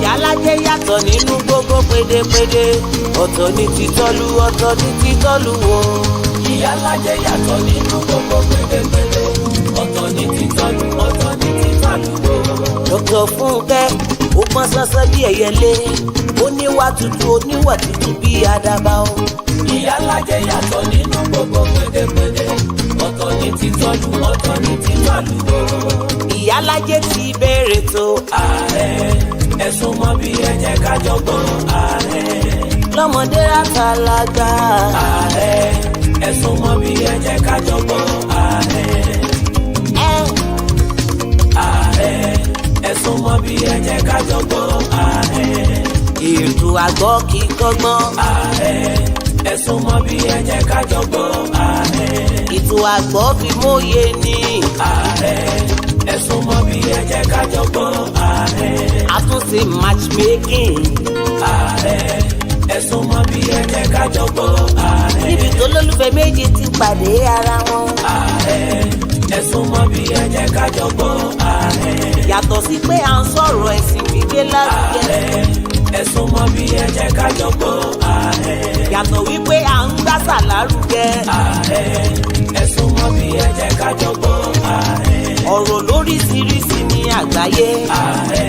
Ìyálájé yàtọ̀ nínú gbogbo pédépédé, ọ̀tọ̀ ní títọ́lú, ọ̀tọ̀ ní títọ́lú wo. Ìyálájé yàtọ̀ nínú gbogbo pédépédé, ọ̀tọ̀ ní títọ́lú, ọ̀tọ̀ ní títọ́lú wo. Dr. Fúnkẹ́ ó pọ́n sánsán bí ẹyẹlé, ó níwà tútù, ó níwà tútù bí àdàbà o. Ìyálájé yàtọ̀ nínú gbogbo pédépédé, ọ̀tọ̀ ní títọ́lú, ọ̀tọ̀ ní títọ́lú wo. Ìyálájé ti bẹ̀rẹ̀ tó ààrẹ, ẹ̀sùn mọ́ bí ẹ jẹ́ ká jọ gbọ́ ààrẹ. lọ́mọdé àtàlágbà ààrẹ, ẹ̀sùn mọ́ bí ẹ jẹ́ ká jọ gbọ́ ààrẹ. ààrẹ, ẹ̀sùn mọ́ bí ẹ jẹ́ ká jọ gbọ́ ààrẹ. ètò àgbọ̀ kì í kọ́gbọ́n. ààrẹ, ẹ̀sùn mọ́ bí ẹ jẹ́ ká jọ gbọ́ ààrẹ. ètò àgbọ̀ fi mòye ní. ààrẹ, ẹ̀sùn mọ́ bí ẹ jẹ́ ká jọ gbọ́ ààrẹ. àtúnṣe matchmaking. ààrẹ, ẹ̀sùn mọ́ bí ẹ jẹ́ ká jọ gbọ́ ààrẹ. níbi tó lólùfẹ́ méjì ti pàdé ara wọn. ààrẹ, ẹ̀sùn mọ́ bí ẹ jẹ́ ká jọ gbọ́ ààrẹ. yàtọ̀ sí pé à ń sọ̀rọ̀ ẹ̀sìn gbígbé lárugẹ. ààrẹ, ẹ̀sùn mọ́ bí ẹ jẹ́ ká jọ gbọ́ ààrẹ. yàtọ̀ wípé à ń gbàsà lárugẹ. ààrẹ, ẹ̀sùn mọ́ bí ẹ jẹ́ ká jọ gbọ́ ààrẹ. ọ̀rọ̀ lóríṣiríṣi ní àgbáyé. ààrẹ,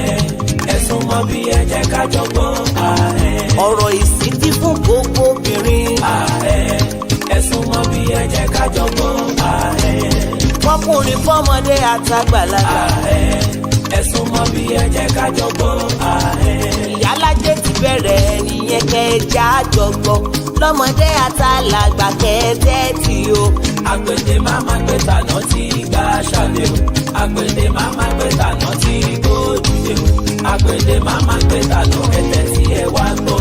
ẹ̀sùn mọ́ bí ẹ jẹ́ ká jọ gbọ́ ààrẹ. ọ̀rọ̀ ìsìtí fún gbogbo obìnrin. ààrẹ, ẹ̀sùn mọ́ bí ẹ jẹ́ ká jọ gbọ́ ààrẹ. fọkùnrin fọmọdé àtàgbàlagbà. ààrẹ, ẹ̀sùn mọ́ bí ẹ jẹ́ ká jọ gbọ́ ààrẹ. Ìyálájé ti bẹ̀rẹ̀ nìyẹn kẹjá jọgbọ́, lọ́mọdé àtàlágbà kẹ́tẹ́ẹ̀tì o. àgbèdè máma gbé tànà tí gbà ṣàlẹ̀ o. àgbèdè máma gbé tànà tí gbòdìdè o. àgbèdè máma gbé tànà ẹ̀tẹ̀ tí ẹ wá gbọ́.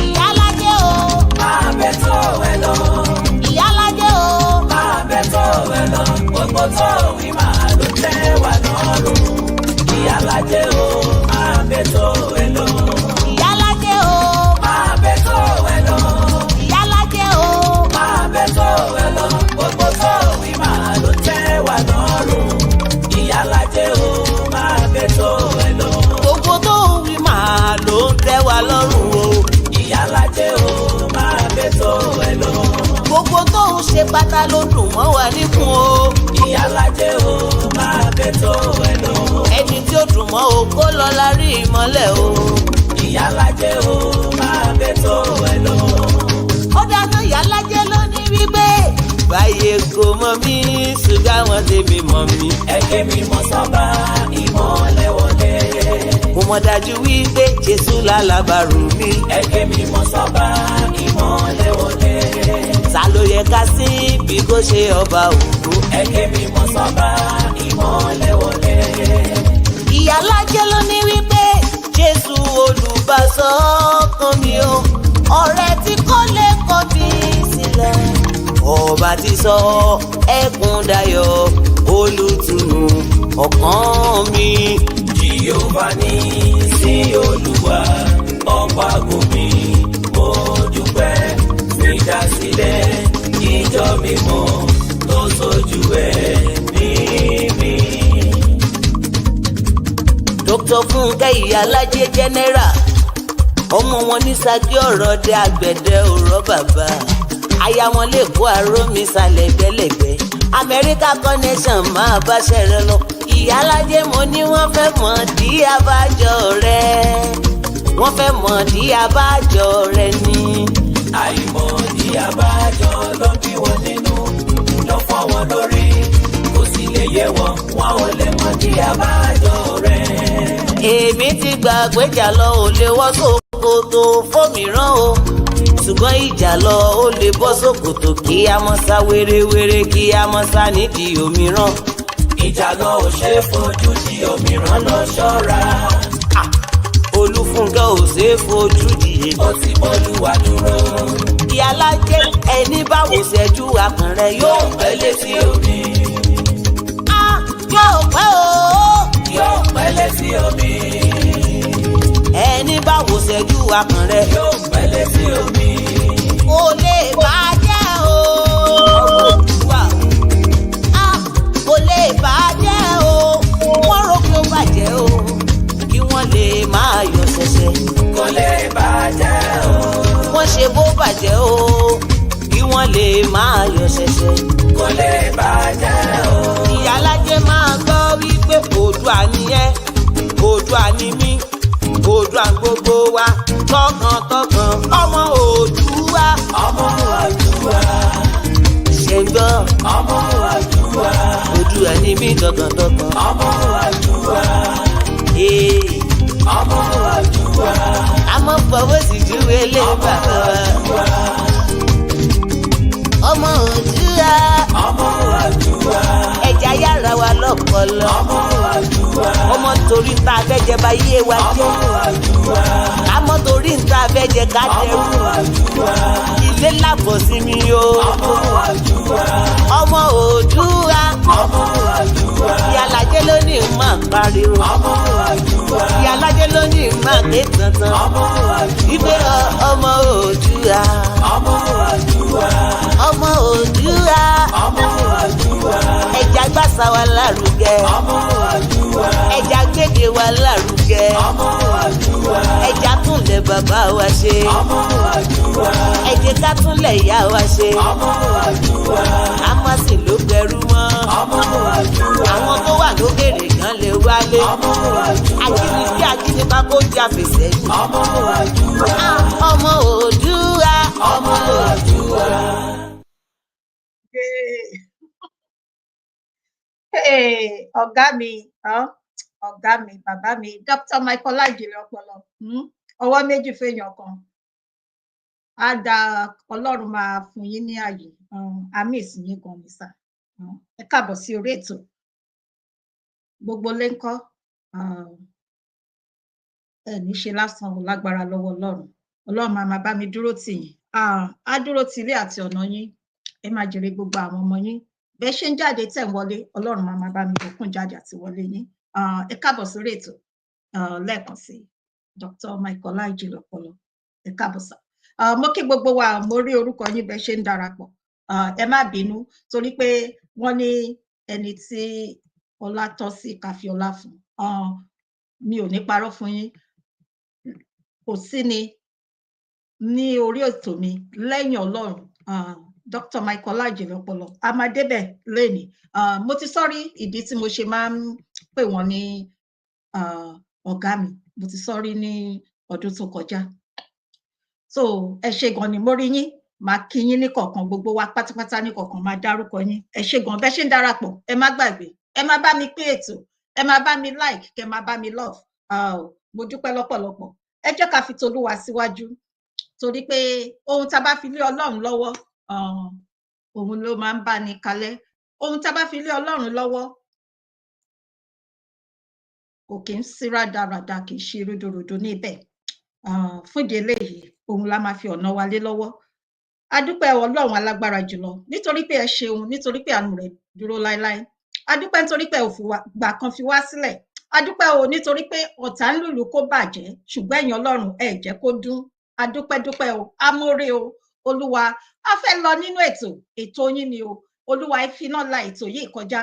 Ìyálájé o, máa bẹ tó ẹ lọ. Ìyálájé o, máa bẹ tó ẹ lọ. gbogbo tó wí máa ló tẹ́ wà lọ́rùn. Ìyálájé o, máa bẹ tó ẹ lọ. Ìyálájé o, máa bẹ tó ẹ lọ. Ìyálájé o, máa bẹ tó ẹ lọ. gbogbo tó wí máa ló tẹ́ wà lọ́rùn. Ìyálájé o, máa bẹ tó ẹ lọ. gbogbo tó wí máa ló ń tẹ́ wa lọ́rùn o. Ìyálájé o, máa bẹ tó ẹ lọ. gbogbo tó ń ṣe pátá ló dùn mọ́ wa níkùn o. Ìyálájé o, máa bẹ tó ẹ lọ. ẹni tí ó dùn mọ́ o kó lọ la rí ìmọ́lẹ̀ o. Ìyálájé o, máa bẹ tó ẹ lọ. ó dáná Ìyálájé ló ní wípé báyé kò mọ̀ mí ṣùgbọ́n wọn tèmi mọ̀ mí. ẹ̀kẹ́ mi mọ sọ́ba ìmọ̀lẹ̀ wọlé. mo mọ̀ dájú wípé Jésù lálábàárò mi. ẹ̀kẹ́ mi mọ sọ́ba ìmọ̀lẹ̀ wọlé. ta ló yẹ ká sí bí kò ṣe ọba ògo. ẹ̀kẹ́ mi mọ sọ́ba ìmọ̀lẹ̀ wọlé. Ìyálájé ló ní wípé Jésù olùbásọ ọkàn mi o, ọ̀rẹ́ tí kò lè kọ̀ mí sílẹ̀. ọba ti sọ ẹkún dayọ̀ olùtùnú ọkàn mi. Jèhófà ní sí Olúwa ọba gòmí. mo dúpẹ́ fún ìdásílẹ̀ ìjọ mímọ́ tó ṣojú ẹ̀ níbí. Dr. Fúnkẹ́ Ìyálájé general, ọmọ wọn ní Ṣakí ọ̀rọ̀ dé àgbẹ̀dẹ òrọ̀ bàbá. aya wọn lè kó àrómi sálẹ̀ gbẹ́lẹ̀gbẹ́. Amẹ́ríkà connection máa bá ṣẹ̀rẹ̀ lọ. Ìyálájé mo ní wọ́n fẹ́ mọ̀ dí abájọ rẹ̀. wọ́n fẹ́ mọ̀ dí abájọ rẹ̀ ni. àìmọ̀ dí abájọ ló bí wọn nínú ló fọ́ wọn lórí. kò sì lè yé wọn, wọn ò lè mọ̀ dí abájọ rẹ̀. èmi ti gbà pé ìjà lọ ò lè wọ́ sókòtò fómìíràn o, ṣùgbọ́n ìjà lọ ó lè bọ́ sókòtò kí a mọ́ sá wérewére kí a mọ́ sá nídìí òmíràn. ìjà lọ ò ṣe é fojú di òmíràn lọ ṣọ́ra. Olúfúnkẹ́ ò ṣe é fojú di. ó ti bọ́lúwa dúró. Ìyálájé ẹni báwo ṣẹ́jú akàn rẹ̀ yóò pẹ́ létí omi. yóò pẹ́ o. yóò pẹ́ létí omi. ẹni báwo ṣẹ́jú akàn rẹ̀ yóò pẹ́ létí omi. ó lè bá máa yọ̀ ṣẹ̀ṣẹ̀. kò lè bàjẹ́ o. wọ́n ṣe bó bàjẹ́ o kí wọ́n lè máa yọ̀ ṣẹ̀ṣẹ̀. kò lè bàjẹ́ o. ìyálájẹ máa gbọ́ wípé Oòduà ni ẹ́, Oòduà ni mí, Oòduà gbogbo wa tọkàntọkàn. ọmọ Oòduà, ọmọ Oòduà. ṣe ń gbọ́. ọmọ Oòduà. Oòduà ni mí tọkàntọkàn. ọmọ Oòduà. ọmọ Oòduà. a mọ̀ fọwọ́ sí ju ilé bàbá wa. ọmọ Oòduà. ọmọ Oòduà. ẹja yára wa lọ́pọlọ. ọmọ Oòduà. ọmọ torí ta abẹ́jẹ bá yé wa jẹ́. ọmọ Oòduà. àmọ́ torí ta abẹ́jẹ ká dẹrù. ọmọ Oòduà. ilé làbọ̀ sí mi o. ọmọ Oòduà. ọmọ Oòduà. ọmọ Oòduà. ìyálàjẹ ló ní máa pariwo. ọmọ Oòduà. ìyálàjẹ ló ní máa ké tantan. ọmọ Oòduà. ìgbé ọmọ Oòduà. ọmọ Oòduà. ọmọ Oòduà. ọmọ Oòduà. ẹja gbàsá wa lárugẹ. ọmọ Oòduà. ẹja gbèdé wa lárugẹ. ọmọ Oòduà. ẹja túnlẹ̀ bàbá wa ṣe. ọmọ Oòduà. ẹ jẹ́ ká túnlẹ̀ ìyá wa ṣe. ọmọ Oòduà. ká má sì ló bẹ̀rù mọ́. ọmọ Oòduà. àwọn tó wà lókèrè kan lè wálé. ọmọ Oòduà. ajínigbé ajínigbá kó jà fèsì ẹ̀yìn. ọmọ Oòduà. ọmọ Oòduà. ọmọ Oòduà. ọ̀gá mi bàbá mi Dr. Michael Ajire ọpọlọ ọwọ́ méjì fèèyàn kan á da Ọlọ́run máa fún yín ní ààyè àmì ìsinyìí gan ni sà. ẹ káàbọ̀ sí orí ètò gbogbo lẹ́ńkọ́ ẹ ní ṣe lásán ò lágbára lọ́wọ́ Ọlọ́run máa bá mi dúró tì yín á dúró ti ilé àti ọ̀nà yín ẹ máa jèrè gbogbo àwọn ọmọ yín bẹ́ẹ̀ ṣe ń jáde tẹ̀ ń wọlé Ọlọ́run máa bá mi bùkún jáde àti wọlé yín. ẹ káàbọ̀ sórí ètò lẹ́ẹ̀kan sí Dr. Michael Ajire ọpọlọ ẹ káàbọ̀ sà. mo kí gbogbo wa mo rí orúkọ yín bẹ́ẹ̀ ṣe ń darapọ̀ ẹ má bínú torí pé wọ́n ní ẹni tí ọlá tọ́ sí ká fi ọlá fún mi ò ní parọ́ fún yín kò sí ni ní orí ètò mi lẹ́yìn Ọlọ́run Dr. Michael Ajire ọpọlọ a máa débẹ̀ lẹ́nìí mo ti sọ rí ìdí tí mo ṣe máa ń pè wọ́n ní ọ̀gá mi mo ti sọ rí ní ọdún tó kọjá so ẹ ṣé gan ni mo rí yín máa kí yín ní kọ̀ọ̀kan gbogbo wa pátápátá ní kọ̀ọ̀kan máa dárúkọ yín ẹ ṣé gan bẹ́ẹ̀ ṣe ń darapọ̀ ẹ má gbàgbé ẹ má bá mi pín ètò ẹ má bá mi like kẹ má bá mi love mo dúpẹ́ lọ́pọ̀lọpọ̀ ẹ jẹ́ ká fi tolúwa síwájú torí pé ohun tá a bá fi lé Ọlọ́run lọ́wọ́ òun ló máa ń bá ní kalẹ̀ ohun tá a bá fi lé Ọlọ́run lọ́wọ́ kò kí ń sí rádaràda kì í ṣe rúdurùdu níbẹ̀ fún ìdí eléyìí òun la máa fi ọ̀nà wa lé lọ́wọ́ a dúpẹ́ Ọlọ́run alágbára jùlọ nítorí pé ẹ ṣeun nítorí pé àánú rẹ̀ dúró láéláé a dúpẹ́ nítorí pé òfìgbà kan fi wá sílẹ̀ a dúpẹ́ o nítorí pé ọ̀tá ń lùlù kó bàjẹ́ ṣùgbọ́n ẹ̀yin Ọlọ́run ẹ jẹ́ kó dún a dúpẹ́ o amóore o Olúwa a fẹ́ lọ nínú ètò yín ni o Olúwa ẹ fi náà la ètò yìí kọjá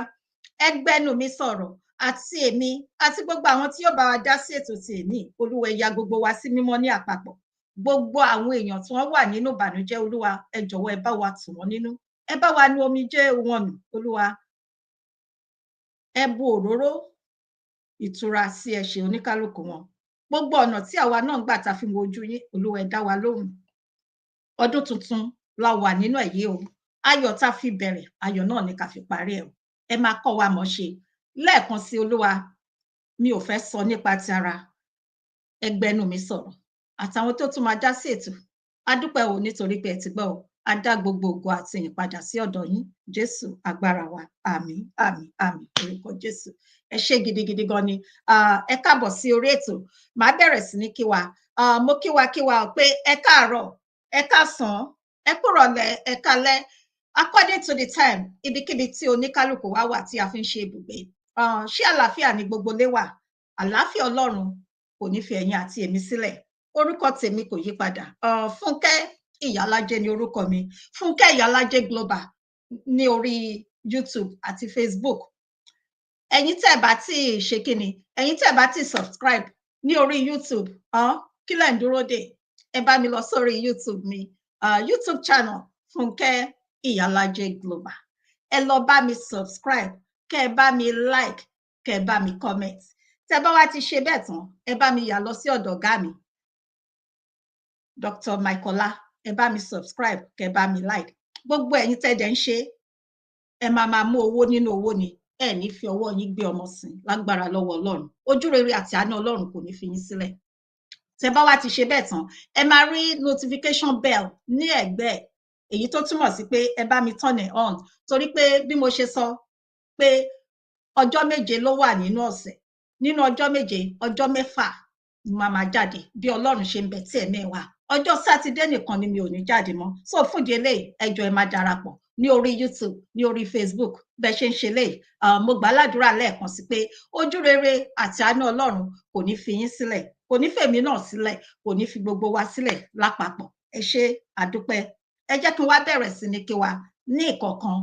ẹ gbẹ́nu mi sọ̀rọ̀ àti èmi àti gbogbo àwọn tí yóò bá wa dá sí ètò ti èní Olúwa ẹ ya gbogbo wa sí mímọ́ ní àpapọ̀ gbogbo àwọn èèyàn tí wọ́n wà nínú ìbànújẹ́ Olúwa ẹ jọ̀wọ́ ẹ bá wa tù wọ́n nínú ẹ bá wa nu omijé wọn nù Olúwa ẹ bu òróró ìtura sí ẹ̀ṣẹ̀ oníkálùkù wọn gbogbo ọ̀nà tí àwa náà ń gbà tá fi wo ojú yín Olúwa ẹ dá wa lóhùn ọdún tuntun la wà nínú èyí o ayọ̀ tá fi bẹ̀rẹ̀ ayọ̀ náà ni ká fi parí ẹ̀ ẹ máa kọ́ wa mọ̀ ṣe lẹ́ẹ̀kan sí Olúwa mi ò fẹ́ sọ nípa ti ara ẹgbẹ́nu mi sọ̀rọ̀ àtàwọn tó tún máa dá sí ètò a dúpẹ́ o nítorí pé ẹ ti gbọ́ o a dá gbogbo ògo àti ìyìn padà sí ọ̀dọ̀ yín Jésù agbára wa àmín àmín àmín orúkọ Jésù ẹ ṣé gidigidi gan ni ẹ káàbọ̀ sí orí ètò màá bẹ̀rẹ̀ sí ní kí wa mo kí wa pé ẹ káàárọ̀ ẹ káàsán ẹ kúrọ̀lẹ́ ẹ kálẹ́ according to the time ibikíbi tí oníkálùkù wa wà tí a fi ń ṣe ibùgbé ṣé àlàáfíà ni gbogbo lé wà àlàáfíà Ọlọ́run kò ní fi ẹ̀yin àti èmi sílẹ̀ orúkọ tèmi kò yí padà Fúnkẹ́ Ìyálájé ni orúkọ mi Fúnkẹ́ Ìyálájé Global ní orí YouTube àti Facebook ẹ̀yin tẹ́ bá ti ṣe kíni ẹ̀yin tẹ́ bá ti subscribe ní orí YouTube kí lẹ̀ ń dúró dè ẹ bá mi lọ sórí YouTube mi YouTube channel Fúnkẹ́ Ìyálájé Global ẹ lọ bá mi subscribe kẹ́ ẹ bá mi like kẹ́ ẹ bá mi comment tẹ́ bá wá ti ṣe bẹ́ẹ̀ tán ẹ bá mi yà lọ sí ọ̀dọ̀ ọ̀gá mi Dr. Michaela ẹ bá mi subscribe kẹ́ ẹ bá mi like gbogbo ẹ̀yin tẹ́ dẹ̀ ń ṣe ẹ máa mú owó nínú owó ni ẹ ní fi ọwọ́ yín gbé ọmọ sìn lágbára lọ́wọ́ Ọlọ́run ojú rere àti àánú Ọlọ́run kò ní fi yín sílẹ̀ tẹ́ bá wá ti ṣe bẹ́ẹ̀ tán ẹ máa rí notification bell ní ẹ̀gbẹ́ èyí tó túmọ̀ sí pé ẹ bá mi turn it on torí pé bí mo ṣe sọ pé ọjọ́ méje ló wà nínú ọ̀sẹ̀ nínú ọjọ́ méje ọjọ́ mẹ́fà ni màá máa jáde bí Ọlọ́run ṣe ń bẹ tí ẹ̀mí wà ọjọ́ sátidé nìkan ni mi ò ní jáde mọ́ so fúndì eléyìí ẹ jọ̀ọ́ ẹ máa darapọ̀ ní orí YouTube ní orí Facebook bẹ́ẹ̀ ṣe ń ṣe léyìí mo gbà ládùúrà lẹ́ẹ̀kan sí pé ojú rere àti àánú Ọlọ́run kò ní fi yín sílẹ̀ kò ní fèmí náà sílẹ̀ kò ní fi gbogbo wa sílẹ̀ lápapọ̀ ẹ ṣé àdúpẹ́ ẹ jẹ́ kí n wá bẹ̀rẹ̀ sí ní kí wa ní ìkọ̀ọ̀kan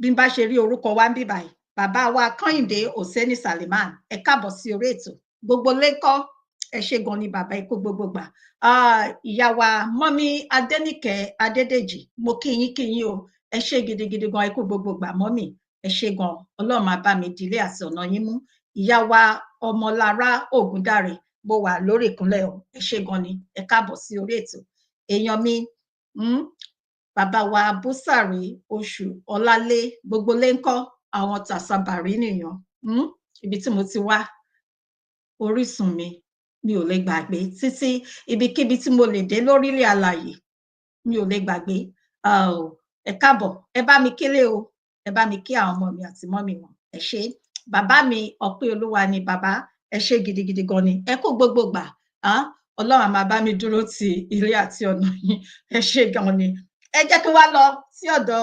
bí n bá ṣe rí orúkọ wa ń bí báyìí bàbá wa Kẹ́hìndé Òsénì Sàlímàn ẹ káàbọ̀ sí orí ètò gbogbo lẹ́kọ́ ẹ ṣé gan ni bàbá ikú gbogbo gbà ìyá wa mọ́mí Adéníkẹ́ Adédèjì mo kí yín o ẹ ṣé gidigidi gan ikú gbogbo gbà mọ́mí ẹ ṣé gan Ọlọ́run máa bá mi dìlé àti ọ̀nà yín mú ìyá wa Ọmọlára Ògúndáre mo wà lórí ìkúnlẹ̀ o ẹ ṣé gan ni ẹ káàbọ̀ sí orí ètò èèyàn mi bàbá wa Búsàrí Oṣù Ọlálé gbogbo lẹ́ńkọ́ àwọn tàṣàbàrí nìyàn ibi tí mo ti wá orísun mi ò lè gbàgbé títí ibikíbi tí mo lè dé lórílẹ̀ alààyè mi ò lè gbàgbé ẹ káàbọ̀ ẹ bá mi kílé o ẹ bá mi kí àwọn ọmọ mi àti mọ́mì wọn ẹ ṣé bàbá mi Ọpẹ́ Olúwa ni bàbá ẹ ṣé gidigidi gan ni ẹ kú gbogbo gbà Ọlọ́run á máa bá mi dúró ti ilé àti ọ̀nà yín ẹ ṣé gan ni ẹ jẹ́ kí wá lọ sí ọ̀dọ̀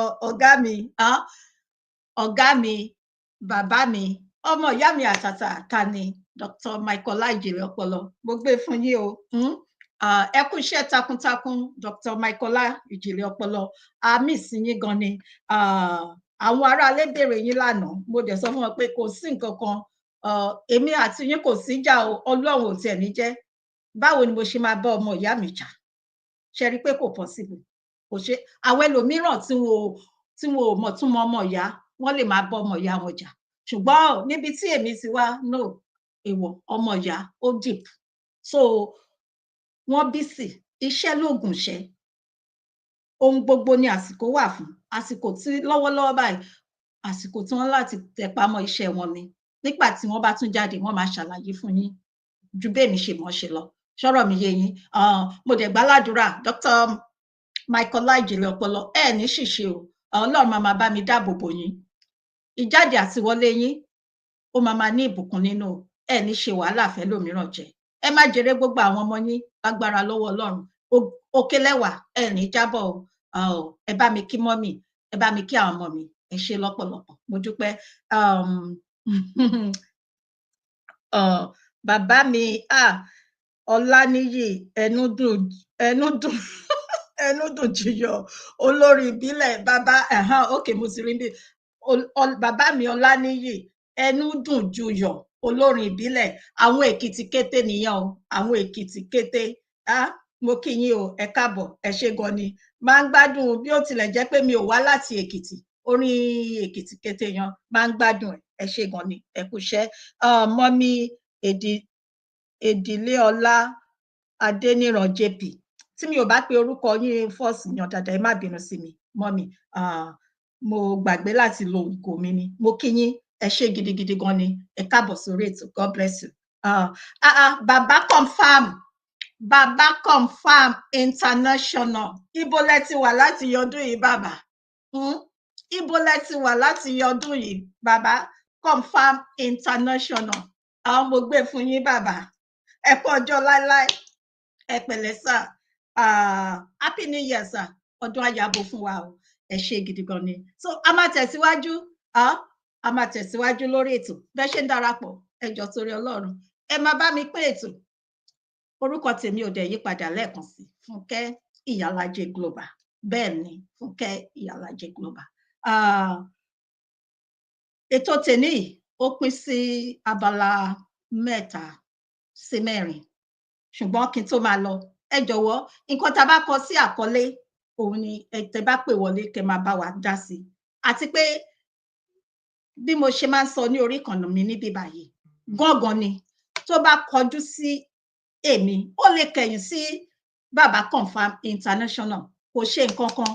ọ̀gá mi bàbá mi ọmọ ìyá mi àtàtà ta ni Dr. Michaela Ìjìnlẹ̀ Ọpọlọ mo gbé fún yín o ẹ kú iṣẹ́ takuntakun Dr. Michaela Ìjìnlẹ̀ Ọpọlọ àmì sí yín gan ni àwọn aráalé béèrè yín lánàá mo dẹ̀ sọ fún wọn pé kò sí nǹkan kan èmi àti yín kò sí jà o Ọlọ́run ò tiẹ̀ ní jẹ́ báwo ni mo ṣe máa bá ọmọ ìyá mi jà ṣe rí i pé kò possible kò ṣe àwọn ẹlòmíràn tí wọn ò mọ̀ tún mọ ọmọ ìyá wọ́n lè máa bá ọmọ ìyá wọn jà ṣùgbọ́n níbi tí èmi ti wá no èèwọ̀ ọmọ ìyá ó deep so wọ́n bí sí iṣẹ́ lóògùn iṣẹ́ ohun gbogbo ni àsìkò wà fún àsìkò tí lọ́wọ́lọ́wọ́ báyìí àsìkò tí wọ́n láti tẹpá mọ́ iṣẹ́ wọn ni nígbà tí wọ́n bá tún jáde wọ́n máa ṣàlàyé fún yín ju bẹ́ẹ̀ mi ṣe mọ̀ ṣe lọ ṣọ́rọ̀ mi yé yín mo dẹ̀ gbàládùra Dr. Michaela Ìjìnlẹ̀ Ọpọlọ ẹ ní ṣìṣe o Ọlọ́run máa bá mi dáàbò bò yín ìjáde àti wọlé yín ó máa ní ìbùkún nínú ẹ ní ṣe wàhálà fẹ́ lómìíràn jẹ ẹ má jèrè gbogbo àwọn ọmọ yín lágbára lọ́wọ́ Ọlọ́run òkè lẹ́wà ẹ ní jábọ̀ ẹ bá mi kí mọ́mì ẹ bá mi kí àwọn ọmọ mi ẹ ṣé lọ́pọ̀lọpọ̀ mo dúpẹ́ bàbá mi Ọláníyì ẹnu dùn jiyọ olórí ìbílẹ̀ bàbá okay mo ti rí bí bàbá mi Ọláníyì ẹnu dùn juyọ olórin ìbílẹ̀ àwọn Èkìtì kété nìyẹn o àwọn Èkìtì kété mo kí yín o ẹ káàbọ̀ ẹ ṣé gan ni máa ń gbádùn bí ó tilẹ̀ jẹ́ pé mi ò wá láti Èkìtì orin Èkìtì kété yan máa ń gbádùn ẹ ṣé gan ni ẹ kú iṣẹ́ mọ́mí Èdìlé Ọlá Adéníran JP tí mi ò bá pe orúkọ yín fọ́ọ̀sì yan dáadáa ẹ má bínú sí mi mọ́mí mo gbàgbé láti lo ìgò mi ni mo kí yín ẹ ṣé gidigidi gan ni ẹ káàbọ̀ sórí ètò God bless you bàbá confam international ibo lẹ ti wà láti yọdún yìí bàbá ibo lẹ ti wà láti yọdún yìí bàbá confam international mo gbé fún yín bàbá ẹ kú ọjọ́ láíláí ẹ pẹ̀lẹ́ sà happy new year sà ọdún àyàbò fún wa o ẹ ṣé gidi gan ni so a máa tẹ̀síwájú lórí ètò bẹ́ẹ̀ ṣe ń darapọ̀ ẹ jọ̀ọ́ torí Ọlọ́run ẹ máa bá mi pín ètò orúkọ tèmi ò dẹ̀ yí padà lẹ́ẹ̀kan sí Fúnkẹ́ Ìyálájé Global bẹ́ẹ̀ ni Fúnkẹ́ Ìyálájé Global ètò tèmi ó pín sí abala mẹ́ta sí mẹ́rin ṣùgbọ́n kí n tó máa lọ ẹ jọ̀wọ́ nǹkan tá a bá kọ sí àkọlé òun ni tẹ́ bá pè wọlé kẹ́ máa bá wa dá sí àti pé bí mo ṣe máa ń sọ ní orí ìkànnì mi níbí báyìí gángan ni tó bá kọjú sí èmi ó lè kẹ̀yìn sí bàbá confam international kò ṣe nǹkan kan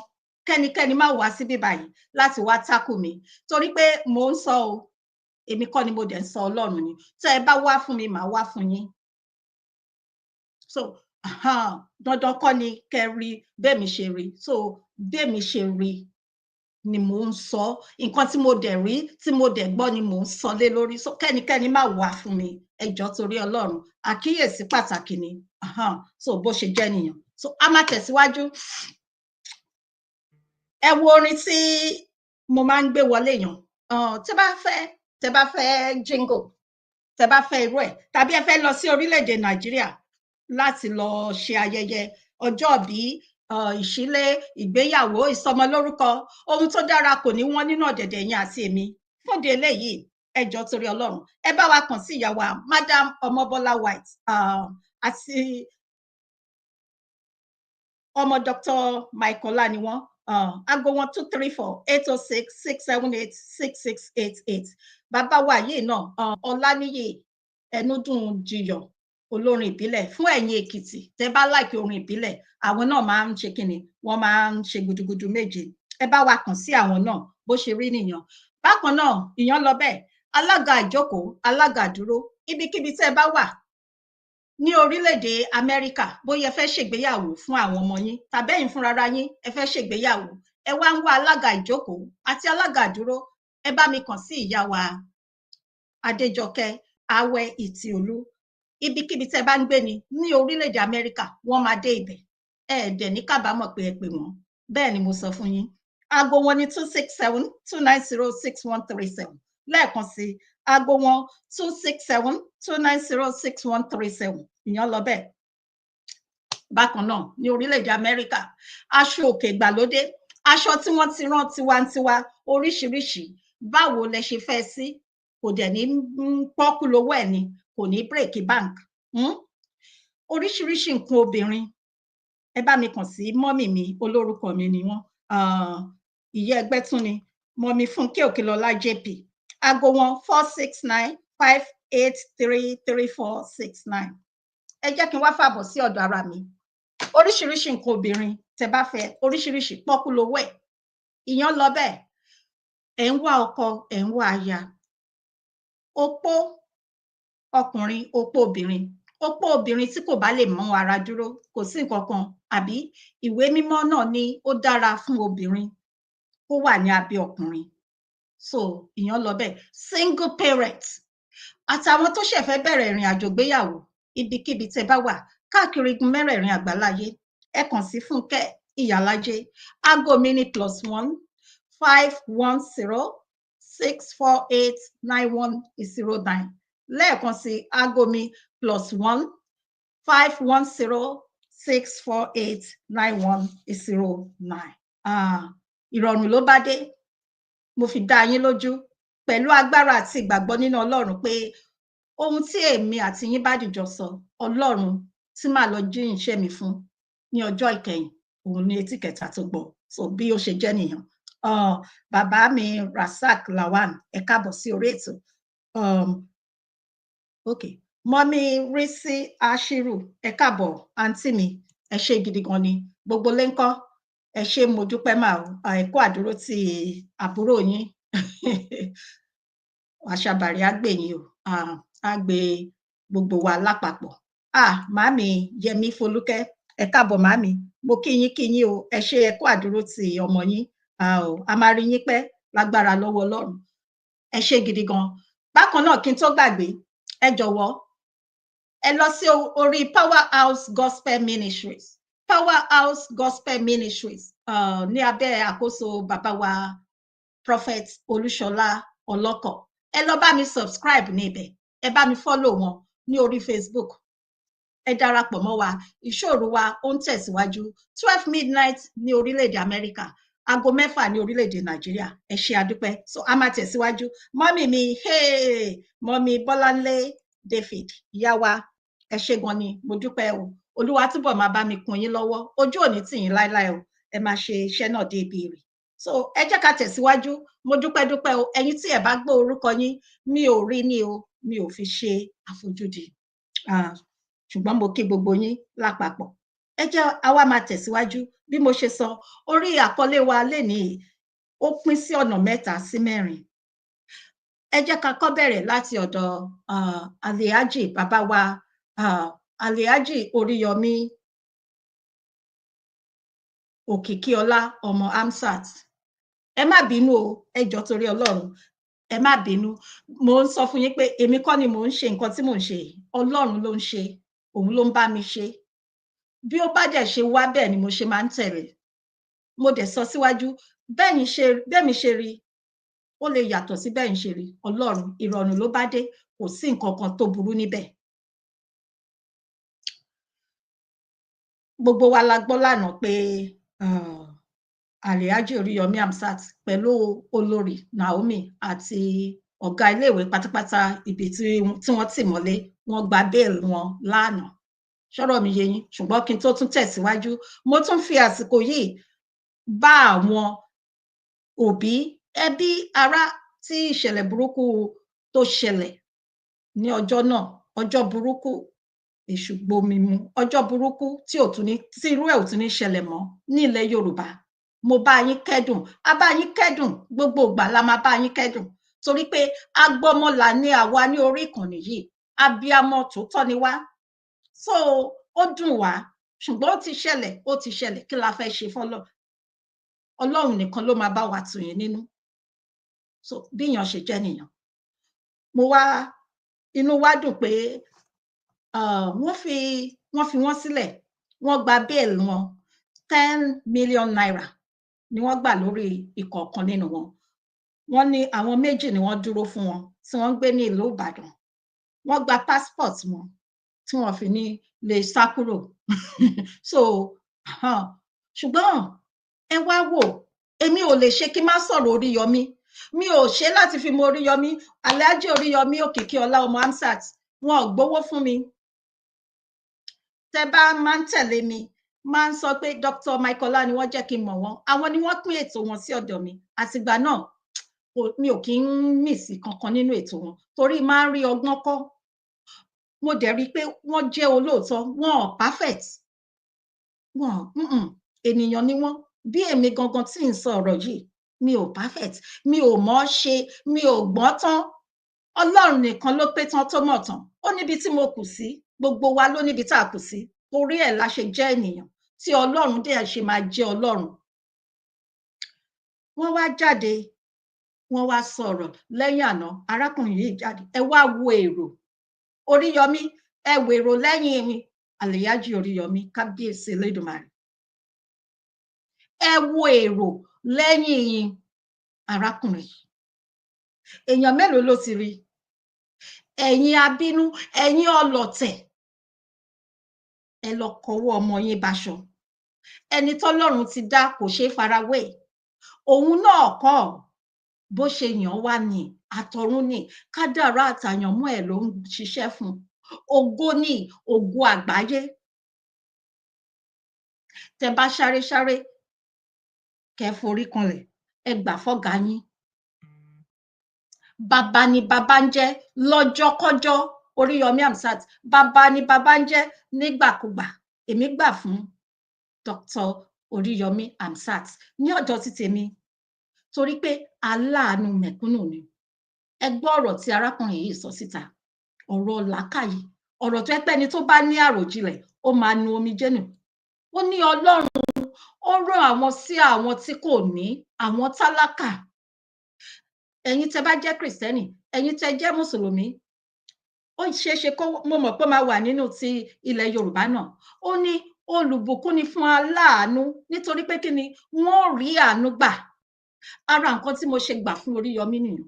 kẹ́nikẹ́ni má wá síbí báyìí láti wá tákù mi torí pé mò ń sọ o èmi kọ́ ni mo dẹ̀ ń sọ Ọlọ́run ni tẹ́ ẹ bá wá fún mi màá wá fún yín so dandan kọ́ ni kẹ́ rí bẹ́ẹ̀ mi ṣe rí so bẹ́ẹ̀ mi ṣe rí ni mò ń sọ nǹkan tí mo dẹ̀ rí tí mo dẹ̀ gbọ́ ni mò ń sọ lé lórí so kẹ́nikẹ́ni má wá fún mi ẹ jọ̀ọ́ torí Ọlọ́run àkíyèsí pàtàkì ni so bó ṣe jẹ́ nìyẹn so a máa tẹ̀síwájú ẹ wo orin tí mo máa ń gbé wọlé yàn tẹ́ bá fẹ́ jingle tẹ́ bá fẹ́ irú ẹ̀ tàbí ẹ fẹ́ lọ sí orílẹ̀-èdè Nàìjíríà láti lọ ṣe ayẹyẹ ọjọ́bí ìṣílé ìgbéyàwó ìsọmọlórúkọ ohun tó dára kò ní wọ́n nínú ọ̀dẹ̀dẹ̀ yín àti èmi fúnde eléyìí ẹ jọ̀ọ́ torí Ọlọ́run ẹ bá wa kàn sí ìyá wa Madam Ọmọbọ́lá White àti ọmọ Dr. Michael ni wọ́n aago wọn 234-806-678-6688 bàbá wa yìí náà Ọláníyì Ẹnúdùn Jiyọ̀ olórin ìbílẹ̀ fún ẹ̀yin Èkìtì tẹ́ bá láìkí orin ìbílẹ̀ àwọn náà máa ń ṣe kíni wọ́n máa ń ṣe gudugudu méje ẹ bá wa kàn sí àwọn náà bó ṣe rí nìyẹn bákan náà ìyẹn lọ bẹ́ẹ̀ alága ìjókòó alága dúró ibikíbi tẹ́ bá wà ní orílẹ̀-èdè Amẹ́ríkà bóyá ẹ fẹ́ ṣègbéyàwó fún àwọn ọmọ yín tàbí ẹ̀yin fúnra yín ẹ fẹ́ ṣègbéyàwó ẹ wá ń wá alága ìjókòó àti alága dúró ẹ bá mi kàn sí ìyá wa Adéjọkẹ́ Awẹ́ Ìtìolú ibikíbi tẹ́ bá ń gbé ni ní orílẹ̀-èdè Amẹ́ríkà wọ́n máa dé ibẹ̀ ẹ dẹ̀ ní kábàámọ̀ pé ẹ pè wọ́n bẹ́ẹ̀ ni mo sọ fún yín aago wọn ní 267-290-6137 lẹ́ẹ̀kan sí aago wọn 267-290-6137 ìyẹn lọ bẹ́ẹ̀ bákan náà ní orílẹ̀-èdè Amẹ́ríkà aṣọ òkè ìgbàlódé aṣọ tí wọ́n ti rán tiwantiwa oríṣiríṣi báwo lẹ ṣe fẹ́ sí kò dẹ̀ ní pọ́kú lówó ẹ̀ ni kò ní bírèkì bank oríṣiríṣi nǹkan obìnrin ẹ bá mi kàn sí mọ́mì mi olórúkọ mi ni wọ́n ìyá ẹgbẹ́ tún ni mọ́mì Fúnkẹ́ Òkèlọ́lá JP aago wọn 469-583-3469 ẹ jẹ́ kí n wá fàbọ̀ sí ọ̀dọ̀ ara mi oríṣiríṣi nǹkan obìnrin tẹ́ bá fẹ́ oríṣiríṣi pọ́kú lówó ẹ̀ ìyẹn lọ bẹ́ẹ̀ ẹ̀ ń wá ọkọ ẹ̀ ń wá aya opó ọkùnrin opó obìnrin tí kò bá lè mọ ara dúró kò sí nǹkan kan àbí ìwé mímọ́ náà ni ó dára fún obìnrin kó wà ní abẹ́ ọkùnrin so ìyẹn lọ bẹ́ẹ̀ single parent àtàwọn tó ṣẹ̀ fẹ́ bẹ̀rẹ̀ ìrìn àjò gbéyàwó ibikíbi tẹ́ bá wà káàkiri igun mẹ́rẹ̀ẹ̀rin àgbáláyé ẹ kàn sí Fúnkẹ́ Ìyálájé aago mi ní +1-510-648-9109 lẹ́ẹ̀kan sí aago mi +1-510-648-9109 ìrọ̀rùn ló bá dé mo fi dá yín lójú pẹ̀lú agbára àti ìgbàgbọ́ nínú Ọlọ́run pé ohun tí èmi àti yín bá dìjọ sọ Ọlọ́run tí màá lọ jí iṣẹ́ mi fún ní ọjọ́ ìkẹyìn òun ní etí kẹta tó gbọ́ so bí ó ṣe jẹ́ nìyẹn bàbá mi Rasak Lawan ẹ káàbọ̀ sí orí ètò okay mọ́mí Rísí Ashiru ẹ káàbọ̀ àǹtí mi ẹ ṣé gidi gan ni gbogbo lẹ́ńkọ́ ẹ ṣé mo dúpẹ́ máa ẹ̀kọ́ àdúró ti àbúrò yín àṣàbàrí àgbè yín o àgbè gbogbo wa lápapọ̀ màámi Yẹmí Folúkẹ́ ẹ káàbọ̀ màámi mo kí yín o ẹ ṣé ẹ̀kọ́ àdúró ti ọmọ yín a máa rí yín pẹ́ lágbára lọ́wọ́ Ọlọ́run ẹ ṣé gidi gan bákan náà kí n tó gbàgbé ẹ jọ̀wọ́ ẹ lọ sí orí Powerhouse Gospel Ministries ní abẹ́ àkóso bàbá wa Prophet Olúṣọlá Ọlọ́kọ̀ ẹ lọ bá mi subscribe níbẹ̀ ẹ bá mi follow wọn ní orí Facebook ẹ darapọ̀ mọ́ wa ìṣòro wa ó ń tẹ̀síwájú 12 midnight ní orílẹ̀-èdè Amẹ́ríkà aago 6 ní orílẹ̀-èdè Nàìjíríà. Ẹ ṣé adúpẹ́. So a máa tẹ̀síwájú. Mọ́mì mi, mọ́mì Bọ́láńlé David, ìyá wa, ẹ ṣé gan ni, mo dúpẹ́ o. Olúwa túbọ̀ máa bá mi kún yín lọ́wọ́. Ojú ò ní tì yín láéláé o. Ẹ máa ṣe iṣẹ́ náà dé ibi ire. So ẹ jẹ́ ká tẹ̀síwájú. Mo dúpẹ́ o. Ẹ̀yin tí ẹ bá gbọ́ orúkọ yín, mi ò rí ní o, mi ò fi ṣe àfojúdi. Ṣùgbọ́n mo kí gbogbo yín lápapọ̀. Ẹ jẹ́ àwa máa tẹ̀síwájú. Bí mo ṣe sọ, orí àkọlé wa lénìí ó pín sí ọ̀nà 3 sí 4. Ẹ jẹ́ ká kọ́ bẹ̀rẹ̀ láti ọ̀dọ̀ Alhaji bàbá wa Alhaji Oríyọmí Òkìkíọlá ọmọ HAMZAT. Ẹ má bínú o, ẹ jọ̀ọ́ torí Ọlọ́run. Ẹ má bínú. Mo ń sọ fún yín pé èmi kọ́ ni mò ń ṣe nǹkan tí mò ń ṣe. Ọlọ́run ló ń ṣe, òun ló ń bá mi ṣe. Bí ó bá dẹ̀ ṣe wá bẹ́ẹ̀ ni mo ṣe máa ń tẹ̀lé. Mo dẹ̀ sọ síwájú, bẹ́ẹ̀ mi ṣe rí, ó lè yàtọ̀ sí bẹ́ẹ̀ ń ṣe rí. Ọlọ́run, ìrọ̀rùn ló bá dé, kò sí nǹkan kan tó burú níbẹ̀. Gbogbo wa la gbọ́ lánàá pé Alhaji Oríyọmí HAMZAT pẹ̀lú olórí Naomi àti ọ̀gá iléèwé pátápátá ibi tí wọ́n tì mọ́lé, wọ́n gba bẹ́ẹ̀lì wọn lánàá. Ṣọ́rọ̀ mi yé yín? Ṣùgbọ́n kí n tó tún tẹ̀síwájú, mo tún fi àsìkò yìí bá àwọn òbí, ẹbí, ará tí ìṣẹ̀lẹ̀ burúkú tó ṣẹlẹ̀ ní ọjọ́ náà, ọjọ́ burúkú, èṣù gbomi mu, ọjọ́ burúkú tí irú ẹ̀ ò tún ní ṣẹlẹ̀ mọ́ ní ilẹ̀ Yorùbá. Mo bá yín kẹ́dùn, a bá yín kẹ́dùn, gbogbo ìgbà la máa bá yín kẹ́dùn, torí pé agbọ́mọlà ni àwa ní orí ìkànnì yìí, abiyamọ tòótọ́ ni wá. So ó dùn wá, ṣùgbọ́n ó ti ṣẹlẹ̀, kí la fẹ́ ṣe fọ́lọ́? Ọlọ́run nìkan ló máa bá wa tù yín nínú. So bí èèyàn ṣe jẹ́ nìyàn. Inú wa dùn pé wọ́n fi wọ́n sílẹ̀, wọ́n gba bẹ́ẹ̀lì wọn, 10 million naira ni wọ́n gbà lórí ìkọ̀ọ̀kan nínú wọn. Wọ́n ní àwọn 2 ni wọ́n dúró fún wọn tí wọ́n ń gbé ní ìlú Ìbàdàn. Wọ́n gba passport wọn tí wọ́n fi ní lè sá kúrò. So ṣùgbọ́n ẹ wá wò, èmi ò lè ṣe kí n má sọ̀rọ̀ Oríyọmí. Mi ò ṣe láti fi mọ Oríyọmí. Alhaji Oríyọmí Òkìkíọlá ọmọ HAMZAT, wọn ò gbowó fún mi. Tẹ́ bá máa ń tẹ̀lé mi, máa ń sọ pé Dr. Michaela ni wọ́n jẹ́ kí n mọ̀ wọ́n. Àwọn ni wọ́n pín ètò wọn sí ọ̀dọ̀ mi. Àtìgbà náà mi ò kí ń mísì kankan nínú ètò wọn, torí máa ń rí ọgbọ́n kọ́. Mo dẹ̀ rí i pé wọ́n jẹ́ olóòótọ́, wọn ò perfect. Ènìyàn ni wọ́n. Bí èmi gangan tí ń sọ ọ̀rọ̀ yìí, mi ò perfect, mi ò mọ̀ ọ́ ṣe, mi ò gbọ́n tán. Ọlọ́run nìkan ló pé tán tó mọ̀ tán. Ó níbi tí mo kù sí, gbogbo wa ló níbi tá a kù sí. Torí ẹ̀ la ṣe jẹ́ ènìyàn, tí Ọlọ́run dẹ̀ ṣe máa jẹ́ Ọlọ́run. Wọ́n wá jáde, wọ́n wá sọ̀rọ̀ lẹ́yìn àná, arákùnrin yìí jáde. Ẹ wá wo èrò. Oríyọmí, ẹ wèrò lẹ́yìn mi. Alhaji Oríyọmí, kábíyèsí Elédùmarè. Ẹ wo èrò lẹ́yìn arákùnrin. Èèyàn mélòó ló ti rí? Ẹ̀yin abínú, ẹ̀yin ọlọ̀tẹ̀. Ẹ lọ kọwọ́ ọmọ yín báṣọ. Ẹni tọ́lọ́run ti dá kò ṣeé farawé. Òun náà kọ́, bó ṣe yàn wá ní àtọ̀run ní, kádàrá àtàyànmọ́ ẹ̀ ló ń ṣiṣẹ́ fún. Ògo ní, ògo àgbáyé. Tẹ́ bá sáré kẹ́ forí kanlẹ̀, ẹ gbà fọ́gá yín. Bàbá ni bàbá ń jẹ́ lọ́jọ́kọ́jọ́. Oríyọmí HAMZAT, bàbá ni bàbá ń jẹ́ nígbàkúgbà. Èmi gbà fún Dr. Oríyọmí HAMZAT ní ọ̀dọ̀ ti tèmi, torí pé aláàánú mẹ̀kúnnù ni. Ẹ gbọ́ ọ̀rọ̀ tí arákùnrin yìí sọ síta. Ọ̀rọ̀ làákàyè, ọ̀rọ̀ tó ẹ́ pé ẹni tó bá ní àròjinlẹ̀, ó máa nu omijé nù. Ó ní Ọlọ́run ó rán àwọn sí àwọn tí kò ní, àwọn tálákà. Ẹ̀yin tẹ́ bá jẹ́ Kristẹni, ẹ̀yin tẹ́ jẹ́ Mùsùlùmí, ó ṣeéṣe kó, mo mọ̀ pé máa wà nínú ti ilẹ̀ Yorùbá náà. Ó ní olùbùkún ni fún aláàánú, nítorí pé kí ni wọ́n rí àánú gbà. Ara nǹkan tí mo ṣe gbà fún Oríyọmí nìyẹn,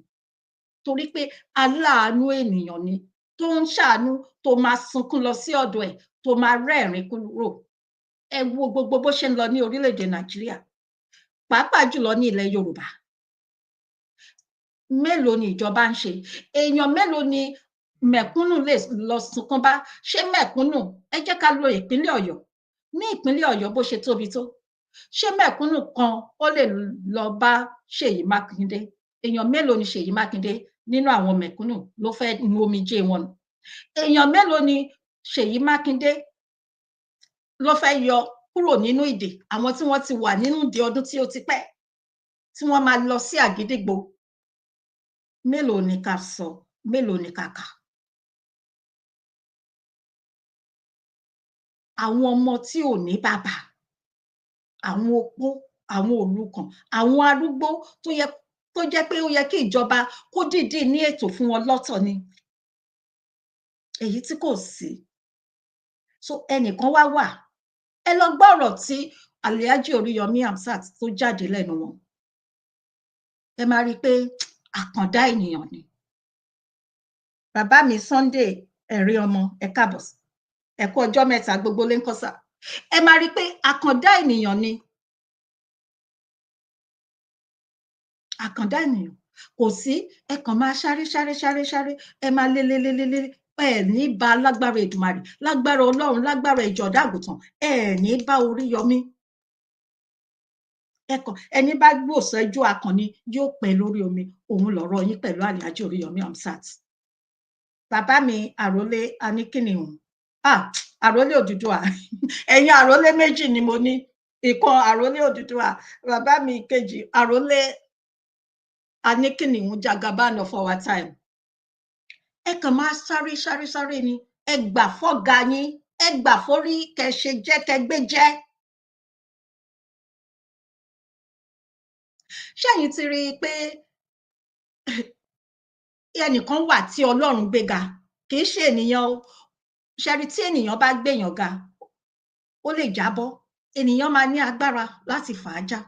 torí pé aláàánú ènìyàn ni, tó ń ṣàánú, tó máa sunkún lọ sí ọ̀dọ̀ ẹ̀, tó máa rẹ́rìn kúrò. Ẹ wo gbogbo bó ṣe ń lọ ní orílẹ̀-èdè Nàìjíríà. pàápàá jùlọ ní ilẹ̀ Yorùbá. Mélòó ni ìjọba ń ṣe? Èèyàn mélòó ni mẹ̀kúnnù lè lọ sunkún bá? Ṣé mẹ̀kúnnù, ẹ jẹ́ ká lo ìpínlẹ̀ Ọ̀yọ́. Ní ìpínlẹ̀ Ọ̀yọ́ bó ṣe tóbi tó, ṣé mẹ̀kúnnù kan ó lè lọ bá Ṣèyí Mákindé? Èèyàn mélòó ni Ṣèyí Mákindé nínú àwọn mẹ̀kúnnù ló fẹ́ nu omijé wọn nù? Èèyàn mélòó ni Ṣèyí Mákindé ló fẹ́ yọ kúrò nínú ìdè, àwọn tí wọ́n ti wà nínú ìdè ọdún tí ó ti pẹ́, tí wọ́n máa lọ sí àgídìgbò? Mélòó ni ká sọ? Mélòó ni ká kà? Àwọn ọmọ tí ò ní bàbá, àwọn opó, àwọn òrukàn, àwọn arúgbó tó jẹ́ pé ó yẹ kí ìjọba kó dìídì ní ètò fún wọn lọ́tọ̀ ni, èyí tí kò sí. So ẹnìkan wá wà, ẹ lọ gbọ́ ọ̀rọ̀ tí Alhaji Oriyomi HAMZAT tó jáde lẹ́nu wọn, ẹ máa rí i pé àkàndá ènìyàn ni. Bàbá mi Sunday ẹ̀rí ọmọ, ẹ káàbọ̀, ẹ kú ọjọ́ mẹ́ta, gbogbo lé ń kọ́ sà. Ẹ máa rí i pé àkàndá ènìyàn ni. Àkàndá ènìyàn kò sí, ẹ kàn máa sáré ẹ máa lé ẹ ní bá lágbára Èdùmàrè, lágbára Ọlọ́run, lágbára ìjọ̀dá àgùntàn, ẹ ní bá Oríyọmí. Ẹni bá gbòòsẹ́jú akànni yóò pẹ́ lórí omi. Òun lọ̀rọ̀ yín pẹ̀lú Alhaji Oriyomi HAMZAT. Bàbá mi àrólé Aníkìnìún, àrólé Odùduwà. Ẹ̀yin àrólé méjì ni mo ní. Ìkan àrólé Odùduwà, bàbá mi kejì àrólé Aníkìnìún, Jagaban of our time. Ẹ kàn máa sáré ni. Ẹ gbà fọ́gá yín, ẹ gbà forí kẹṣe jẹ́ kẹgbé jẹ́. Ṣẹ́yìn ti rí i pé ẹnìkan wà tí Ọlọ́run gbéga, kì í ṣe ènìyàn o. Ṣẹ́rí tí ènìyàn bá gbéyàn ga, ó lè jábọ́. Ènìyàn máa ní agbára láti fà á já,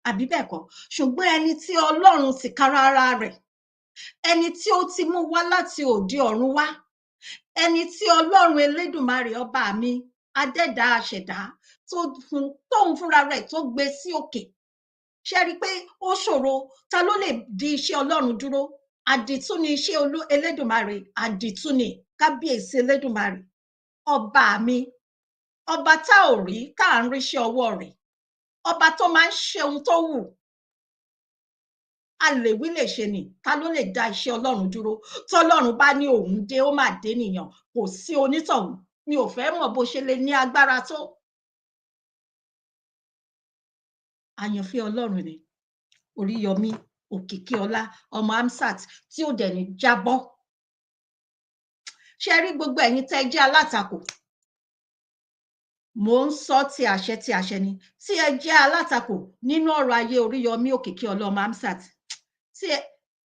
àbí bẹ́ẹ̀ kọ́? Ṣùgbọ́n ẹni tí Ọlọ́run tìkára ara rẹ̀, ẹni tí ó ti mú wá láti òde ọ̀run wá, ẹni tí Ọlọ́run Elédùmarè ọba mi, adẹ́dàá aṣẹ̀dá, tóun fúnra rẹ̀ tó gbé sí òkè. Ṣé rí i pé ó ṣòro? Ta ló lè di iṣẹ́ Ọlọ́run dúró? Àdìtú ni iṣẹ́ Elédùmarè, àdìtú ni kábíyèsí Elédùmarè ọba mi, ọba tá ò rí, tá à ń ríṣẹ́ ọwọ́ rẹ̀, ọba tó máa ń ṣe ohun tó wù. A lè wí lè ṣe ni, ta ló lè dá iṣẹ́ Ọlọ́run dúró? Tọ́lọ́run bá ní òun dé, ó mà dé nìyàn, kò sí onítọ̀hún. Mi ò fẹ́ mọ̀ bó ṣe lè ní agbára tó. Àyànfẹ́ Ọlọ́run ni Oríyọmí Òkìkíọlá ọmọ HAMZAT tí ò dẹ̀ ní jábọ́. Ṣé rí gbogbo ẹ̀yin tẹ́ jẹ́ alátakò? Mò ń sọ ti àṣẹ ni. Tí ẹ jẹ́ alátakò nínú ọ̀rọ̀ ayé Oríyọmí Òkìkíọlá ọmọ HAMZAT,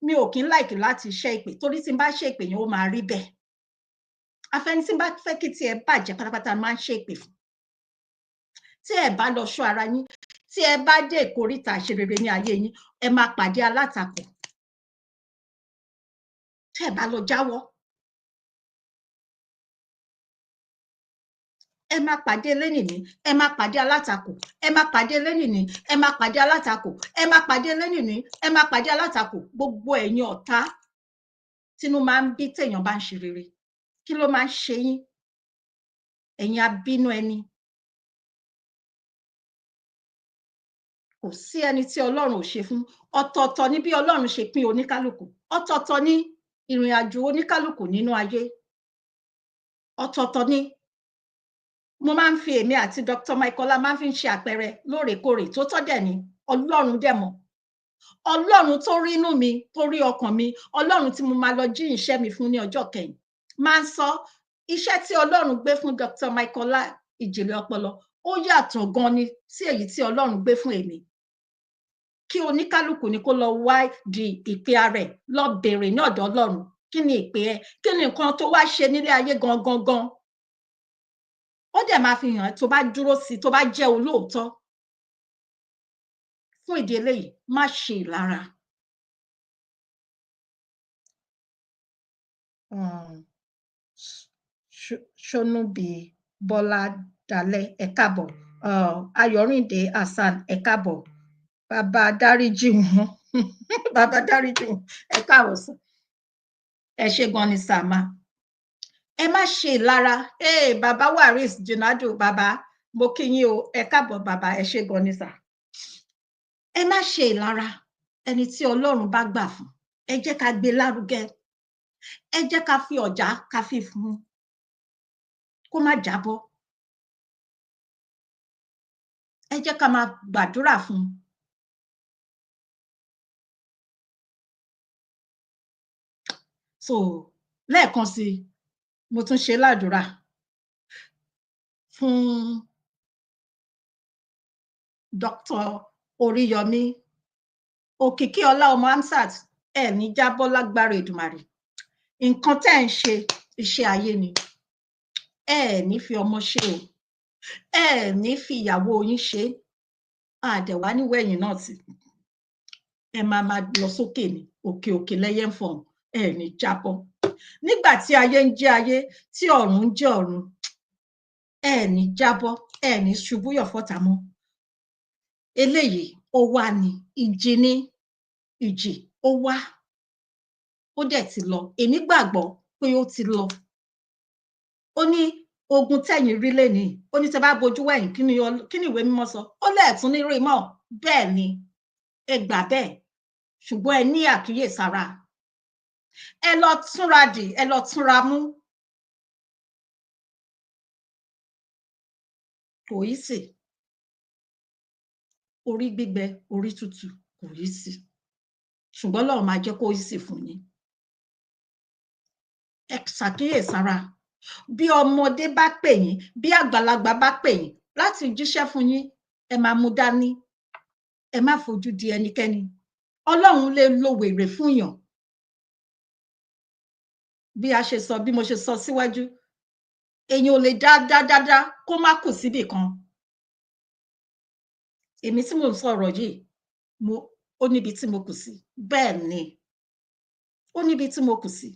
mi ò kí ń láìkì láti ṣẹ́ ìpè, torí tí n bá ṣe ìpè yẹn ó máa rí bẹ́ẹ̀. Afẹ́ni tí n bá fẹ́ kí tiẹ̀ bàjẹ́ pátápátá máa ń ṣe ìpè fún. Tí ẹ bá lọ ṣọ́ ara yín, tí ẹ bá dé ìkóríta ìṣerere ní ayé yín, ẹ máa pàdé alátakò. Tí ẹ bá lọ jáwọ́, ẹ máa pàdé lẹ́nìní, ẹ máa pàdé alátakò, ẹ máa pàdé lẹ́nìní, ẹ máa pàdé alátakò, ẹ máa pàdé lẹ́nìní, ẹ máa pàdé alátakò. Gbogbo ẹ̀yin ọ̀tá tínú máa ń bí téèyàn bá ń ṣe rere, kí ló máa ń ṣe yín? Ẹ̀yin abínú ẹni. Kò sí ẹni tí Ọlọ́run ò ṣe fún. Ọ̀tọ̀ọ̀tọ̀ ni bí Ọlọ́run ṣe pín oníkálùkù, ọ̀tọ̀ọ̀tọ̀ ni ìrìn àjò oníkálùkù nínú ayé, ọ̀tọ̀ọ̀tọ̀ ni. Mo máa ń fi èmi àti Dr. Michael máa ń fi ṣe àpẹẹrẹ lóòrèkóòrè, tó tọ́ dẹ̀ ni. Ọlọ́run dẹ̀ mọ̀. Ọlọ́run tó rí inú mi, tó rí ọkàn mi, Ọlọ́run tí mo máa lọ jí iṣẹ́ mi fún ní ọjọ́ kẹyìn, máa ń sọ iṣẹ́ tí Ọlọ́run gbé fún Dr. Michael ìjìnlẹ̀ ọpọlọ ó yàtọ̀ gan ni sí èyí tí Ọlọ́run gbé fún èmi. Kí oníkálùkù ni kó lọ wá di ìpè ara ẹ̀, lọ bèrè ní ọ̀dọ̀ Ọlọ́run. Kí ni ìpè ẹ? Kí ni nǹkan tó wá ṣe nílé ayé gangan? Ó dẹ̀ máa fi hàn tó bá dúró sí, tó bá jẹ́ olóòótọ́. Fún ìdí eléyìí, má ṣe ìlara. Ṣónúbí Bọ́lá Dalẹ̀, ẹ káàbọ̀. Ayọ̀rìndé Hasan, ẹ káàbọ̀. bàbá dáríjì wọn bàbá dáríjì wọn ẹ káàárọ̀ sà ẹ ṣé gan ni sàmà ẹ má ṣe ìlara bàbá Waris Junado bàbá mo kí yín o ẹ káàbọ̀ bàbá ẹ ṣé gan ni sà ẹ má ṣe ìlara ẹni tí Ọlọ́run bá gbà fún ẹ jẹ́ ká gbé lárugẹ ẹ jẹ́ ká fi ọ̀já ká fi fún kó má jábọ́ ẹ jẹ́ ká máa gbàdúrà fún so lẹ́ẹ̀kan sí mo tún ṣe ládùúrà fún Dr. Oriyomi òkìkí ọlá ọmọ HAMZAT ẹ ní jábọ́ lágbára Èdùmàrè nǹkan tẹ́ ń ṣe iṣẹ́ ayé ni ẹ ní fi ọmọ ṣe o ẹ ní fi ìyàwó yín ṣe àdẹ̀wá níwẹ̀yìn náà tí ẹ máa lọ sókè ní òkè òkè lẹ́yẹ ń fọ̀hún ẹ ní jábọ́ nígbà tí ayé ń jẹ́ ayé tí ọ̀run ń jẹ́ ọ̀run ẹ ní jábọ́ ẹ ní ṣubú yọ̀fọ́ta mọ́ eléyìí ó wá ní ìjì ní ìjì ó wá ó dẹ̀ ti lọ èmi gbàgbọ́ pé ó ti lọ ó ní ogun tẹ̀yìn rí lẹ́ni ó ní tẹ́ bá bojú wẹ̀yìn kí ni ìwé mímọ́ sọ ó lẹ́ẹ̀tún ní rí mọ́ bẹ́ẹ̀ ni ẹ gbà bẹ́ẹ̀ ṣùgbọ́n ẹ ní àkíyèsára ẹ lọ túnra dì ẹ lọ túnra mú kò yí sí orí gbígbẹ orí tútù kò yí sí ṣùgbọ́n Ọlọ́run máa jẹ́ kó yí sí fún yín ẹ ṣàkíyèsára bí ọmọdé bá pè yín bí àgbàlagbà bá pè yín láti jíṣẹ́ fún yín ẹ máa mú dání ẹ má fojú di ẹnikẹ́ni Ọlọ́run lè lo wèrè fún yàn bí a ṣe sọ bí mo ṣe sọ síwájú èèyàn ò lè dáadáa kó má kù síbì kan èmi tí mò ń sọ̀rọ̀ yìí ó níbi tí mo kù sí bẹ́ẹ̀ ni ó níbi tí mo kù sí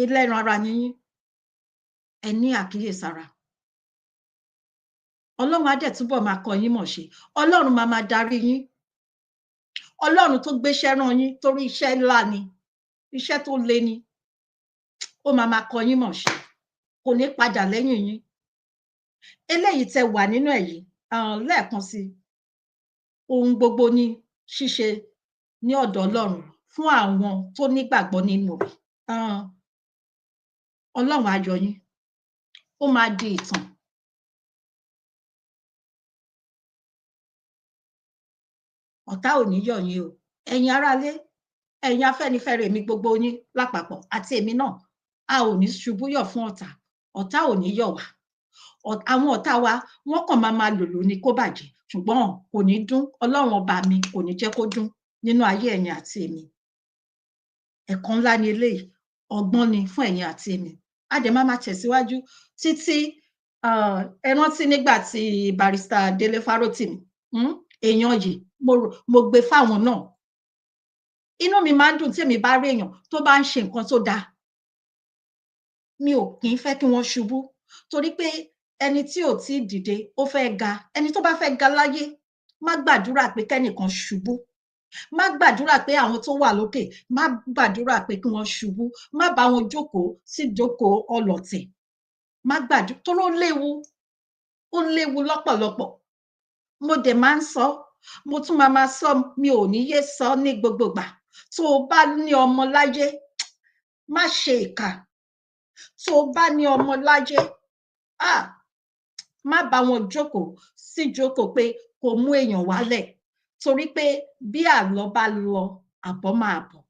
ẹlẹ́ran ara yín ẹ ní àkíyèsára Ọlọ́run á dẹ̀ túbọ̀ máa kọ́ yín mọ̀ ṣe Ọlọ́run máa darí yín Ọlọ́run tó gbéṣẹ́ rán yín torí iṣẹ́ ńlá ni iṣẹ́ tó le ni ó máa kọ́ yín mọ̀ ṣe kò ní padà lẹ́yìn yín eléyìí tẹ́ wà nínú ẹ̀ yìí lẹ́ẹ̀kan sí ohun gbogbo ní ṣíṣe ní ọ̀dọ̀ Ọlọ́run fún àwọn tó nígbàgbọ́ nínú rẹ̀ Ọlọ́run á yọ yín ó máa di ìtàn ọ̀tá ò ní yọ̀ yín o ẹ̀yin aráalé ẹ̀yin Afẹ́nifẹ́re mi gbogbo yín lápapọ̀ àti èmi náà a ò ní ṣubú yọ̀ fún ọ̀tá ọ̀tá ò ní yọ̀ wá àwọn ọ̀tá wa wọ́n kàn máa lòlò ní kó bàjẹ́ ṣùgbọ́n kò ní dún Ọlọ́run ọba mi kò ní jẹ́ kó dún nínú ayé ẹ̀yin àti èmi ẹ̀kọ́ ńlá ni eléyìí ọgbọ́n ni fún ẹ̀yin àti èmi a dẹ̀ máa tẹ̀síwájú títí ẹ rántí nígbà tí barrister Délé Fárótìmí èèyàn yìí mo gbé fáwọn náà inú mi máa ń dùn tí èmi bá rí èèyàn tó bá ń ṣe nǹkan tó dáa mi ò kì í fẹ́ kí wọ́n ṣubú torí pé ẹni tí ò tí ì dìde ó fẹ́ ga ẹni tó bá fẹ́ ga láyé má gbàdúrà pé kẹ́nìkan ṣubú má gbàdúrà pé àwọn tó wà lókè má gbàdúrà pé kí wọ́n ṣubú má bá wọn jókòó sí jókòó ọlọ̀tẹ̀ má gbàdúrà tó ló léwu ó léwu lọ́pọ̀lọpọ̀ mo dẹ̀ máa ń sọ mo tún máa sọ mi ò ní yé sọ ní gbogbo ìgbà tó o bá ní ọmọ láyé má ṣe ìkà tó o bá ní ọmọ láyé má bá wọn jókòó sí jókòó pé kò mú èèyàn wálẹ̀ torí pé bí àlọ bá lọ àbọ̀ máa bọ̀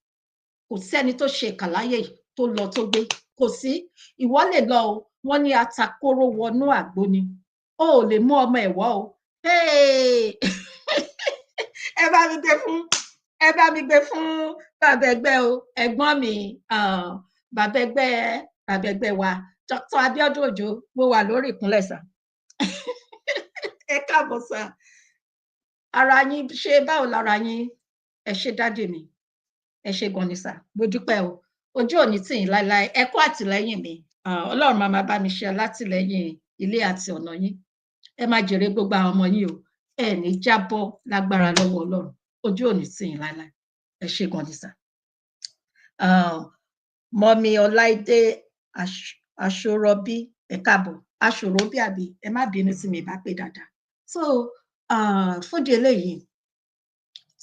kò sẹ́ni tó ṣe ìkà láyé tó lọ tó gbé kò sí ìwọ lè lọ o wọ́n ní atakóró wọnú àgbo ni o ò lè mú ọmọ ẹ̀wọ́ o ẹ bá mi gbé fún bàbá ẹgbẹ́ o ẹ̀gbọ́n mi bàbá ẹgbẹ́ wa Dr. Abiodun Ojo mo wà lórí ìkúnlẹ̀ sà ẹ káàbọ̀ sà ara yín ṣe báwo lára yín ẹ ṣe dádì mi ẹ ṣe gan ni sà mo dúpẹ́ o ojú òní tì yín láéláé ẹ kú àtìlẹ́yìn mi Ọlọ́run máa bá mi ṣe alátìlẹ́yìn ilé àti ọ̀nà yín ẹ máa jèrè gbogbo àwọn ọmọ yín o ẹ ní jábọ́ lágbára lọ́wọ́ Ọlọ́run, ojú ò ní tì yín láéláé. Ẹ ṣé gan ni sà. Mọ́mí Ọláìdé Aṣòròbí, ẹ káàbọ̀. Aṣòròbí àbí, ẹ má bínú tí mi bá pè dáadáa. So fúndì eléyìí,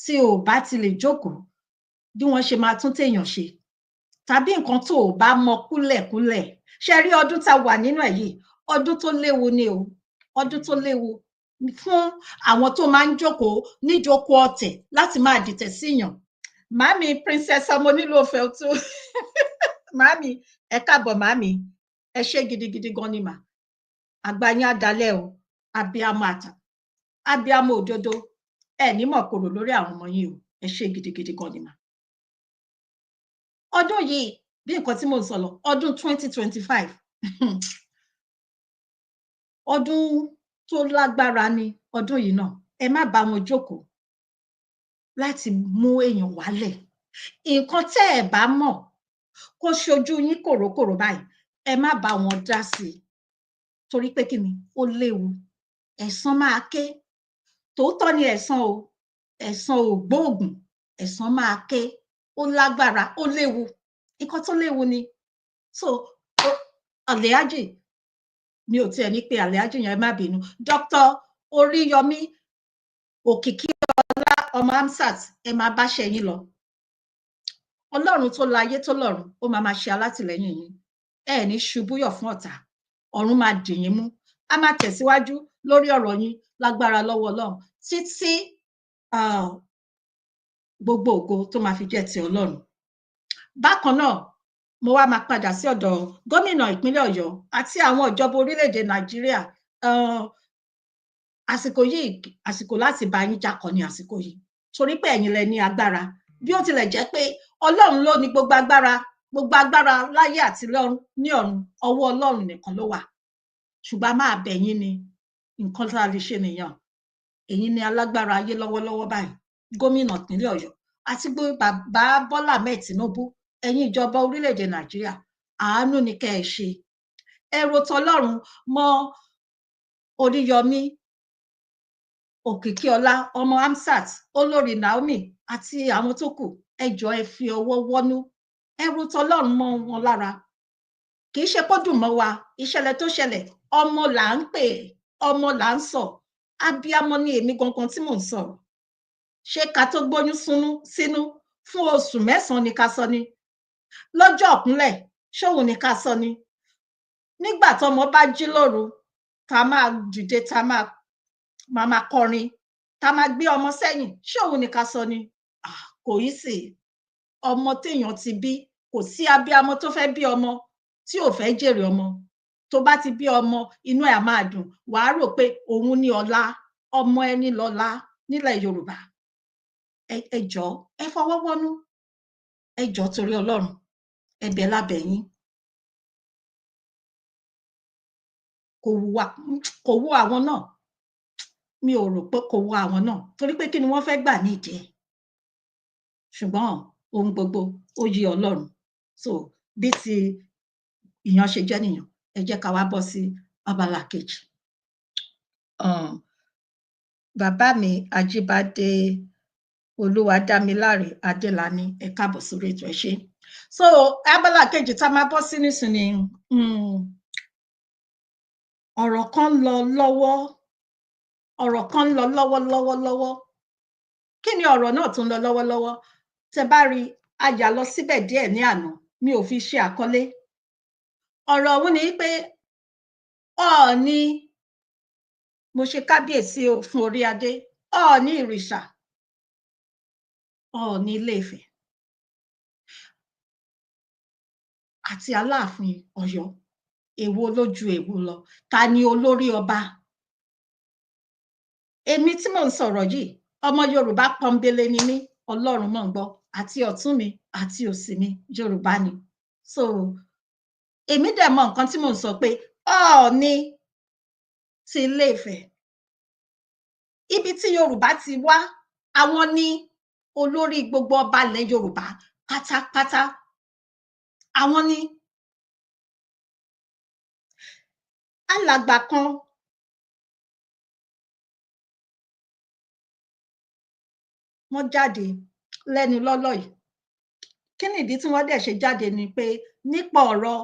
tí o bá ti lè jókòó bí wọ́n ṣe máa tún téèyàn ṣe, tàbí nǹkan tó o bá mọ kúlẹ̀kúlẹ̀, ṣe rí ọdún tá a wà nínú ẹ̀ yìí, ọdún tó léwu ni o, ọdún tó léwu fún àwọn tó máa ń jókòó níjókòó ọ̀tẹ̀ láti máa dìtẹ̀ síyàn. Màámi Princess Ọmọnílòfẹ́ tó màámi, ẹ káàbọ̀ màámi, ẹ ṣé gidigidi gan ni mà. Àgbà yín á dalẹ̀ o, abiyamọ àtà, abiyamọ òdodo, ẹ ní mọ̀ kòrò lórí àwọn ọmọ yín o, ẹ ṣé gidigidi gan ni mà. Ọdún yìí, bí nǹkan tí mò ń sọ lọ, ọdún 2025 ọdún tó lágbára ni ọdún yìí náà. Ẹ má bá wọn jókòó láti mú èèyàn wálẹ̀. Nǹkan tẹ́ ẹ bá mọ̀ kó ṣojú yín kòrókòró báyìí, ẹ má bá wọn dá sí i, torí pé kí ni, ó léwu. Ẹ̀san máa ké. Tòótọ́ ni ẹ̀san o, ẹ̀san ò gbóògùn, ẹ̀san máa ké. Ó lágbára, ó léwu. Nǹkan tó léwu ni. So Alhaji, mi ò tiẹ̀ ní pé Alhaji yẹn, má bínú. Dr. Oríyọmí Òkìkíọlá ọmọ HAMZAT, ẹ máa báṣẹ́ yín lọ. Ọlọ́run tó láyé tó lọ́run, ó máa ṣe alátìlẹ́yìn yín. Ẹ ní ṣubúyọ̀ fún ọ̀tá. Ọ̀run máa dì yín mú. A máa tẹ̀síwájú lórí ọ̀rọ̀ yín lágbára lọ́wọ́ Ọlọ́run títí gbogbo ògo tó máa fi jẹ́ ti Ọlọ́run. Bákan náà, mo wá máa padà sí ọ̀dọ̀ gómìnà ìpínlẹ̀ Ọ̀yọ́ àti àwọn ìjọba orílẹ̀-èdè Nàìjíríà. Àsìkò yìí, àsìkò láti bá yín jà kọ́ ni àsìkò yìí, torí pé ẹ̀yin lẹ ní agbára. Bí ó tilẹ̀ jẹ́ pé Ọlọ́run ló ní gbogbo agbára láyé àti ní ọ̀run, ọwọ́ Ọlọ́run nìkan ló wà. Ṣùgbọ́n a máa bẹ̀ yín ni, nǹkan tá a lè ṣe nìyẹn. Ẹ̀yin ni alágbára ayé lọ́wọ́lọ́wọ́ báyìí, gómìnà ìpínlẹ̀ Ọ̀yọ́ àti bàbá Bọ́lá Ahmed Tinubu, ẹ̀yin ìjọba orílẹ̀-èdè Nàìjíríà, àánú ni kẹ́ ẹ ṣe. Ẹ ro tọlọ́run mọ́ Oríyọmí Òkìkíọlá ọmọ HAMZAT, olórí Naomi àti àwọn tó kù. Ẹ jọ̀ọ́ ẹ fi ọwọ́ wọ́nú. Ẹ ro tọlọ́run mọ́ wọn lára. Kì í ṣe kó dùn mọ́ wa, ìṣẹ̀lẹ̀ tó ṣẹlẹ̀, ọmọ là ń pè, ọmọ là ń sọ. Abiyamọ ni èmi gangan tí mò ń sọ̀rọ̀. Ṣé ká tó gbóyún sínú fún oṣù 9 ni ká sọ ni? Lọ́jọ́ ìkúnlẹ̀, ṣóhun ni ká sọ ni? Nígbà tọ́mọ bá jí lóru, tá máa dìde, tá máa kọrin, tá máa gbé ọmọ sẹ́yìn, ṣóhun ni ká sọ ni? Kò yí sí. Ọmọ téèyàn ti bí, kò sí abiyamọ tó fẹ́ bí ọmọ tí ò fẹ́ jèrè ọmọ. Tó bá ti bí ọmọ, inú ẹ̀ á máa dùn. Wàá rò pé òun ní ọlá, ọmọ ẹni lọ́lá nílẹ̀ Yorùbá. Ẹ jọ̀ọ́, ẹ fọwọ́ wọ́nú. Ẹ jọ̀ọ́ torí Ọlọ́run, ẹ̀bẹ̀ lábẹ̀ yín. Kò wù àwọn náà. Mi ò rò pé kò wù àwọn náà, torí pé kí ni wọ́n fẹ́ gbà ní ìdí ẹ̀? Ṣùgbọ́n ohun gbogbo ó yé Ọlọ́run. So bí ti ìyàn ṣe jẹ́ nìyàn, ẹ jẹ́ ká wá bọ́ sí abala kejì. Bàbá mi Ajíbádé Olúwadámiláre Adélàní, ẹ káàbọ̀ sórí ètò, ẹ ṣé. So abala kejì tá a máa bọ́ sí nísìnyí, ọ̀rọ̀ kan ń lọ lọ́wọ́, ọ̀rọ̀ kan ń lọ lọ́wọ́. Kí ni ọ̀rọ̀ náà tó ń lọ lọ́wọ́lọ́wọ́? Tẹ́ bá rí, a yà lọ síbẹ̀ díẹ̀ ní àná, mi ò fi ṣe àkọlé. Ọ̀rọ̀ ọ̀hún ni pé Ọọ̀ni, mo ṣe kábíyèsí fún orí adé, Ọọ̀ni ìrìṣà, Ọọ̀ni Ilé-Ifẹ̀ àti Aláàfin Ọ̀yọ́, èwo ló ju èwo lọ? Ta ni olórí ọba? Èmi tí mò ń sọ̀rọ̀ yìí, ọmọ Yorùbá pọ́nbélé ni mí, Ọlọ́run mọ̀ ń gbọ́, àti ọ̀tún mi àti òsì mi Yorùbá ni. So èmi dẹ̀ mọ̀ nǹkan tí mò ń sọ pé Ọọ̀ni ti Ilé-Ifẹ̀, ibi tí Yorùbá ti wá, àwọn ni olórí gbogbo ọba ilẹ̀ Yorùbá pátápátá. Àwọn ni. Alàgbà kan wọ́n jáde lẹ́nu lọ́lọ́ yìí kí ni ìdí tí wọ́n dẹ̀ ṣe jáde ni pé nípa ọ̀rọ̀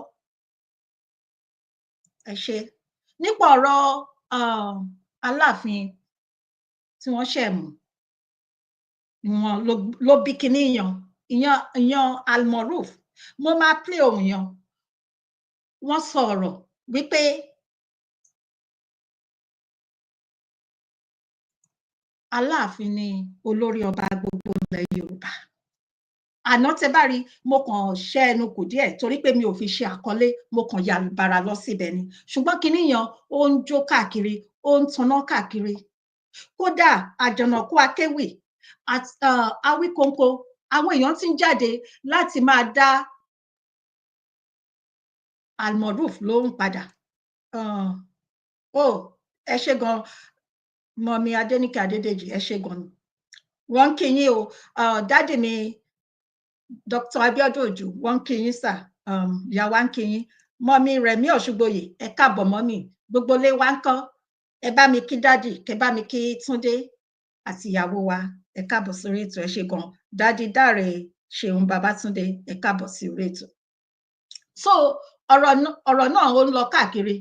Aláàfin tí wọ́n ṣẹ̀ mú wọn ló bí kíní ìyan Almoruf mo máa play ohun yan wọ́n sọ̀rọ̀ wípé Aláàfin ni olórí ọba gbogbo ilẹ̀ Yorùbá àná tẹ bá rí mo kàn ṣẹ́ ẹnu kù díẹ̀ torí pé mi ò fi ṣe àkọlé mo kàn yà bàrà lọ síbẹ̀ ni ṣùgbọ́n kíní yan ó ń jó káàkiri ó ń tanná káàkiri kódà àjànàkú akéwì Awíkonko àwọn èèyàn ti ń jáde láti máa dá Almoruf lóhùn padà ẹ ṣé gan mọ̀mí Adéníkẹ́ Adédèjì ẹ ṣé gan wọ́n kí yín o dádì mi Dr. Abiodun Ojo wọ́n kí yín sà ìyá wa ń kí yín mọ̀mí Rẹ̀mí Ọ̀ṣùgbòyè ẹ káàbọ̀ mọ́mí gbogbo lé wa ń kọ́ ẹ bá mi kí dádì kẹ bá mi kí Túndé àti ìyàwó wa ẹ káàbọ̀ sórí ètò ẹ ṣé gan dádì Dáre Ṣeun Babátúndé ẹ káàbọ̀ sí orí ètò so ọ̀rọ̀ náà ó ń lọ káàkiri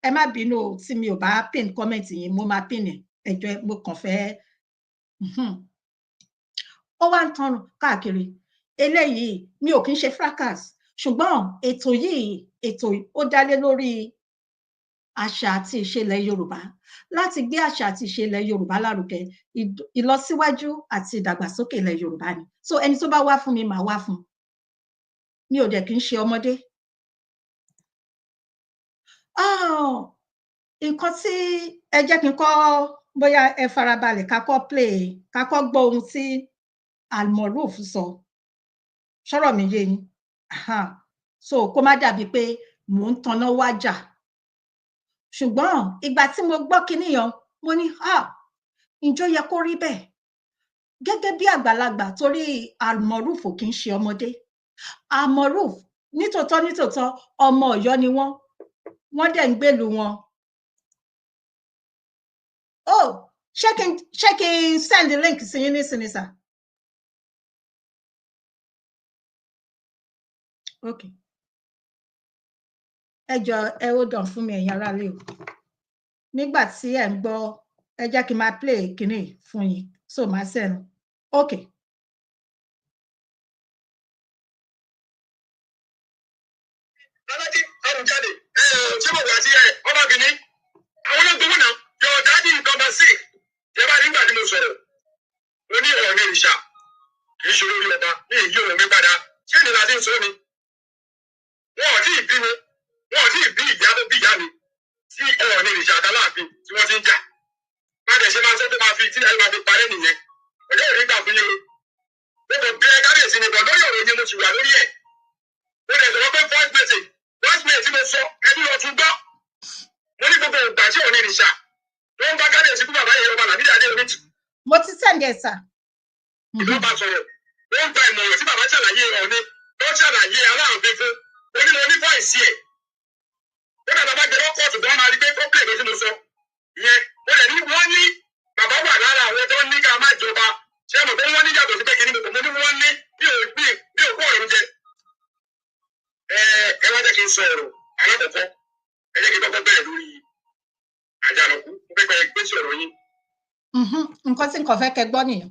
ẹ má bínú tí mi ò bá pin comment yín mo máa pin ẹ jọ̀ọ́ mo kàn fẹ́ ó wá ń tọrùn káàkiri eléyìí mi ò kí ń ṣe fracas ṣùgbọ́n ètò ó dálé lórí àṣà àti ìṣe ilẹ̀ Yorùbá láti gbé àṣà àti ìṣe ilẹ̀ Yorùbá lárugẹ ìlọsíwájú àti ìdàgbàsókè ilẹ̀ Yorùbá ni so ẹni tó bá wá fún mi màá wá fún mi ò dẹ̀ kí ń ṣe ọmọdé nǹkan tí ẹ jẹ́ kí n kọ́ bóyá ẹ farabalẹ̀ ká kọ́ gbọ́ ohun tí Almoruf sọ ṣọ́rọ̀ mi yé yín so kó má dàbí pé mò ń tanná wájà ṣùgbọ́n ìgbà tí mo gbọ́ kinní yan mo ní ǹjọ́ yẹ kó rí bẹ́ẹ̀ gẹ́gẹ́ bí àgbàlagbà torí Almoruf ò kì í ṣe ọmọdé Almoruf nítòótọ́ ọmọ Ọ̀yọ́ ni wọ́n dẹ̀ ń gbèlú wọn ṣé kí n send the link sí yín nísìnyí sà okay ẹ jọ̀ọ́ ẹ ó dàn fún mi ẹ̀yin aráalé o nígbà tí ẹ ń gbọ́ ẹ jẹ́ kí n máa play kinní fún yín so máa send okay. alájí àrùjáde ṣé mo wà sí ọmọbìnrin àwọn olóògbé náà yóò dájú nǹkan bá sí ẹ bá nígbà tí mo sọ̀rọ̀ mo ní ọ̀rọ̀ ní ìṣà kì í ṣe olórí ọba ní èyí ọ̀rọ̀ mi padà ṣé ènìyàn láti ń sọ ni wọn ò tí ì bí mi wọn ò tí ì bí ìyá tó bí ìyá mi tí ọ̀rọ̀ ní ìṣà Aláàfin tí wọ́n ti ń jà má dẹ̀ ṣe máa sọ tó máa fi tí láyé máa fi parẹ́ nìyẹn ọjọ́ ìrìn gbà fún yín o mo kò bí ẹ kábíyèsí ni bọ̀ lórí ọ̀rọ̀ yẹn mo sì wà lórí ẹ̀ mo dẹ̀ sọ̀rọ̀ pé voice message tí mo sọ ẹbí lọ tún gbọ́ mo ní gbogbo ìgbà tí òní ìrìṣà tó ń bá kábíyèsí fún bàbá yẹn ọba làbídà adé orí tù. mo ti sẹ́ǹdì ẹ̀ sà. ìjọba sọ̀rọ̀ ó ń gba ìmọ̀ràn tí bàbá ṣàlàyé ọ̀ní tó ṣàlàyé Aláàfin fún mo ní fọ́ìsì ẹ̀ ó dà bàbá gbẹ̀rọ kóòtù tó máa rí pé kó pè ló tí mo sọ ìyẹn mo dẹ̀ ní wọ́n ní bàbá wà lára àwọn tó ní ká má jọba ṣé mo pé wọ́n ní yàtọ̀ sí pé kí ni mo ní wọ́n ní bí òkú ọ̀rọ̀ jẹ ẹ wá jẹ́ kí n sọ ọ̀rọ̀ alákọ̀ọ́kọ́ ẹ jẹ́ kí n kọ́kọ́ bẹ̀rẹ̀ lórí Àjànàkú mo fẹ́ gbé sí ọ̀rọ̀ yín. nǹkan tí nǹkan fẹ́ kẹ́ gbọ́ nìyẹn.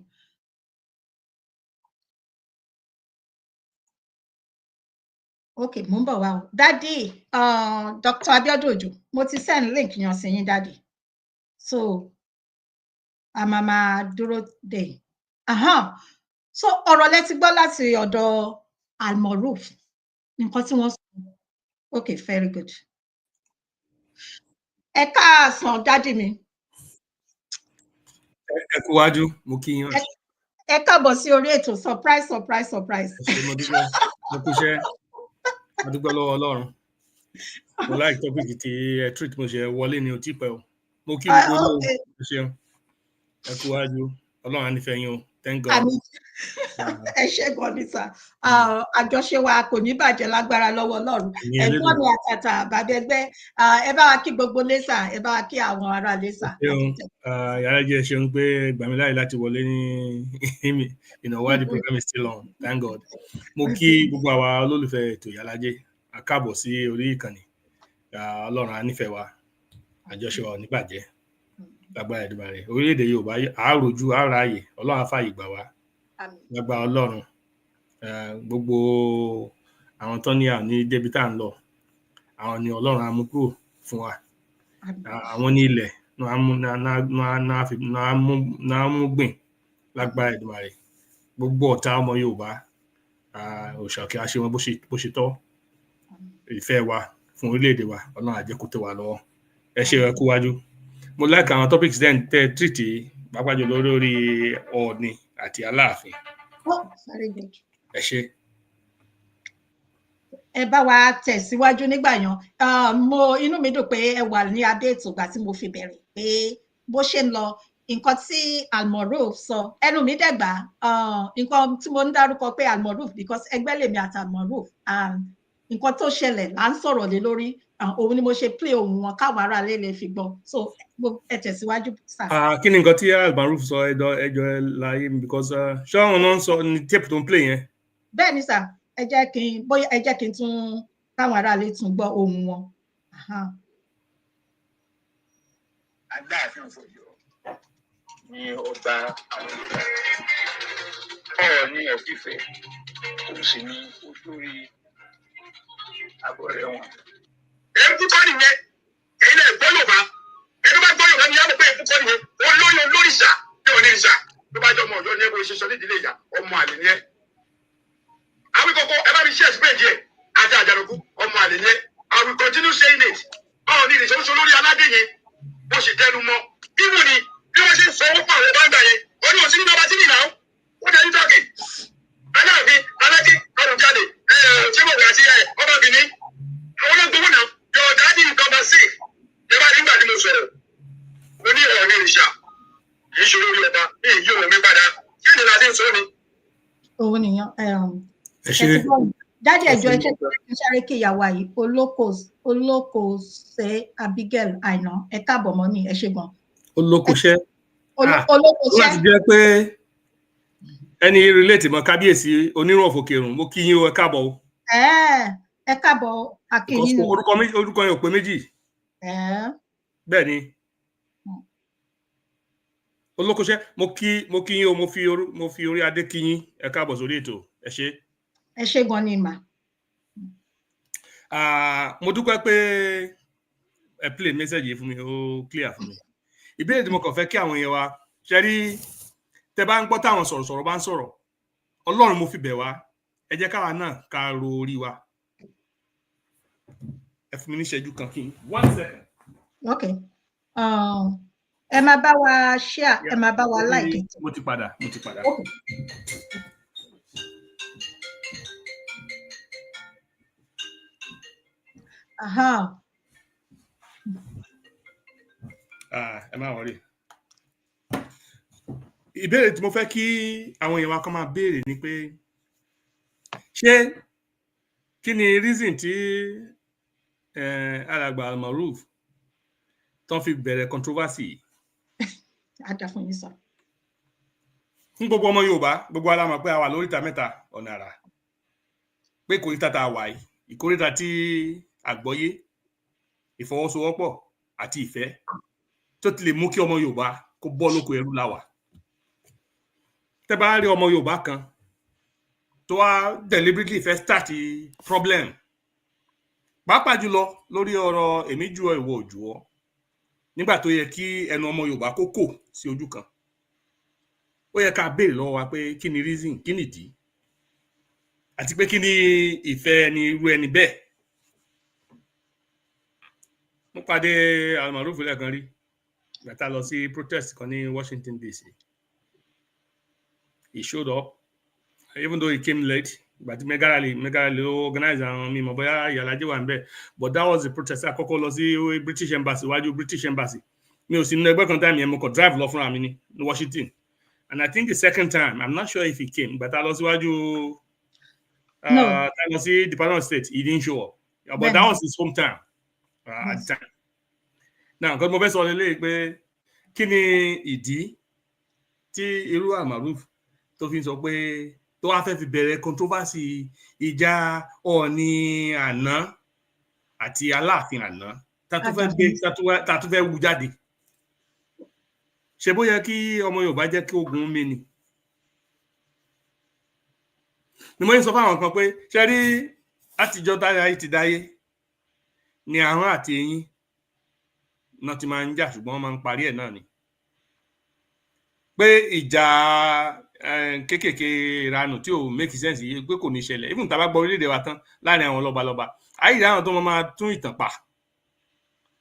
ok mo ń bọ̀ wá o dádì Dr. Abiodun Ojo mo ti send link yan sí yín dádì so a máa dúró dè so ọ̀rọ̀ lẹ ti gbọ́ láti ọ̀dọ̀ Almoruf nǹkan tí wọ́n sọ okay very good ẹ káàsán dádì mi. ẹ kú wájú mo kí yín. ẹ káàbọ̀ sí orí ètò surprise. mo dúpẹ́ mo kú iṣẹ́ mo dúpẹ́ lọ́wọ́ Ọlọ́run mo láì tọ́pìkì tí ẹ treat mo ṣe wọlé ní otí pẹ́ o mo kí gbogbo ẹ ṣeun ẹ kú wájú Ọlọ́run á nífẹ̀ẹ́ yín o Thank God. Ẹ ṣé gan ni sà. Àjọṣe wa kò ní bàjẹ́ lágbára lọ́wọ́ Ọlọ́run. Ẹ̀gbọ́n mi àtàtà bàbẹ́gbẹ́ ẹ bá wa kí gbogbo lé sà, ẹ bá wa kí àwọn ará lé sà. Yàrá jẹ́ ṣeun pé gbà mí láyè láti wọlé ní while the program is still on. Thank God. Mo kí gbogbo àwa olólùfẹ́ ètò Ìyálájé a káàbọ̀ sí orí ìkànnì. Ọlọ́run á nífẹ̀ẹ́ wa. Àjọṣe wa ò ní bàjẹ́. Lágbára Èdùmàrè. Orílẹ̀-èdè Yorùbá á rojú á ráàyè. Ọlọ́run á fààyè gbà wá. Lágbára Ọlọ́run. Gbogbo àwọn tó ní àní débi tá à ń lọ. Àwọn ni Ọlọ́run á mú kúrò fún wa. Àwọn ní ilẹ̀ náà mú gbìn lágbára Èdùmàrè. Gbogbo ọ̀tá ọmọ Yorùbá òṣàkè á ṣe wọn bó ṣe tọ́. Ìfẹ́ wa fún orílẹ̀-èdè wa Ọlọ́run á jẹ́ kó tẹ́ wa lọ́wọ́. Ẹ ṣé ẹ kú wájú. Mo like àwọn topics then treat pàápàá jùlọ lórí OONI àti Alaafin. Very good. Ẹ ṣé. Ẹ bá wa tẹ̀síwájú nígbà yẹn. Inú mi dùn pé ẹ wà ní abẹ́ ètò ìgbà tí mo fi bẹ̀rẹ̀ pé bó ṣe ń lọ nǹkan tí Almoruf sọ ẹnu mi dẹ̀gbà nǹkan tí mo ń dárúkọ pé Almoruf because ẹgbẹ́ lèmi àti Almoruf nǹkan tó ṣẹlẹ̀ là ń sọ̀rọ̀ lé lórí òun ni mo ṣe play ohun wọn káwọn ará lè fi gbọ́ so ẹ tẹ̀síwájú sà. Kí ni nǹkan tí Almoruf sọ ẹjọ́ láyé mi because ṣé àwọn náà ń sọ ní tape tó ń play yẹn. Bẹ́ẹ̀ ni sà ẹ jẹ́ kí n tún káwọn ará lè tún gbọ́ ohun wọn. Aláàfin Ọ̀yọ́ ni ọba àwọn Ọọ̀ni of Ifẹ̀ òun sì ni olórí àbọ̀rẹ̀ wọn. Èébú kọ́ nìyẹn èyí náà gbọ́ Yorùbá ẹni bá gbọ́ Yorùbá ni yàgò pé èébú kọ́ nìyẹn olórí olórìṣà ní onírìṣà tó bá jọ ọmọ Ọ̀yọ́ ní ẹgbẹ́ òṣìṣẹ́ nídìílé ìyá ọmọ àlè ni ẹ. Àwọn ìkọ̀kọ̀ ẹ bá mi ṣe ẹ̀sìn méjì ẹ̀ àti Àjànàkú ọmọ àlè ni ẹ. I will continue saying it. Onírìṣà oṣù olórí aládé yẹn bó ṣe tẹnu mọ́ bíbù ni bí wọ́n ṣe ń sọ owó fún àwọn báńgà yẹn ó ní òsì ní bàbá tí nìyàwó ó dé nítọ́kì Aláàfin alájí ọdúnkadì ṣébòwò àti ọmọbìnrin àwọn olóògbé náà yọ dáàdì nọ́mbà 6 yẹba nígbà tí mo sọ̀rọ̀ mo ní Ọọ̀ni ìṣà kì í ṣe olórí ọba ní èyí òun mi padà kí ni láti sọ ni. Òun nìyẹn dáàdì ẹjọ ẹ sáré kí ìyàwó yìí olókòṣe Abigail Àìná ẹ káàbọ̀ mọ́ ní ẹ ṣé gan. Olókòṣe láti jẹ́ pé ẹni relate mọ́ kábíyèsí onírun òfòkèrùn mo kí yín o ẹ káàbọ̀ o. Ẹ káàbọ̀ akínyìn o. orúkọ yẹn ò pé méjì. Bẹ́ẹ̀ ni Olókòṣe mo kí yín o mo fi orí adé kí yín ẹ káàbọ̀ sórí ètò ẹ ṣé. Ẹ ṣé gan ni mà. Mo dúpẹ́ pé ẹ play message yìí fún mi ó clear fún mi. Ìbéèrè tí mo kàn fẹ́ kí àwọn èèyàn wa ṣe rí tẹ́ bá ń gbọ́ táwọn sọ̀rọ̀sọ̀rọ̀ bá ń sọ̀rọ̀ Ọlọ́run mo fi bẹ̀ wá ẹ jẹ́ káwa náà ká ro orí wa. Ẹ fún mi ní ìṣẹ́jú kan kí n 1 second. Okay. Ẹ máa bá wa share ẹ máa bá wa like. Mo ti padà. Okay. Ẹ má wọrí. Ìbéèrè tí mo fẹ́ kí àwọn èèyàn wa kan máa béèrè ni pé ṣé kí ni reason tí alàgbà Almoruf tán fi bẹ̀rẹ̀ controversy yìí. Ada fún yín sọ. Fún gbogbo ọmọ Yorùbá gbogbo ala mọ̀ pé a wà lóríta mẹ́ta ọ̀nà àrà pé ìkóríta tá a wà yìí ìkóríta tí àgbọ́yé ìfọwọ́sowọ́pọ̀ àti ìfẹ́ tó ti lè mú kí ọmọ Yorùbá kó bọ́ lóko ẹrú la wà. Tẹ́ bá rí ọmọ Yorùbá kan tó wá deliberately fẹ́ start problem pàápàá jùlọ lórí ọ̀rọ̀ èmi jù ọ́ ìwọ ò jù ọ́ nígbà tó yẹ kí ẹnu ọmọ Yorùbá kó kò sí ojú kan ó yẹ ká béèrè lọ́wọ́ wa pé kí ni reason kí ni ìdí àti pé kí ni ìfẹ́ ẹni irú ẹni bẹ́ẹ̀. Mo pàdé Almoruf lẹ́ẹ̀kan rí ìgbà tá lọ sí protest kan ní Washington DC. He showed up even though he came late but megarally organize àwọn mímọ̀ bóyá Ìyálájé wà níbẹ̀ but that was the protest àkọ́kọ́ lọ sí British Embassy wájú British Embassy mi ò sí nínú ẹgbẹ́ kan táìmì yẹn mo kàn drive lọ fúnra mi ní Washington And I think the second time, I'm not sure if he came, but I was watching Department of State. He didn't show up. But that was his hometown at the time. Now, because mo fẹ́ sọ lélẹ́yìí pé kí ni ìdí tí irú Almaroof tó fi sọ pé tó wá fẹ́ fi bẹ̀rẹ̀ controversy ìjà Ọọ̀ni àná àti Aláàfin àná tá tún fẹ́ wú jáde. Ṣé bó yẹ kí ọmọ Yorùbá jẹ́ kí ogun mi ni? Ni mo ń sọ fáwọn kan pé ṣe rí àtijọ́ táyà ti dáyé ni ahọ́n àti eyín náà ti máa ń jà ṣùgbọ́n wọ́n máa ń parí ẹ̀ náà ni. Pé ìjà kéékèèké ìranù tí ò make sense yìí pé kò ní ṣẹlẹ̀. Even tá bá gbọ́ orílẹ̀-èdè wa tán láàrin àwọn lọ́balọ́ba. Ayé ìdáhùn tó máa tún ìtàn pa.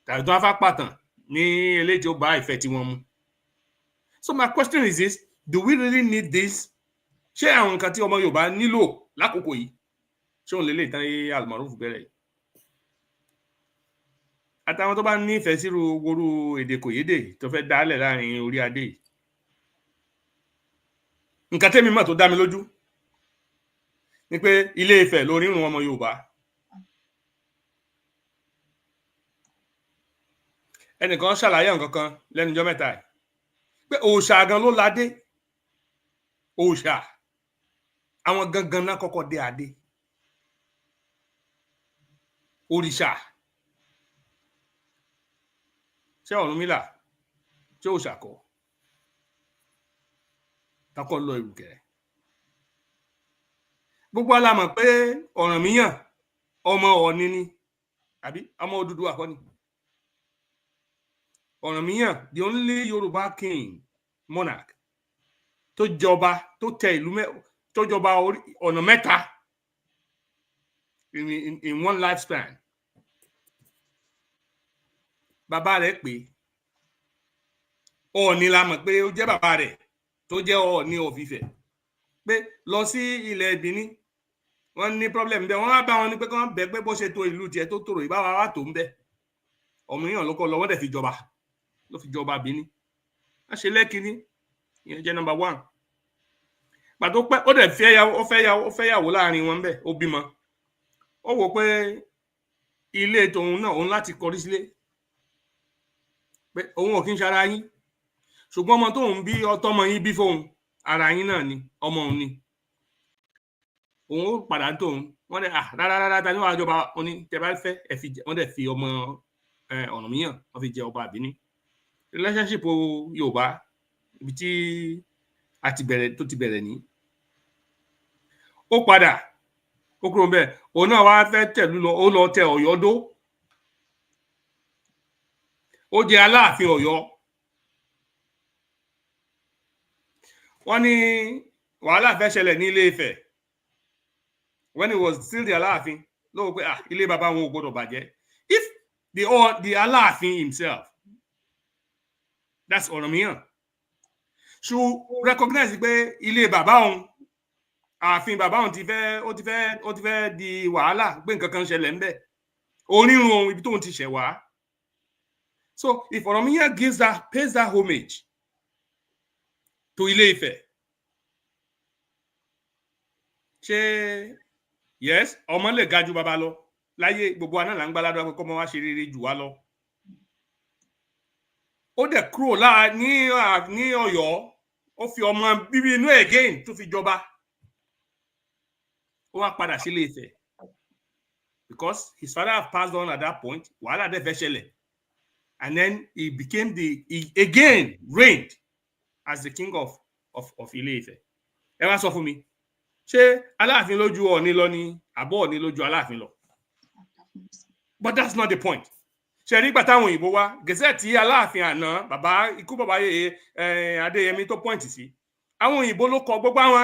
Tàbí tó wá fà pàtàn ní eléyìí tí ó bá ìfẹ́ tí wọ́n mú. So my question is this, do we really need this? Ṣé àwọn nǹkan tí ọmọ Yorùbá nílò lákòókò yìí? Ṣé òun lélẹ̀ tán Almaroof bẹ̀rẹ̀ yìí? Àtàwọn tó bá nífẹ̀ẹ́ sírú orú èdè kòyédè tó fẹ́ dálẹ̀ láàrin orí adé yìí. Nǹkan tẹ́mi mọ̀ tó dá mi lójú ni pé Ilé Ifẹ̀ lórí irun ọmọ Yorùbá. Ẹnìkan ṣàlàyé nǹkan kan lẹ́nu ọjọ́ mẹ́ta yìí pé òòṣà gan ló ládé. Òòṣà àwọn gangan náà kọ́kọ́ dé adé. Òrìṣà ṣé Ọ̀rúnmìlà ṣé òòṣà kọ́ takọ́ lọ ìrùkẹ̀rẹ̀. Gbogbo ala mọ̀ pé Ọ̀rànmíyàn ọmọ Ọọ̀ni ni àbí ọmọ Odùduwà kọ́ ni. Ọ̀rànmíyàn the only Yorùbá king monarch tó jọba tó tẹ ìlú tó jọba ọ̀nà mẹ́ta in one lifespan. Bàbá rẹ̀ pé Ọọ̀ni la mọ̀ pé ó jẹ́ bàbá rẹ̀ tó jẹ́ Ọọ̀ni of Ifẹ̀ pé lọ sí ilẹ̀ Benin wọ́n ní problem bẹ́ẹ̀ wọ́n á bá wọn ní pé kí wọ́n bẹ̀ pé bó ṣe tó ìlú tiẹ̀ tó tòrò ìbáwá wà tó ń bẹ̀. Ọ̀rànmíyàn ló kọ́ lọ wọ́n dẹ̀ fi jọba ló fi jọba Benin. Wọ́n ṣe lẹ́kìnní ìyẹn jẹ́ number 1. Pàtó pẹ́ ó dẹ̀ fẹ́ yàwó láàrin wọn bẹ́ẹ̀ ó bímọ. Ó wò pé ilé tòun náà òun láti kọrí sílé pé òun ò kí ń ṣara yín ṣùgbọ́n ọmọ tóun bí ọtọ́mọ yín bí fóun ara yín náà ni ọmọ òun ni. Òun ó padà tóun wọ́n dẹ̀ rárá ta ní wàá jọba wọn ni tẹ bá fẹ́ wọ́n dẹ̀ fi ọmọ Ọ̀rànmíyàn wọ́n fi jẹ ọba Benin. Relationship Yorùbá ibi tí a ti bẹ̀rẹ̀ tó ti bẹ̀rẹ̀ ní. Ó padà ó kúrò ńbẹ̀ òun náà wá fẹ́ tẹ̀lú lọ ó lọ tẹ Ọ̀yọ́ dó. Ó jẹ Aláàfin Ọ̀yọ́. Wọ́n ní wàhálà fẹ́ ṣẹlẹ̀ ní Ilé Ifẹ̀ when he was still the Alaafin ló pé ilé bàbá wọn ò gbọdọ̀ bàjẹ́. If the Alaafin himself, that's Ọ̀rànmíyàn, should recognize pé ilé bàbá òun ààfin bàbá òun ti fẹ́ di wàhálà pé nǹkan kan ṣẹlẹ̀ ńbẹ̀ onírun ohun ibi tóun ti ṣẹ̀ wá. So if Ọ̀rànmíyàn pays that homage to Ilé Ifẹ̀, ṣé yes ọmọ lè ga ju bàbá lọ láyé gbogbo àná là ń gbá ládùúgbò kọ́ ọmọ wa ṣe rere jù wá lọ. Ó dẹ̀ kúrò ní Ọ̀yọ́ ó fi ọmọ bíbí inú ẹ̀ again tó fi jọba. Ó wá padà sí Ilé Ifẹ̀ because his father have passed on at that point. Wàhálà dẹ̀ fẹ́ ṣẹlẹ̀ and then he became he again reigned as the king of Ilé Ifẹ̀. Ẹ wá sọ fún mi ṣé Aláàfin lójú Ọọ̀ni lọ ni àbọ̀ Ọọ̀ni lójú Aláàfin lọ? But that's not the point. Ṣé nígbà táwọn òyìnbó wá gẹ̀ẹ́sẹ̀ tí Aláàfin àná ikú bàbá Adéyẹmí tó point sí àwọn òyìnbó ló kọ gbogbo àwọn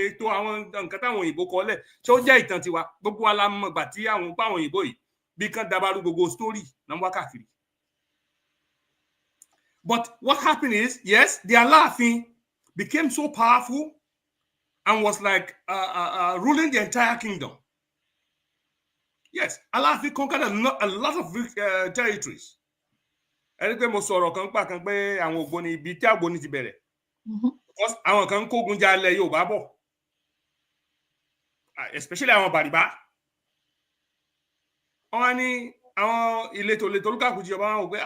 ètò àwọn nǹkan táwọn òyìnbó kọ lẹ̀ ṣé ó jẹ́ ìtàn tiwa gbogbo wa la mọ̀ gbà tí àwọn òyìnbó yìí bí kan dabaru gbogbo story náà wá káàkiri. But what happened is, yes, the Alaafin became so powerful and was like ruling the entire kingdom. Yes, Alaafin conquered a lot of territories. Ẹni pé mo sọ̀rọ̀ kan pa kan pé àwọn Ògbóni ibi tí Ògbóni ti bẹ̀rẹ̀. because àwọn kan ń kógun jalè Yorùbá bọ̀, especially àwọn Bàrìbá. Wọ́n ní àwọn ìletò olúkàkú ti jọba wọn pé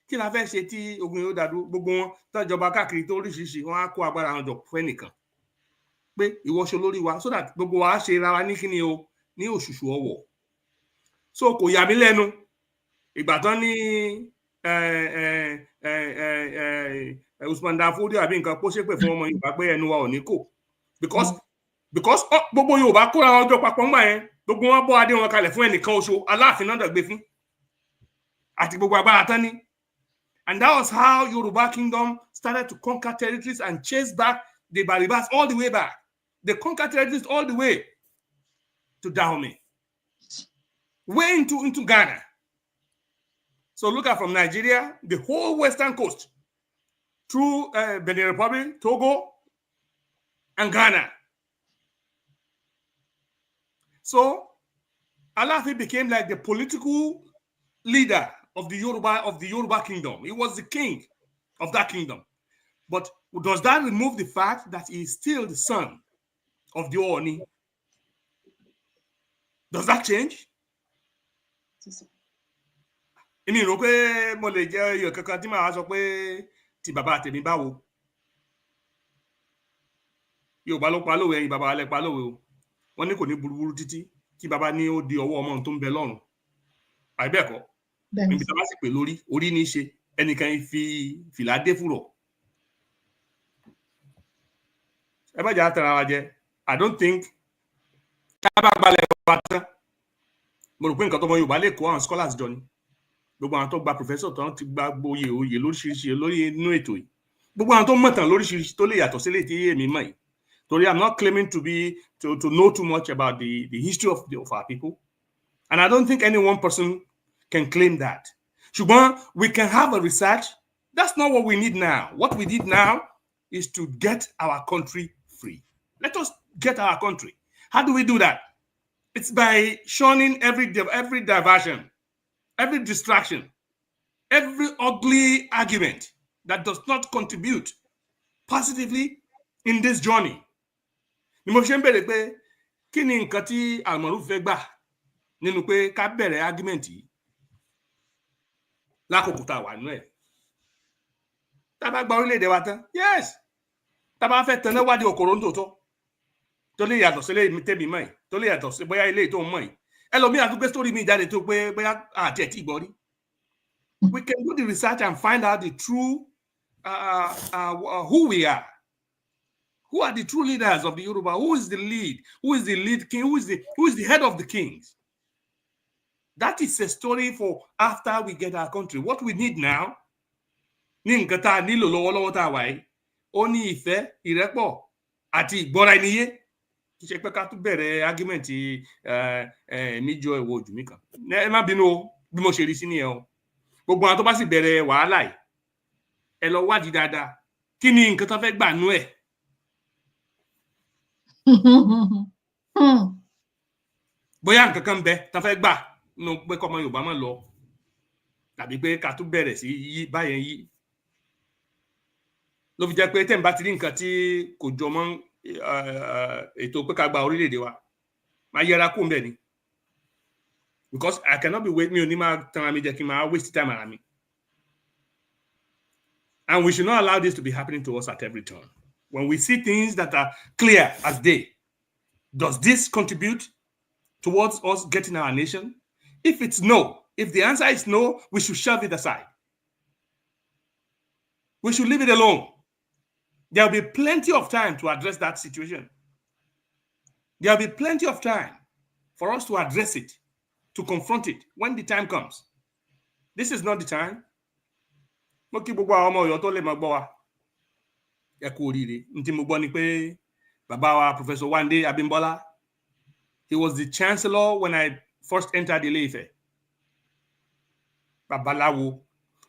kí la fẹ́ ṣe tí ogun yóò dàdú, gbogbo wọn tọ́jọba káàkiri tó oríṣiríṣi wọn á kó agbára wọn jọ fún ẹnìkan pé ìwọṣọ lórí wa so that gbogbo wa ṣe ra wa ní kíni o ní òṣùṣù ọwọ̀. So kò yà mí lẹ́nu ìgbà tán ní Usman Danfodio àbí nǹkan kó ṣépè fún ọmọ Yorùbá pé ẹnu wa ò ní kò because gbogbo Yorùbá kóra wọn jọ papọ̀ ńgbà yẹn, gbogbo wọn bọ́ adé wọn kalẹ̀ fún ẹnìkan oṣù Aláàfin náà dàgbé fún àti gbogbo agbára tán ní. And that was how Yoruba Kingdom started to conquer territories and chase back the Baribas all the way back. They conquered territories all the way to Dahomey, way into Ghana. So look at from Nigeria, the whole western coast, through Benin Republic, Togo, and Ghana. So Alaafin became like the political leader of the Yoruba kingdom. He was the king of that kingdom. But does that remove the fact that he is still the son of the OONI? Does that change? Èmi rò pé mo lè jẹ́ èèyàn kankan tí màá sọ pé tí bàbá tèmi báwo. Yorùbá ló pa lówe, ẹ̀yin bàbá lẹ pa lówe o. Wọ́n ní kò ní burúburú títí kí bàbá ní ó di ọwọ́ ọmọ tó ń bẹ lọ́run. Àìbẹ́ẹ̀kọ́. Níbi tá a bá sì pè lórí, orí ní í ṣe, ẹnìkan fi fìlà dé fúrọ̀. Ẹ má jà tara wa jẹ. I don't think tá a bá gbalẹ̀ wa tán. Mo rò pé nǹkan tó mọ Yorùbá lè kó àwọn scholars jọ ni. Gbogbo àwọn tó gba professor tán ti gba oyè lóríṣiríṣi lórí inú ètò yìí. Gbogbo àwọn tó mọ̀ tán lóríṣiríṣi tó lè yàtọ̀ sílé tí èmi mọ̀ yìí. Torí I'm not claiming to know too much about the history of our people. And I don't think any one person can claim that. Ṣùgbọ́n we can have a research. That's not what we need now. What we need now is to get our country free. Let us get our country. How do we do that? It's by shunning every diversion, every distraction, every ugly argument that does not contribute positively in this journey. Ni mo ṣe ń bèrè pé kí ni nǹkan tí Almoruf fẹ́ gbà nínú pé ká bẹ̀rẹ̀ argument yìí lákòókò tá a wà nínú ẹ̀. Tá a bá gba orílẹ̀-èdè wa tán, yes. Tá a bá fẹ́ tanná wádìí òkòrò ń tòótọ́ tó lè yàtọ̀ sílé tẹ́mi mọ̀ yìí, tó lè yàtọ̀ sí bóyá ilé tó ń mọ̀ yìí. Ẹlòmíì àtúgbé story mi jáde tó pé bóyá àti ẹ̀ tí ì gbọ́ rí. We can do the research and find out the true who we are. Who are the true leaders of the Yoruba? Who is the lead? Who is the lead king? Who is the head of the kings? That is a story for after we get our country. What we need now, ní nǹkan tá a nílò lọ́wọ́lọ́wọ́ tá a wà yìí, ó ní ìfẹ́, ìrẹ́pọ̀ àti ìgbọ́ra ẹni yé. Kì í ṣe pé ká tún bẹ̀rẹ̀ argument níjọ ìwọ ojú mi kan. Ẹ má bínú o, bí mo ṣe rí sí nìyẹn o. Gbogbo àwọn tó bá sì bẹ̀rẹ̀ wàhálà yìí, ẹ lọ wádìí dáadáa. Kí ni nǹkan tó fẹ́ gbà nú ẹ̀? Bóyá nǹkan kan bẹ tó fẹ́ gbà nínú pé kọ́mọ Yorùbá máa lọ tàbí pé ká tún bẹ̀rẹ̀ sí yí báyẹn yí. Ló fi jẹ́ pé tẹ̀ ń bá ti rí nǹkan tí kò jọ mọ́ ètò pé ká gba orílẹ̀-èdè wa, máa yẹra kó ń bẹ̀ ni. Because I cannot be waiting, mi ò ní máa tan àmì jẹ́ kí n máa waste time ara mi. And we should not allow this to be happening to us at every turn. When we see things that are clear as day, does this contribute towards us getting our nation? If it's no, if the answer is no, we should shove it aside. We should leave it alone. There will be plenty of time to address that situation. There will be plenty of time for us to address it, to confront it when the time comes. This is not the time. Mo kí gbogbo àwọn ọmọ Ọ̀yọ́ tó lè máa gbọ́ wa. Ẹ kú oríire. Ntí mo gbọ́ ni pé bàbá wa Professor Wande Abimbola, he was the chancellor when I first entered Ilé-Ifẹ̀. Babaláwo.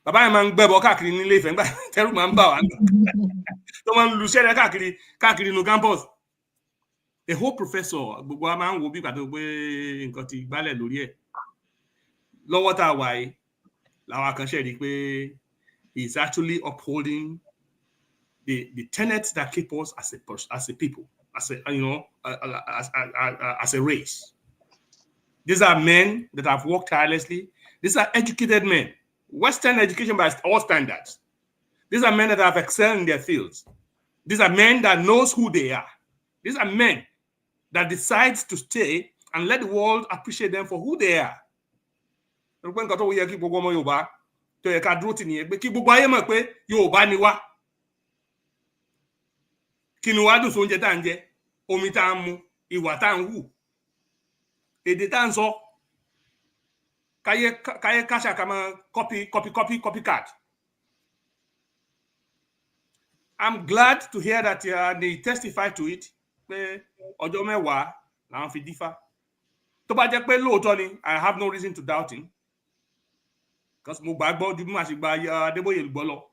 Bàbá yẹn máa ń gbẹ́bọ káàkiri ní Ilé-Ifẹ̀ nígbà tẹ́rù máa ń bà wá. Tó máa ń lu ṣẹ́rẹ́ káàkiri inú campus. The whole professor, gbogbo wa máa ń wo bí pàtó pé nǹkan ti gbálẹ̀ lórí ẹ̀. Lọ́wọ́ tá a wà yìí, làwọn kan ṣe rí pé he is actually upholding the tenets that keep us as a people, as a as a race. These are men that have worked tirelessly. These are educated men, Western education by all standards. These are men that have excelled in their fields. These are men that knows who they are. These are men that decides to stay and let the world appreciate them for who they are. tó yẹ ká dúró tì nìyẹn pé kí gbogbo ayé mọ̀ pé Yorùbá ni wá, kí ni wàá dùn sóúnjẹ tá à ń jẹ, omi tá à ń mu, ìwà tá à ń hù, èdè tá à ń sọ, káyé káṣà ká máa copycat. I'm glad to hear that they testify to it pé ọjọ́ mẹ́wàá làwọn fi dífá. Tó bá jẹ́ pé lóòótọ́ ni, I have no reason to doubt him, because mo gbàgbọ́ ju bí màá ṣe gba Adébóyè gbọ́ lọ.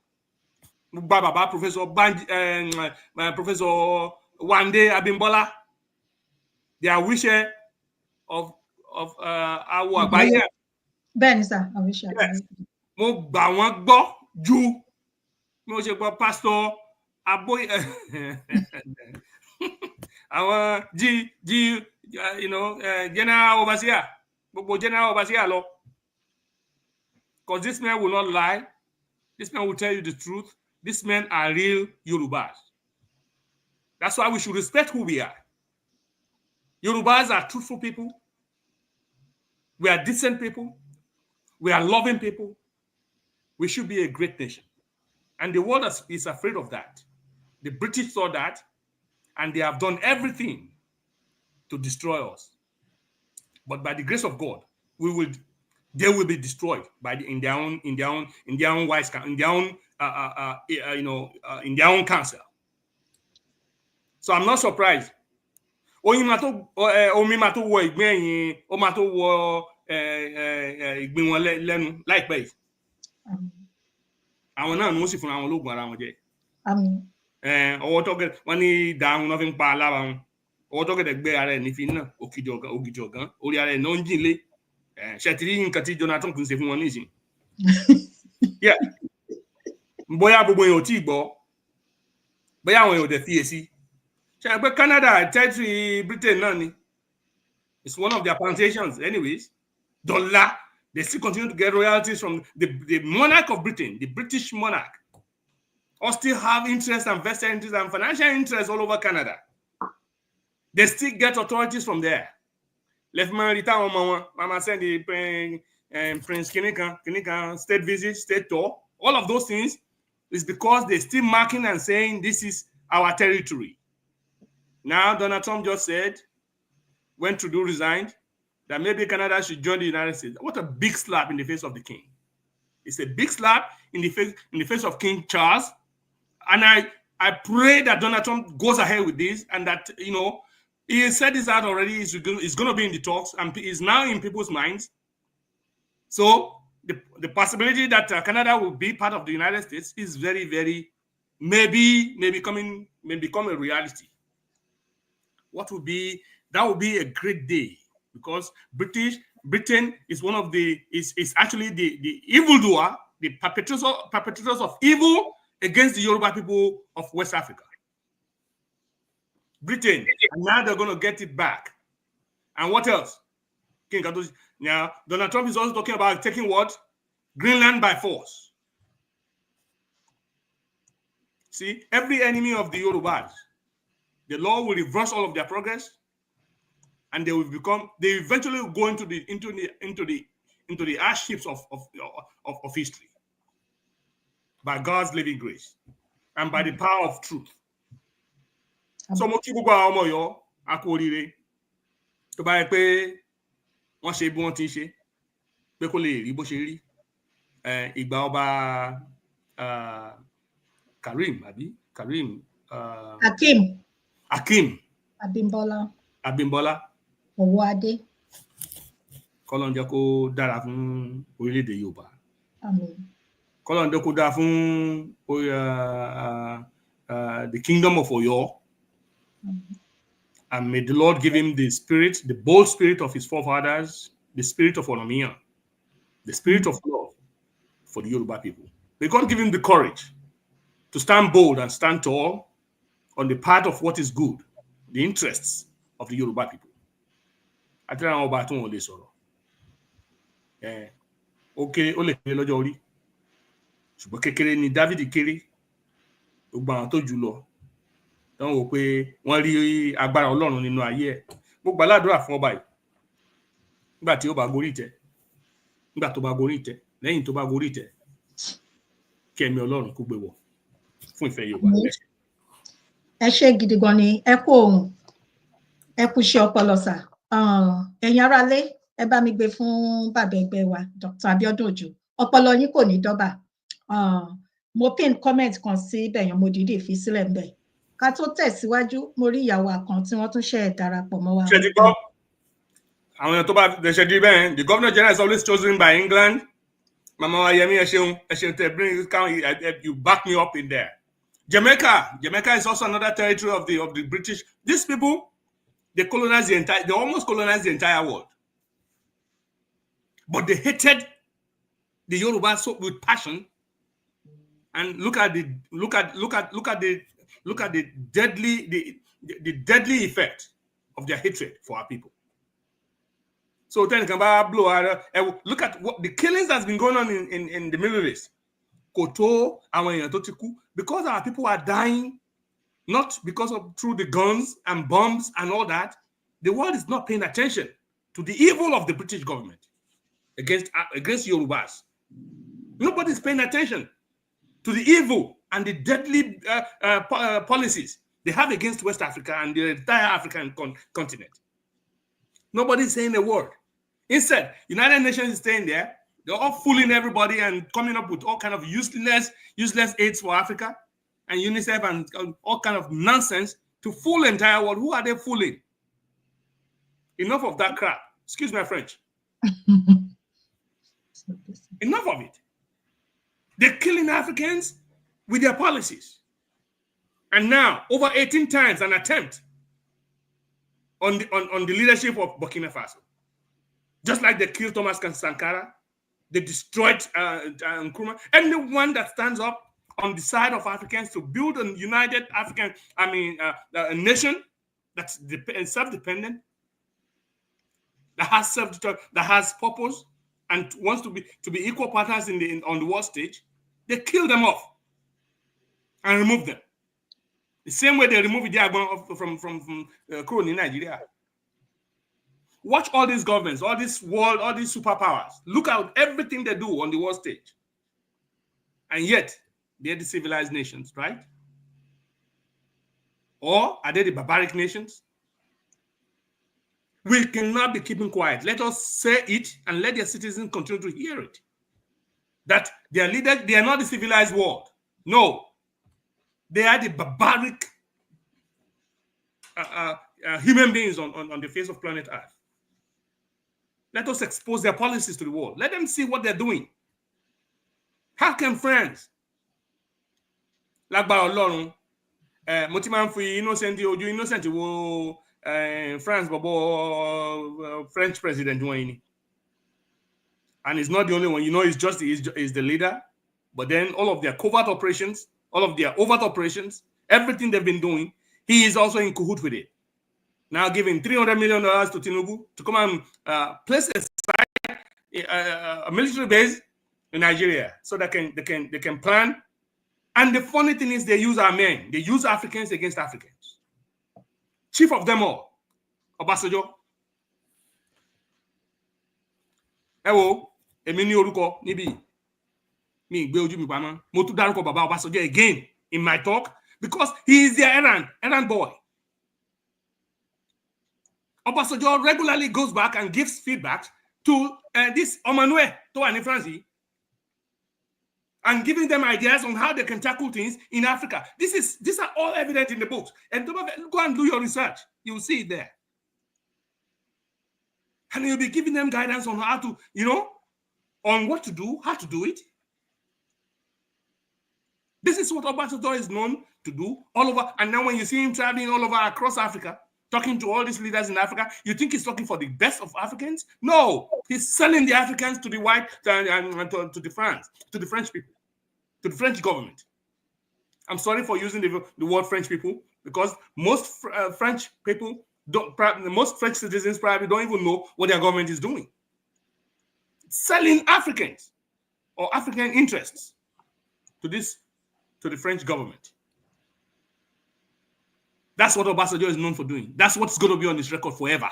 Mo gba bàbá Professor Wande Abimbola, their wishes of our àgbáyé. Bẹ́ẹ̀ni sà, àwíṣẹ́ àgbáyé. Mo gbà wọ́n gbọ́ ju mo ṣe gbọ́ Pastor Aboye àwọn general overseer, gbogbo general overseer lọ. Because this man will not lie. This man will tell you the truth. These men are real Yorubas. That's why we should respect who we are. Yorubas are truthful people. We are decent people. We are loving people. We should be a great nation. And the world is afraid of that. The British saw that, and they have done everything to destroy us. But by the grace of God, they will be destroyed in their own council. So I'm not surprised. Omi ma tó wọ ìgbín ẹ̀yìn, ó ma tó wọ ìgbín wọn lẹ́nu láìpẹ́ yìí. Àwọn náà ni wọ́n sì fún àwọn ológun ara wọn jẹ. Ọwọ́ tọ́gẹ̀ wọ́n ní ìdáhùn náà fi ń pa alára wọn. Ọwọ́ tọ́gẹ̀dẹ̀ gbé ara ẹ̀ nífi náà ògìjì ọ̀gán orí ara ẹ̀ náà ń jìn lé. Ṣètìrí nǹkan tí Jonathan kò ń ṣe fún wọn nísìn. Bóyá gbogbo èèyàn ò tí ì gbọ́, bóyá àwọn èèyàn ò dẹ̀ fiyèsí. Ṣé pé Canada territory Britain náà ni? It's one of their plantations anyways. Dollar, they still continue to get royalties from the monarch of Britain, the British monarch. Or still have interest and vested interest and financial interest all over Canada. They still get authorities from there. Mama send the Prince Kinikan state visit, state tour. All of those things is because they're still marking and saying this is our territory. Now, Donald Trump just said, when Trudeau resigned, that maybe Canada should join the United States. What a big slap in the face of the king. It's a big slap in the face of King Charles. And I pray that Donald Trump goes ahead with this and that, he said this out already. It's going to be in the talks and is now in people's minds. So the possibility that Canada will be part of the United States is very, very may become a reality. That would be a great day, because Britain is one of is actually the evildoer, the perpetrators of evil against the Yoruba people of West Africa. Britain, and now they're going to get it back. And what else? Now, Donald Trump is also talking about taking what? Greenland by force. See, every enemy of the Yorubas, the law will reverse all of their progress, and they eventually go into the ash heaps of history by God's living grace and by the power of truth. So mo kí gbogbo àwọn ọmọ Ọ̀yọ́ a kú oríire tó bá yẹ pé wọ́n ṣe bí wọ́n ti ń ṣe pé kó lè rí bó ṣe rí ìgbà ọba Hakeem Abimbola Owóadé. Kọ́lọ́run jẹ́ kó dára fún orílẹ̀-èdè Yorùbá. Àmín. Kọ́lọ́run jẹ́ kó dára fún the kingdom of Oyo. And may the Lord give him the bold spirit of his forefathers, the spirit of Oromia, the spirit of love for the Yoruba people. May God give him the courage to stand bold and stand tall on the part of what is good, the interests of the Yoruba people. I tell you about all this. Okay, ó lè kéré lọ́jọ́ orí. Ṣùgbọ́n kékeré ni David kéré. Gbogbo àwọn tó jù lọ. Tán wò pé wọ́n rí agbára Ọlọ́run nínú ayé ẹ̀. Mo gbàládùra fún ọba yìí. Nígbà tí ó bá gorí ìtẹ́. Nígbà tó bá gorí ìtẹ́. Lẹ́yìn tó bá gorí ìtẹ́. Kí ẹ̀mí Ọlọ́run kó gbé wọ̀ fún ìfẹ́ Yorùbá. Ẹ ṣé gidi gan ni, ẹ kú ohùn, ẹ kú iṣẹ́ ọpọlọ sà. Ẹ̀yin aráalé, ẹ bá mi gbé fún bàbá ẹgbẹ́ wa, Dr. Abiodun Ojo. Ọpọlọ yín kò ní dọ́bà. Mo pin comment kan sí bẹ̀yàn mo dìídì fi sílẹ̀ ńbẹ̀. Ká tó tẹ̀síwájú, mo rí ìyàwó kan tí wọ́n tún ṣe darapọ̀ mọ́ wa. Ṣé ti gbọ́? Àwọn èèyàn tó bá ṣe di bẹ́ẹ̀, the governor general is always chosen by England. Mama wa Yemi, ẹ ṣeun tẹ bring you back me up in there. Jamaica is also another territory of the British. These people, they almost colonized the entire world. But they hated the Yoruba with passion. And look at the deadly effect of their hatred for our people. So then look at what the killings that's been going on in the Middle East. Because our people are dying, not because of through the guns and bombs and all that. The world is not paying attention to the evil of the British government against Yorubas. Nobody's paying attention to the evil and the deadly policies they have against West Africa and the entire African continent. Nobody's saying a word. Instead, United Nations is staying there. They're all fooling everybody and coming up with all kind of useless aids for Africa and UNICEF and all kind of nonsense to fool the entire world. Who are they fooling? Enough of that crap. Excuse my French. Enough of it. They're killing Africans with their policies. And now, over 18 times, an attempt on the leadership of Burkina Faso. Just like they killed Thomas Sankara, they destroyed Nkrumah. Anyone that stands up on the side of Africans to build a united African, a nation that's self-dependent, that has purpose, and wants to be equal partners on the world stage, they kill them off and remove them. The same way they remove Idiagbon from Kuro in Nigeria. Watch all these governments, all this world, all these superpowers. Look at everything they do on the world stage. And yet, they're the civilized nations, right? Or are they the barbaric nations? We cannot be keeping quiet. Let us say it and let their citizens continue to hear it. That their leaders, they are not the civilized world. No. They are the barbaric human beings on the face of planet Earth. Let us expose their policies to the world. Let them see what they're doing. How can friends? Lágbára Ọlọ́run, mo ti máa ń fi innocent wo France French president wọn ni. And he's not the only one. He's the leader. But then all of their covert operations, all of their overt operations, everything they've been doing, he is also in cahoot with it. Now giving $300 million to Tinubu to come and place aside a military base in Nigeria so they can plan. And the funny thing is they use our men. They use Africans against Africans. Chief of them all, Obasanjo. Ewo, èmi ní orúkọ níbí. Mi gbé ojú mi pamọ́. Mo tún dárúkọ bàbá Obasanjo again in my talk because he is their errand boy. Obasanjo regularly goes back and gives feedback to this Omanue to wà France and giving them ideas on how they can tackle things in Africa. These are all evident in the books. And go and do your research. You'll see it there. And you'll be giving them guidance on how to, on what to do, how to do it. This is what Obasanjo is known to do all over. And now when you see him traveling all over across Africa, talking to all these leaders in Africa, you think he's talking for the best of Africans? No, he's selling the Africans to the white, to the French people, to the French government. I'm sorry for using the word French people, because most French people most French citizens probably don't even know what their government is doing. Selling Africans or African interests to the French government. That's what Obasanjo is known for doing. That's what's going to be on this record forever.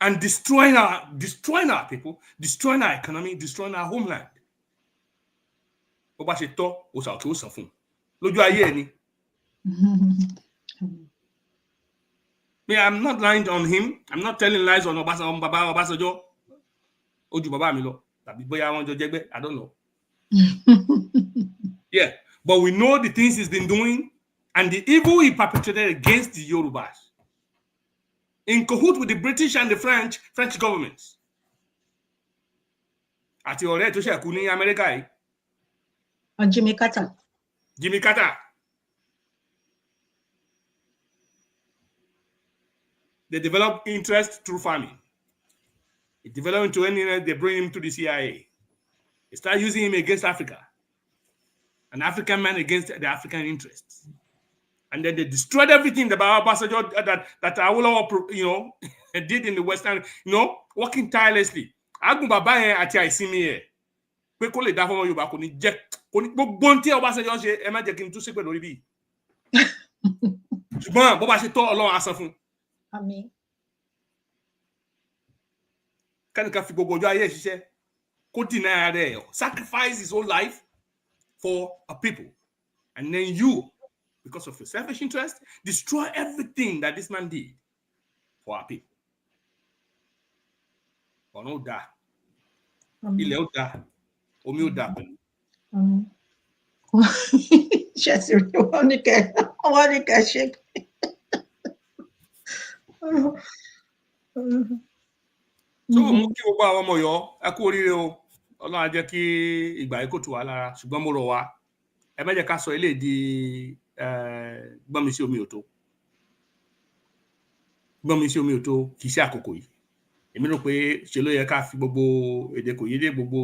And destroying our people, destroying our economy, destroying our homeland. Obasanjo was out to something. Lójú ayé ni. I'm not lying on him. I'm not telling lies on Obasanjo. Oju baba mi lo. Tàbí bóyá wọ́n jọ jẹ́gbẹ́. I don't know. Yeah, but we know the things he's been doing and the evil he perpetrated against the Yorubas, in cahoots with the British and the French governments. Àti ọ̀rẹ́ tó ṣẹ̀kú ní Amẹ́ríkà yìí. Jimmy Carter. Jimmy Carter. They develop interest through farming. They develop into anything, they bring him to the CIA. They start using him against Africa. An African man against the African interests. And then they destroyed everything about Obasanjo that Awolowo, did in the Western, working tirelessly. Agun baba yẹn àti àìsinmi ẹ̀ pé kó lè dá fọmọ Yorùbá kò ní jẹ́ gbogbo ohun tí Ọbásanjọ́ ṣe ẹ má jẹ́ kí n tún ṣépè lórí bí. Ṣùgbọ́n bó bá ṣe tọ́ Ọlọ́run á san fún. Àmín. Kẹ́nìkan fi gbogbo ọjọ́ ayé ṣiṣẹ́ kó deny ara ẹ̀, sacrifice his whole life for a people, and then you, because of your selfish interest, destroy everything that this man did for our people. Ọ̀nà ò dáa, ilẹ̀ ò dáa, omi ò dáa pẹ̀lú. Ṣé ti rí wọ́n ní kẹ́ ṣe. So mo kí gbogbo àwọn ọmọ Ọ̀yọ́ ẹ kú oríire o. Ọlọ́run á jẹ́ kí ìgbà yìí kò tù wá lára, ṣùgbọ́n mo rọ̀ wá ẹ má jẹ́ ká sọ eléyìí di gbọ́n mi sí omi ò tó. Gbọ́n mi sí omi ò tó kì í ṣe àkókò yìí. Èmi rò pé ṣe ló yẹ ká fi gbogbo èdè kò yédè gbogbo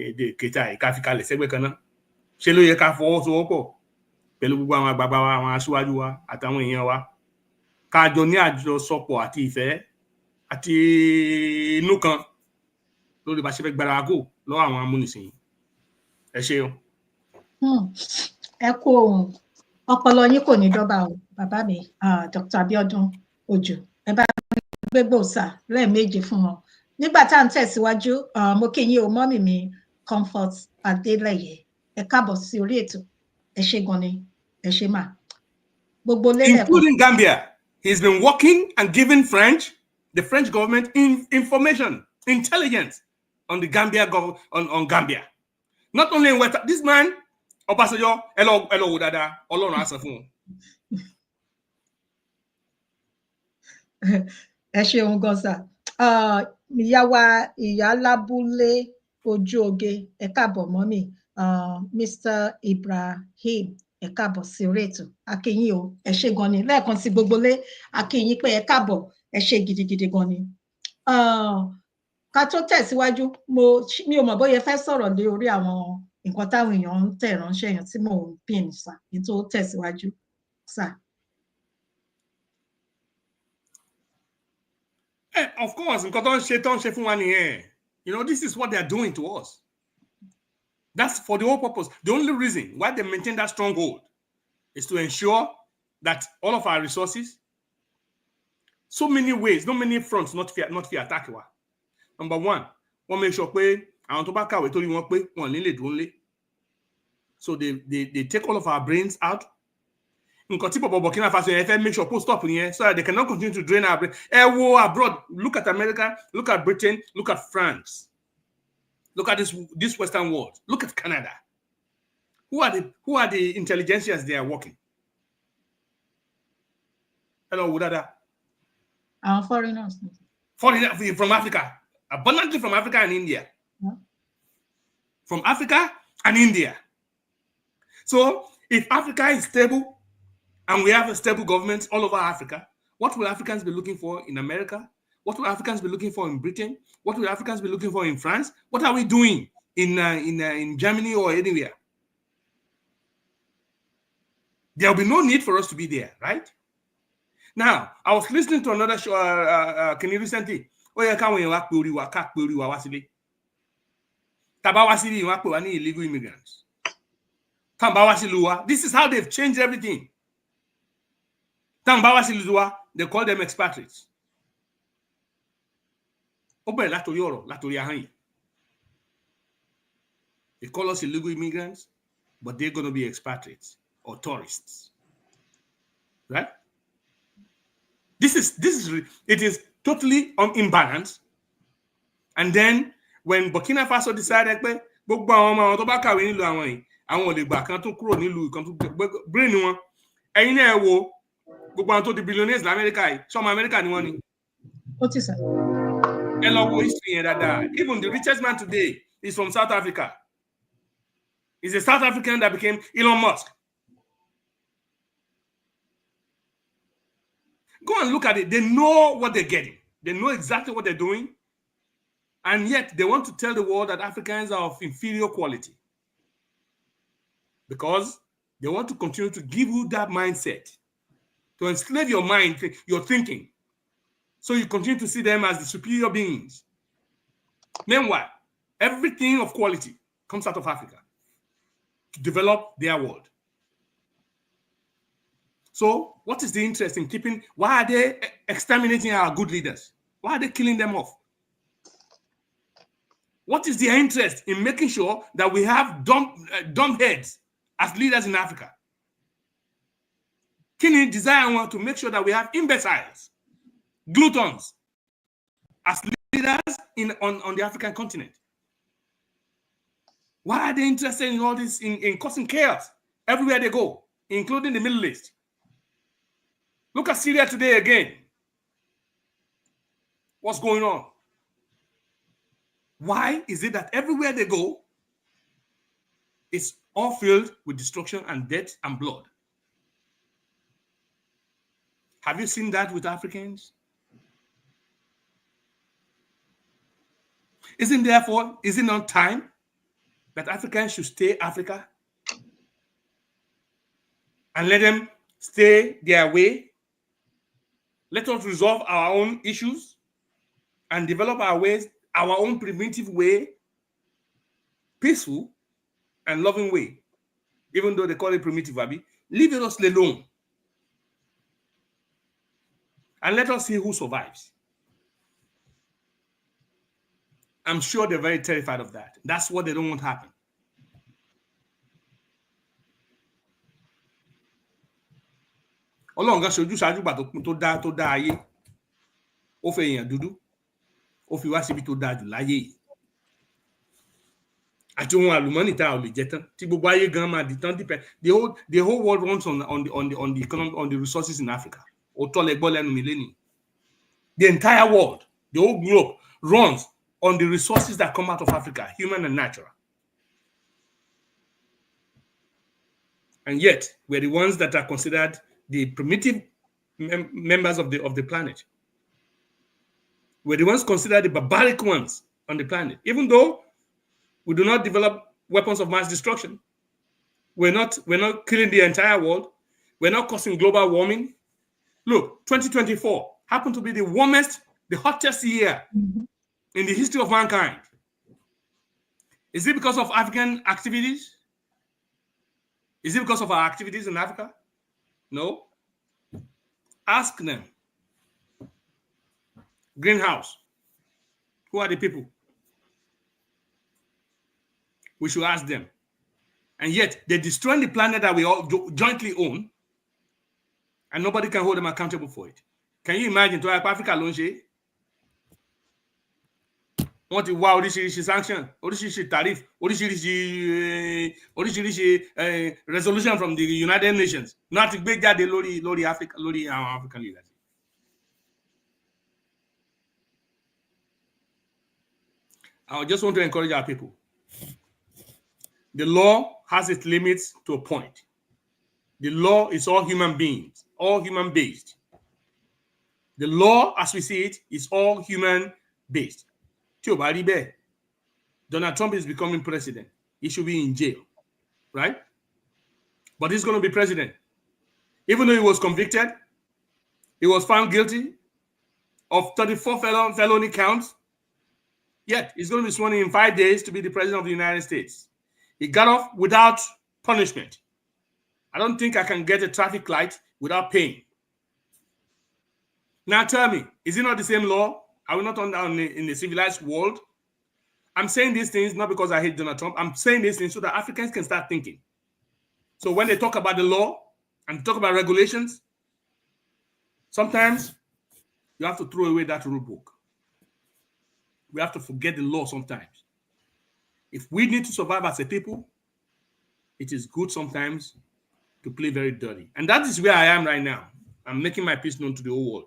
èdè kẹta yìí ká fi kalẹ̀ sẹ́gbẹ́ kan náà. Ṣe ló yẹ ká fọwọ́sowọ́pọ̀ pẹ̀lú gbogbo àwọn àgbààgbà wa, àwọn aṣíwájú wa àtàwọn èèyàn wa. Ká jọ ní àjọsọpọ̀ àti ìfẹ́ àti inú kan lórí bá ṣe fẹ́ gbára kó lọ́wọ́ àwọn amúnisìn. Ẹ ṣeun. Ẹ kú ohun ọpọlọ yín kò ní dọ́bà o bàbá mi Dr. Abiodun Ojo ẹ bá gbégbó sà lẹ́ẹ̀mejì fún wọn. Nígbà tá à ń tẹ̀síwájú mo kí yín o mọ́mì mi Comfort Adélẹ́yẹ ẹ káàbọ̀ sí orí ètò ẹ ṣé gan ni ẹ ṣé mà. Gbogbo lélẹ̀. Including Gambia, he's been working and giving the French government information, intelligence on the Gambia on Gambia. Not only in West, this man Obasanjo hello wò dáadáa Ọlọ́run á san fún un. Ẹ ṣeun gan sà. Ìyá wa ìyá lábúlé ojú oge ẹ káàbọ̀ mọ́mì Mr. Ibrahim ẹ káàbọ̀ sí orí ètò akínyìn o ẹ ṣé gan ni lẹ́ẹ̀kan sí gbogbo lé akínyìn pé ẹ káàbọ̀ ẹ ṣé gidigidi gan ni. Ká tó tẹ̀síwájú mi ò mọ̀ bóyá fẹ́ sọ̀rọ̀ lé orí àwọn nǹkan táwọn èèyàn ń tẹ̀ ránṣẹ́ yẹn tí mò ń pín sà ní tó tẹ̀síwájú sà. Of course, nǹkan tó ń ṣe fún wa nìyẹn. This is what they are doing to us. That's for the whole purpose. The only reason why they maintain that stronghold is to ensure that all of our resources, so many ways, no many fronts, not fear attack wa. Number one, wọ́n make sure pé àwọn tó bá kàwé torí wọn pé wọn ní lè dúró lé. So they take all of our brains out. Nǹkan tí bọ̀bọ̀ Burkina Faso yẹn fẹ́ make sure post stop yẹn so that they cannot continue to drain our brain. Ẹ wo abroad, look at America, look at Britain, look at France. Look at this Western world. Look at Canada. Who are the intelligentsias they are working? Hello, Wudada. Foreigners. Foreigners from Africa. Abundantly from Africa and India. Yeah. From Africa and India. So, if Africa is stable and we have a stable government all over Africa, what will Africans be looking for in America? What will Africans be looking for in Britain? What will Africans be looking for in France? What are we doing in Germany or anywhere. There will be no need for us to be there, right? Now, I was listening to another show, can you recently? Oh, yeah, can't we work with you? Tabawasili, you work illegal immigrants. This is how they've changed everything. They call them expatriates. They call us illegal immigrants, but they're going to be expatriates or tourists, right? It is totally imbalanced. And then when Burkina Faso decided, billionaires America, some American money. What is that? Even the richest man today is from South Africa. He's a South African that became Elon Musk. Go and look at it. They know what they're getting. They know exactly what they're doing. And yet they want to tell the world that Africans are of inferior quality. Because they want to continue to give you that mindset, to enslave your mind, your thinking. So you continue to see them as the superior beings. Meanwhile, everything of quality comes out of Africa to develop their world. So what is the interest in keeping? Why are they exterminating our good leaders? Why are they killing them off? What is their interest in making sure that we have dumb heads as leaders in Africa? Kini desire want to make sure that we have imbeciles, gluttons as leaders on the African continent. Why are they interested in all this, in causing chaos everywhere they go, including the Middle East? Look at Syria today again. What's going on? Why is it that everywhere they go, it's all filled with destruction and death and blood? Have you seen that with Africans? Is it not time that Africans should stay Africa and let them stay their way? Let us resolve our own issues and develop our ways, our own primitive way, peaceful and loving way. Even though they call it primitive, Abi, leave us alone. And let us see who survives. I'm sure they're very terrified of that. That's what they don't want to happen. Ọlọ́run gan ṣojú ṣáájú gbà tó dá ayé. Ó fẹ́ èèyàn dúdú. Ó fi wá síbi tó dáa jù láyé yìí. Àti ohun àlùmọ́nì tá a ò lè jẹ tán. Tí gbogbo ayé gan máa di tán depend. The whole world runs on the economy, on the resources in Africa. Òótọ́ lẹ gbọ́ lẹ́nu mi lénìí. The entire world, the whole globe runs on the resources that come out of Africa, human and natural. And yet, we're the ones that are considered the primitive members of the planet. We're the ones considered the barbaric ones on the planet. Even though we do not develop weapons of mass destruction, we're not killing the entire world. We're not causing global warming. Look, 2024 happened to be the warmest, the hottest year in the history of mankind. Is it because of African activities? Is it because of our activities in Africa? No. Ask them. Greenhouse. Who are the people? We should ask them. And yet, they're destroying the planet that we all jointly own, and nobody can hold them accountable for it. Can you imagine to Africa ló ń ṣe? Wọ́n ti wá oríṣiríṣi sanction, oríṣiríṣi tariff, oríṣiríṣi resolution from the United Nations. Not to gbé jáde lórí Africa, lórí àwọn African leaders. I just want to encourage our people. The law has its limits to a point. The law is all human beings, all human-based. The law, as we see it, is all human-based. Tí ò bá rí bẹ́ẹ̀, Donald Trump is becoming president. He should be in jail, right? But he's going to be president. Even though he was convicted, he was found guilty of 34 felony counts, yet he's going to be sworn in 5 days to be the president of the United States. He got off without punishment. I don't think I can get a traffic light without paying. Now tell me, is it not the same law? Are we not in the civilized world? I'm saying these things not because I hate Donald Trump. I'm saying these things so that Africans can start thinking. So when they talk about the law and talk about regulations, sometimes you have to throw away that rule book. We have to forget the law sometimes. If we need to survive as a people, it is good sometimes to play very dirty. And that is where I am right now. I'm making my peace known to the whole world.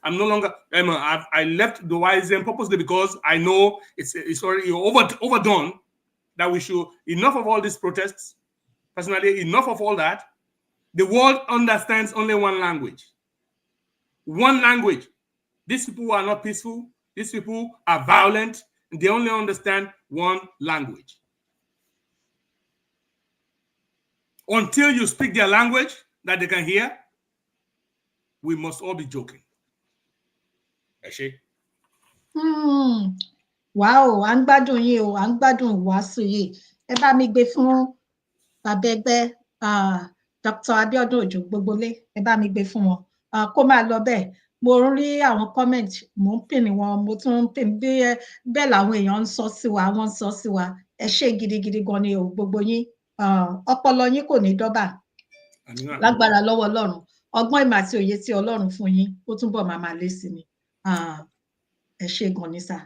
I'm no longer, I left the YZM purposely because I know it's already overdone, that we should, enough of all these protests. Personally, enough of all that. The world understands only one language. One language. These people are not peaceful. These people are violent. And they only understand one language. Until you speak their language that they can hear, we must all be joking. Wow, à ń gbádùn yín o, à ń gbádùn wàásù yìí. Ẹ bá mi gbé fún bàbá ẹgbẹ́ Dr. Abiodun Ojo Gbogbole. Ẹ bá mi gbé fún wọn. Kó máa lọ bẹ́ẹ̀. Mo rí àwọn comment, mo ń pin wọn, mo tún ń pin bẹ́ẹ̀ làwọn èèyàn ń sọ sí wa, wọ́n ń sọ sí wa. Ẹ ṣé gidigidi gan ni o, gbogbo yín. Ọpọlọ yín kò ní dọ́bà. Lágbára lọ́wọ́ Ọlọ́run. Ọgbọ́n ìmọ̀ àti òye tí Ọlọ́run fún yín, ó túnbọ̀ máa lé sí ni. Ẹ ṣé gan ni sà.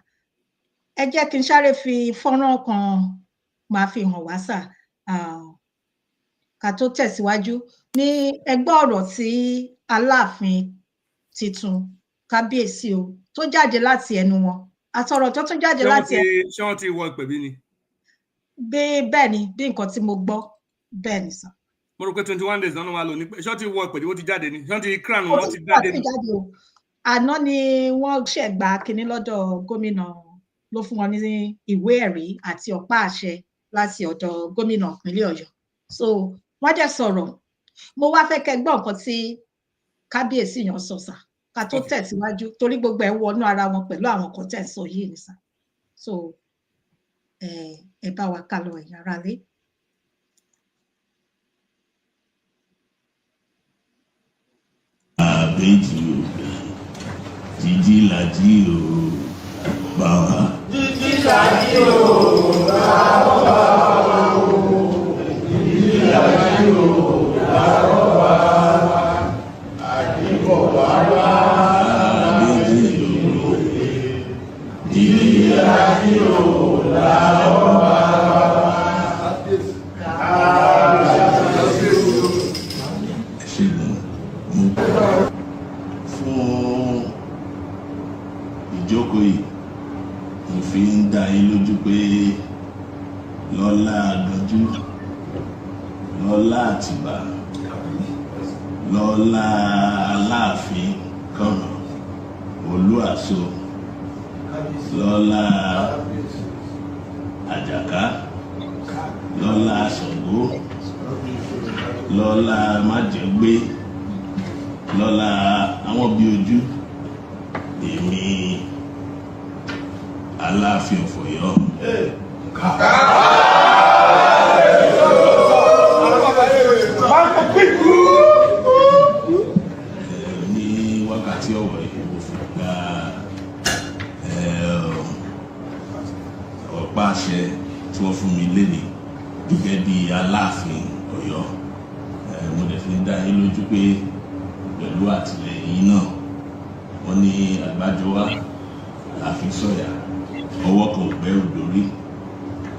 Ẹ jẹ́ kí n sáré fi fọ́nrán kan máa fi hàn wá sà. Ká tó tẹ̀síwájú ní ẹgbẹ́ ọ̀rọ̀ tí Aláàfin titun kábíyèsí o tó jáde láti ẹnu wọn. Àtọ̀rọ̀ tó tún jáde láti ẹnu. Ṣé wọ́n ti wọ ìpè bí ni? Bẹ́ẹ̀ ni, bí nǹkan tí mo gbọ́, bẹ́ẹ̀ ni sà. Mo rò pé 21 days lọ́nà wa lò ní pé ṣé wọ́n ti wọ ìpè wọ́n ti jáde ni? Ṣé wọ́n ti crown wọ́n ti jáde ni? Àná ni wọ́n ṣẹ̀gbà kínní lọ́dọ̀ gómìnà, ló fún wọn ní ìwé ẹ̀rí àti ọ̀pá àṣẹ láti ọ̀dọ̀ gómìnà ìpínlẹ̀ Ọ̀yọ́. So wọ́n dẹ̀ sọ̀rọ̀. Mo wá fẹ́ kẹ́ gbọ́ nǹkan tí kábíyèsí yàn sọ sà ká tó tẹ̀síwájú torí gbogbo ẹ̀ wọnú ara wọn pẹ̀lú àwọn kan tẹ̀ sọ yìí ni sà. So ẹ bá wa ká lọ ẹ̀yin aráalé. Àbèjì o, jíjí làjí o, bàbá. Jíjí làjí o, bàbá o. Jíjí làjí o, bàbá. Àdìbò bàbá. Àbèjì o, jíjí làjí o, bàbá. Fún ìjókòó yìí mo fi ń dá yín lójú pé lọ́lá Àgànjú, lọ́lá Àtìbà, lọ́lá Aláàfin Kànà Olúàṣọ, lọ́lá Àjàká, lọ́lá Ṣàngó, lọ́lá Májẹ̀gbé, lọ́lá àwọn bí ojú, èmi Aláàfin of Ọ̀yọ́. Ní wákàtí ọ̀wọ̀ yìí mo fi gba ọ̀pá àṣẹ tí wọ́n fún mi lénìí gẹ́gẹ́ bí Aláàfin Ọ̀yọ́. Mo dẹ̀ fi ń dá yín lójú pé pẹ̀lú àtìlẹ́yìn náà wọ́n ní àgbájọ wa àfi sọ̀yà ọwọ́ kan ò gbẹ́rù dórí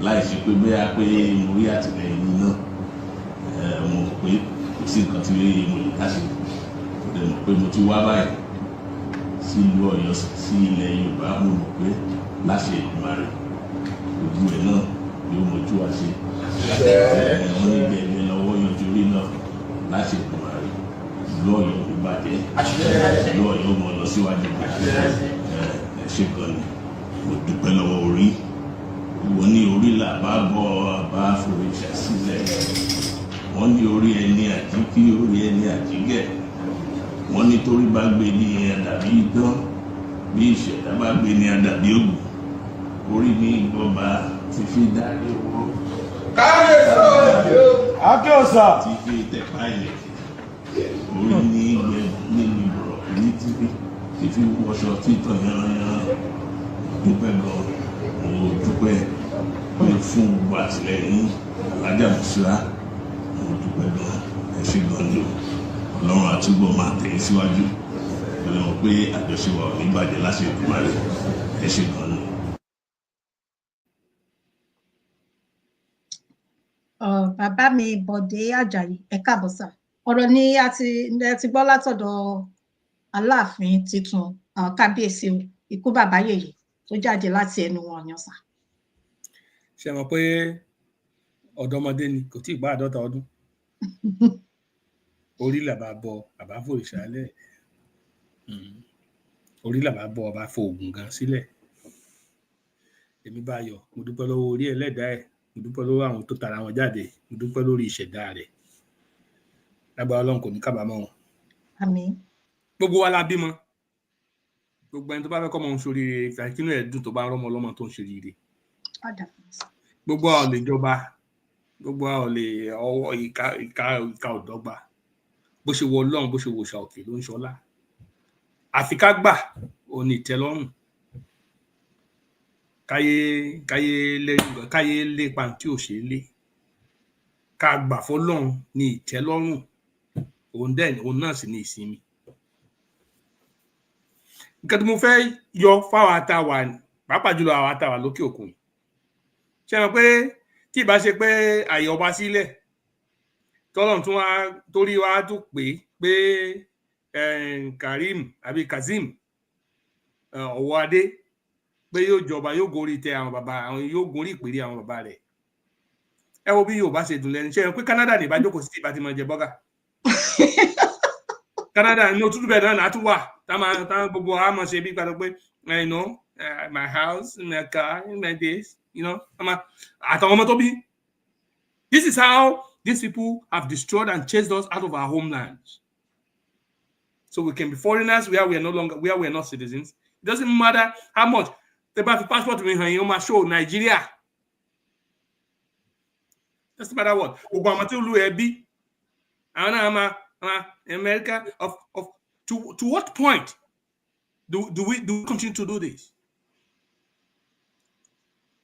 láì ṣe pé bẹ́ẹ̀ pé mo rí àtìlẹ́yìn náà mo mọ̀ pé kò sí nǹkan tí mo lè ká ṣe mo dẹ̀ mọ̀ pé mo ti wá báyìí sí ìlú Ọ̀yọ́ sí ilẹ̀ Yorùbá mo mọ̀ pé láṣẹ Èdùmàrè gbogbo ẹ̀ náà yóò mojú wa ṣe wọ́n ní bẹ̀rẹ̀ lọ́wọ́ yanjú orí náà láṣẹ Èdùmàrè ìlú Ọ̀yọ́ ò bàjẹ́ ìlú Ọ̀yọ́ mọ̀ lọ síwájú ṣe gan ni mo dúpẹ́ lọ́wọ́ orí àbábọ̀ àbá forìṣà sílẹ̀ wọ́n ní orí ẹni àjíkí orí ẹni àjígẹ̀ wọ́n ní torí bá gbé ní àdàbí idán bí ìṣẹ̀dá bá gbé ní àdàbí ògùn orí ní ìgbọba ti fi dárí owó Akíọ̀sà ti fi tẹ̀pá ilẹ̀ orí ní ìgbẹ́ nínú ìbọ̀rọ̀ ní ti fi wọṣọ títọ̀ yanran dúpẹ́ gan mo dúpẹ́ pé fún gbogbo àtìlẹ́yìn Alájà Bùsúrà mo dúpẹ́ gan ẹ ṣé gan ni o Ọlọ́run àtúbọ̀ máa tẹ̀ síwájú pẹ̀lú pé àjọṣepọ̀ ò ní bàjẹ́ láti ìgbìmọ̀ rẹ̀ ẹ ṣé gan ni. Bàbá mi Bọ̀dé Àjàyí ẹ káàbọ̀ sà ọ̀rọ̀ ni ẹ ti gbọ́ látọ̀dọ̀ Aláàfin titun kábíyèsí ikú bàbá yèyé tó jáde láti ẹnu wọn yan sà. ṣe mọ̀ pé ọ̀dọ́mọdé ni kò tí ì gbá 50 ọdún orí làbá bọ àbá fòrìṣà lẹ̀ orí làbá bọ ọba fòògùn gan sílẹ̀ èmi bá yọ̀ mo dúpẹ́ lọ́wọ́ orí ẹlẹ́dàá ẹ̀ mo dúpẹ́ lọ́wọ́ àwọn tó tara wọn jáde mo dúpẹ́ lórí ìṣẹ̀dá rẹ̀ lágbára Ọlọ́run kò ní kábàámọ̀ wọn. Àmín. Gbogbo wa la bímọ gbogbo ẹni tó bá fẹ́ kọ́ ọmọ ń ṣoríire kínú ẹ̀ dùn tó bá rọ́mọ ọlọ́mọ tó ń ṣoríire gbogbo wa ò lè jọba gbogbo wa ò lè ọwọ́ ìka ọ̀dọ́gba bó ṣe wọ Ọlọ́run bó ṣe wò ṣàòkè ló ń ṣọlá àfi ká gbà òun ní ìtẹ́lọ́rùn káyé lépa tí ò ṣe é lé ká gbà fọ́lọ́run ní ìtẹ́lọ́rùn òun náà sì ní ìsinmi. Nǹkan tí mo fẹ́ yọ fáwọn àtàwà pàápàá jùlọ àwọn àtàwà lókè òkun ṣe mọ̀ pé tí ìbá ṣe pé àyè ọba sílẹ̀ tọ́lọ́run tún wá torí wá tún pé Kazeem Ọwọ́adé pé yóò jọba yóò gorí tẹ àwọn bàbá àwọn yóò gorí ìpèrè àwọn bàbá rẹ̀ ẹ wo bí Yorùbá ṣe dùn lẹ́nu ṣe mọ̀ pé Canada ní ìbájókòó sí ti ìbá ti máa jẹ bọ́gà Canada ní òtútù bẹ́ẹ̀ náà látún wà táwọn gbogbo wa mọ̀ ṣe bí gbàdọ̀ pé my house my car my this àtàwọn ọmọ tó bí. This is how these people have destroyed and chased us out of our homelands. So we can be foreigners where we are not citizens. It doesn't matter how much. The passport mi hàn yín ó máa show Nigeria. Doesn't matter what. Gbogbo àwọn tí ó lu ẹbí. Àwọn náà máa America to what point do we continue to do this?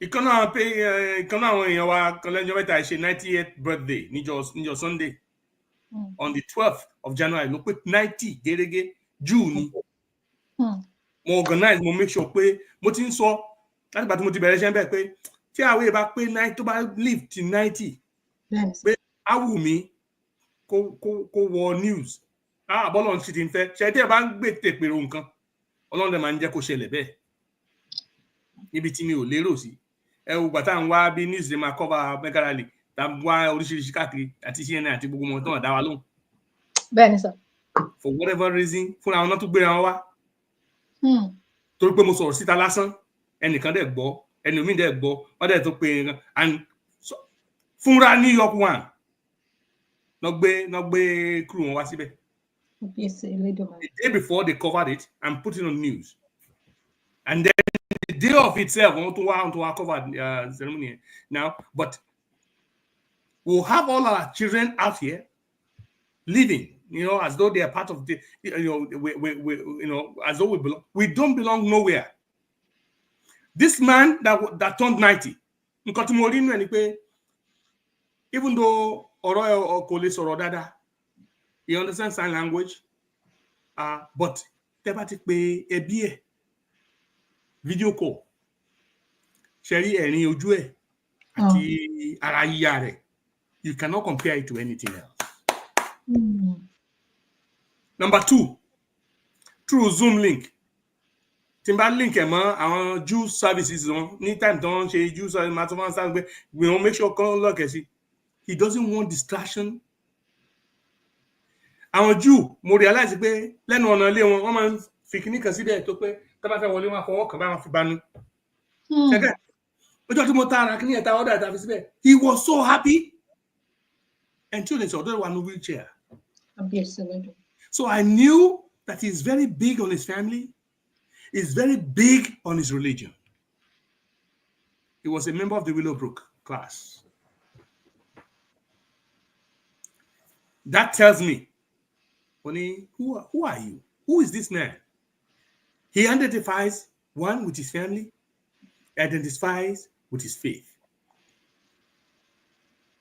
Ìkan náà àwọn èèyàn wa kan lẹ́jọ́ mẹ́ta ṣe 90th birthday níjọ́ Sunday on the 12th of January ló pé 90 gẹ́gẹ́ June mo organize mo make sure pé mo ti ń sọ láti ìgbà tí mo ti bẹ̀rẹ̀ iṣẹ́ bẹ́ẹ̀ pé tí àwọn èèyàn bá pé 90 tó bá live till 90 pé á wù mí kó wọ news bọ́lọ̀ ń ṣe ti ń fẹ́ ṣe tí ẹ bá ń gbé tèpèrò nǹkan Ọlọ́run dẹ̀ máa ń jẹ́ kó ṣẹlẹ̀ bẹ́ẹ̀ níbi tí mi ò lérò sí ẹ wò gbà tá à ń wá bí news lè máa cover mega rally tá à ń wá oríṣiríṣi káàkiri àti CNN àti gbogbo wọn tó wà dá wa lóhùn. Bẹ́ẹ̀ni sir. For whatever reason fúnra wọn náà tún gbéra wọn wá torí pé mo sọ̀rọ̀ síta lásán ẹnìkan dẹ̀ gbọ́ ẹni omi dẹ̀ gbọ́ wọ́n dẹ̀ tó pé and fúnra New York one náà gbé crew wọn wá síbẹ̀. The day before they covered it and put it on news and then the day of itself I want to cover ceremony now, but we'll have all our children out here living, as though they are part of the, as though we belong. We don't belong nowhere. This man that turned 90, even though he understands sign language, but video call, Sherry and Ojue, ara yíyá rẹ̀. You cannot compare it to anything else. Number 2, through Zoom link. Timber link our Jew services on anytime don't say Jew service, we will make sure look at it. He doesn't want distraction. Our Jew mo realize pé lẹ́nu ọ̀nà ilé wọn máa ń fi kíní kan síbẹ̀ tó pé tá bá fẹ́ wọlé wọn fọwọ́ kan bá wọn fi bánú. He was so happy. Until they saw that one wheelchair. So I knew that he's very big on his family. He's very big on his religion. He was a member of the Willowbrook class. That tells me, Oni, who are you? Who is this man? He identifies, one, with his family, identifies with his faith.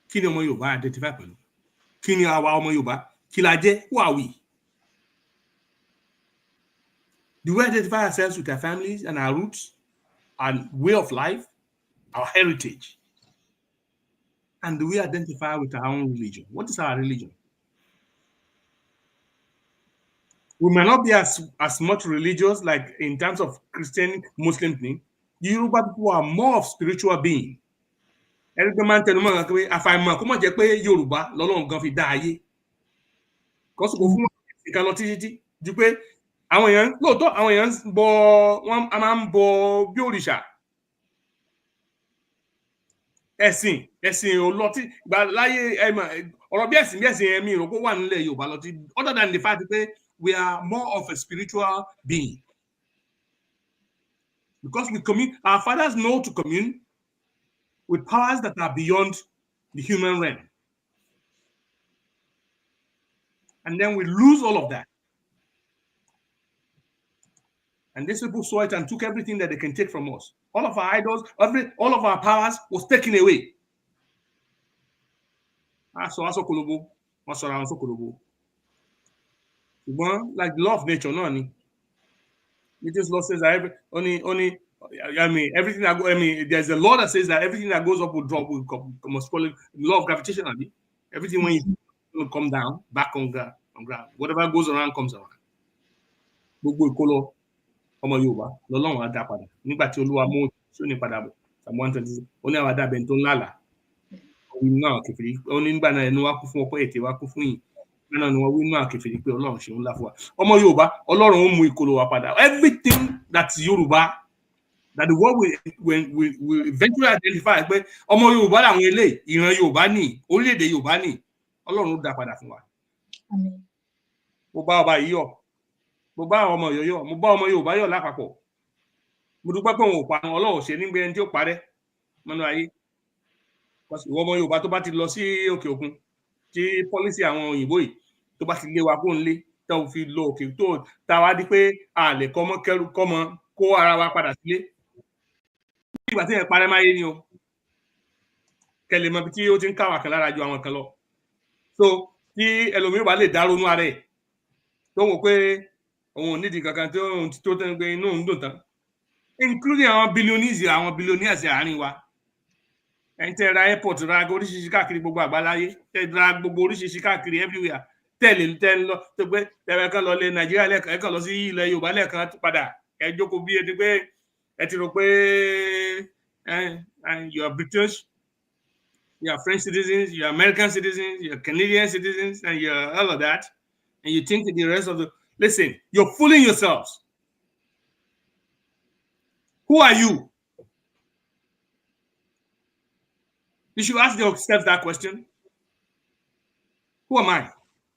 Kí ni ọmọ Yorùbá identify pẹ̀lú? Kí ni àwa ọmọ Yorùbá? Kí la jẹ́? Who are we? Do we identify ourselves with our families and our roots, our way of life, our heritage? And do we identify with our own religion? What is our religion? We may not be as much religious, like in terms of Christian, Muslim thing. The Yoruba people are more of spiritual being. Every man tell me, if I'm a come on, Yoruba, lọ́lọ́run gan fi dá ayé. Because go fún ìkan lọ títí di pé àwọn èèyàn lóòótọ́ àwọn èèyàn bọ wọ́n a máa ń bọ bí òrìṣà. Ẹ̀sìn ò lọ tí gbà láyé ọ̀rọ̀ bí ẹ̀sìn ẹ̀mí ìròpó wà nílẹ̀ Yorùbá lọ tí other than the fact pé we are more of a spiritual being. Because we commune, our fathers know to commune with powers that are beyond the human realm. And then we lose all of that. And these people saw it and took everything that they can take from us. All of our idols, all of our powers was taken away. Like the law of nature, no? Nature's law says that everything that there's a law that says that everything that goes up will drop, must follow the law of gravitation. Everything when you come down, back on ground. Whatever goes around comes around. Gbogbo ìkólọ ọmọ Yorùbá lọ́lọ́run á dá padà nígbà tí Olúwa mú sóní padà bọ̀ Psalm 126 ó ní àwọn adábẹ̀ tó ń lálàá òun náà kèfèrí ó ní nígbà náà ẹnu wa kún fún ọpẹ́ ètè wa kún fún yìí náà ni wọ́n wí náà kèfèrí pé Ọlọ́run ṣe ńlá fún wa ọmọ Yorùbá Ọlọ́run ó mú ìkólọ wa padà. Everything that's Yorùbá that the world will eventually identify pé ọmọ Yorùbá làwọn eléyìí ìran Yorùbá ní orílẹ̀-èdè Yorùbá ní Ọlọ́run ó dá padà fún wa. Mo bá ọba yìí yọ̀ mo bá ọmọ Ọ̀yọ́ yọ̀ mo bá ọmọ Yorùbá yọ̀ lápapọ̀ mo dúpẹ́ pé òun ò pa Ọlọ́run ṣe nígbẹ́ ẹni tí ó parẹ́ mọ́nú ayé ìwọ ọmọ Yorùbá tó bá ti lọ sí òkè òkun tí pọ́lísì àwọn òyìnbó yìí tó bá ti lé wa kó ń lé tó fi lọ òkè tó ta wá di pé a lè kọ́mọ kẹ́rù kọ́mọ kó ara wa padà sílé ìgbà tí yẹn parẹ́ máyé ni o kẹlẹ̀ mọ́ bí tí ó ti ń káwà kan lára ju àwọn kan lọ so tí ẹlòmíràn bá lè dá ronú ara ẹ̀ tó wò pé òun ò nídìí kankan tó tẹ́ pé inú òun dùn tán including àwọn billionaires àárín wa ẹni tẹ́ ra airport ra oríṣiríṣi káàkiri gbogbo àgbáláyé tẹ́ ra gbogbo oríṣiríṣi káàkiri everywhere tẹ́ ń lọ tó pé tẹ́wẹ́ kan lọ lé Nàìjíríà lẹ́ẹ̀kan ẹ̀kan lọ sí ilẹ̀ Yorùbá lẹ́ẹ̀kan padà ẹ jókòó bí ẹni pé ẹ ti rò pé you are British, you are French citizens, you are American citizens, you are Canadian citizens, and you are all of that, and you think that the rest of the listen, you're fooling yourselves. Who are you? You should ask yourself that question. Who am I?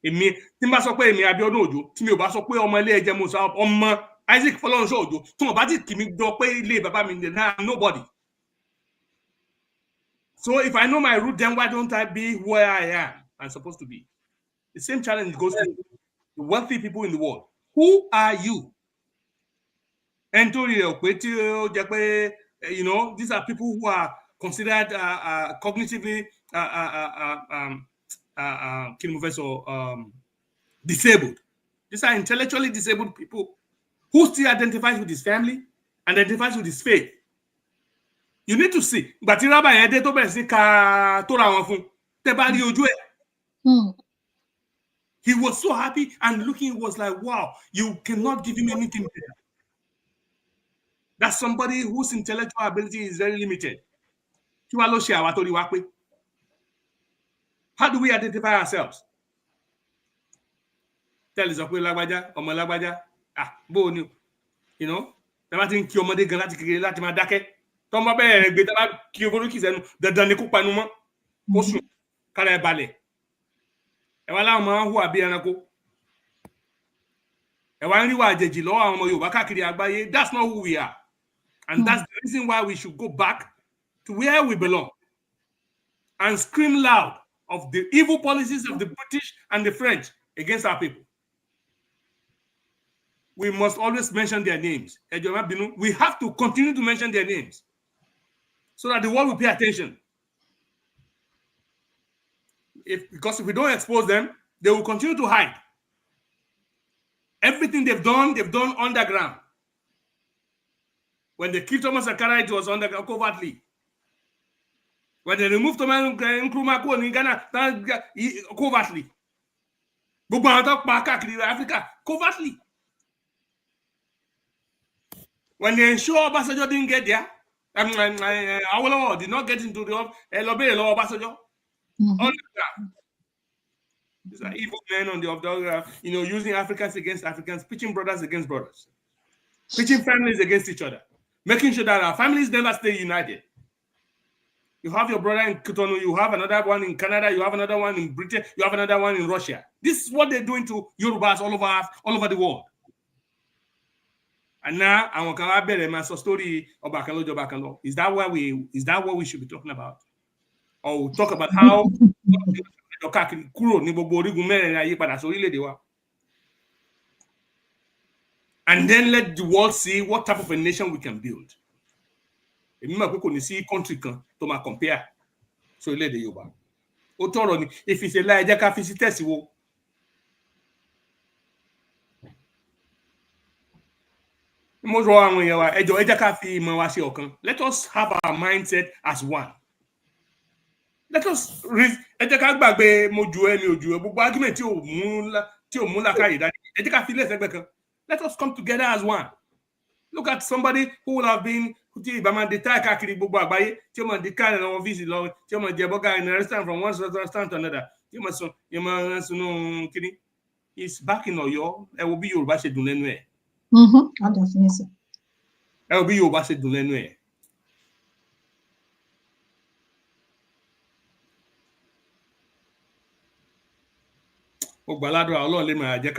Èmi tí n bá sọ pé èmi Abíọ́dún Òjó tí mi ò bá sọ pé ọmọ ilé ẹjẹ Musa ọmọ Isaac Fọlọ́runṣọ́ Òjó tí wọ́n bá ti kì mí jọ pé ilé bàbá mi náà nobody. So if I know my root, then why don't I be where I am? I'm supposed to be. The same challenge goes to the wealthy people in the world. Who are you? And you know, these are people who are considered cognitively disabled. These are intellectually disabled people who still identifies with his family and identifies with his faith. You need to see. But he was so happy and looking was like, wow, you cannot give him anything better. That's somebody whose intellectual ability is very limited. How do we identify ourselves? Tell us, you know, Tọ́mọ bẹ́ẹ̀ rẹ̀ gbé tábà kí ogorókì sẹ́nu dandan ni kó panu mọ́ kó sùn kára ẹ̀ balẹ̀. Ẹ wá láwọn máa ń hùwà bí ẹranko. Ẹ wá ń rí wa àjèjì lọ́wọ́ àwọn ọmọ Yorùbá káàkiri àgbáyé. That's not who we are. And that's the reason why we should go back to where we belong and scream loud of the evil policies of the British and the French against our people. We must always mention their names. We have to continue to mention their names so that the world will pay attention. Because if we don't expose them, they will continue to hide. Everything they've done underground. When they killed Thomas Sankara, it was underground covertly. When they removed Thomas Nkrumah in Ghana, covertly. Africa, covertly. When they ensure Obasanjo didn't get there, Awolowo did not get into the Obasanjo. These are evil men on the using Africans against Africans, pitching brothers against brothers, pitching families against each other, making sure that our families never stay united. You have your brother in Cotonou, you have another one in Canada, you have another one in Britain, you have another one in Russia. This is what they're doing to Yorubas all over the world. And now I want to bear my story of Bakalo. Is that what we should be talking about? Or we'll talk about how and then let the world see what type of a nation we can build. Country to compare. So let the Yoruba. If it's a lie, let us have our mindset as one. Let us let us come together as one. Look at somebody who will have been from one restaurant to another. He's back in Oyo. It will be your base dunenwe. It will be your base dunenwe. Ogbaladura Ọlọ́run lè máa jẹ́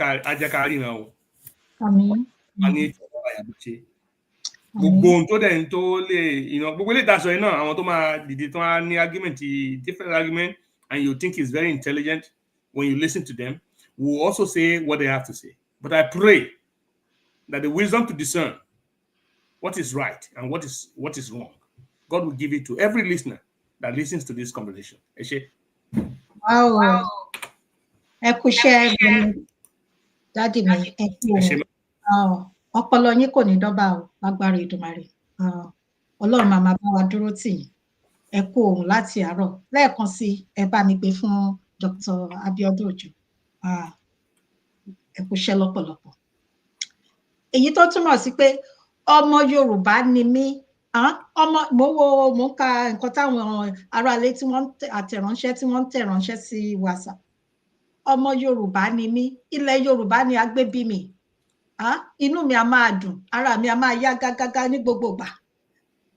ká ríran o. Àmín. Ani gbogbo ohun tó dẹ̀ ń tó lè gbogbo ilé ìtasọ̀ yìí náà àwọn tó máa dìde tó máa ní different argument, and you think is very intelligent when you listen to them, will also say what they have to say. But I pray that the wisdom to discern what is right and what is wrong, God will give it to every listener that listens to this conversation. Wow. Ẹ kú iṣẹ́ dádì mi, ẹ kú ọpọlọ yín kò ní dọ́bà o lágbára Èdùmàrè. Ọlọ́run máa bá wa dúró tì yín. Ẹ kú ohùn láti àárọ̀. Lẹ́ẹ̀kan sí ẹ bá mi gbé fún Dr. Abiodun Ojo. Ẹ kú iṣẹ́ lọ́pọ̀lọpọ̀. Èyí tó túmọ̀ sí pé ọmọ Yorùbá ni mí. Mo ń ka nǹkan táwọn aráalé tí wọ́n àtẹ̀ránṣẹ́ tí wọ́n ń tẹ̀ránṣẹ́ sí WhatsApp. Ọmọ Yorùbá ni mí, ilẹ̀ Yorùbá ni a gbé bí mi. Inú mi a máa dùn, ara mi a máa yá gágágá ní gbogbo ìgbà.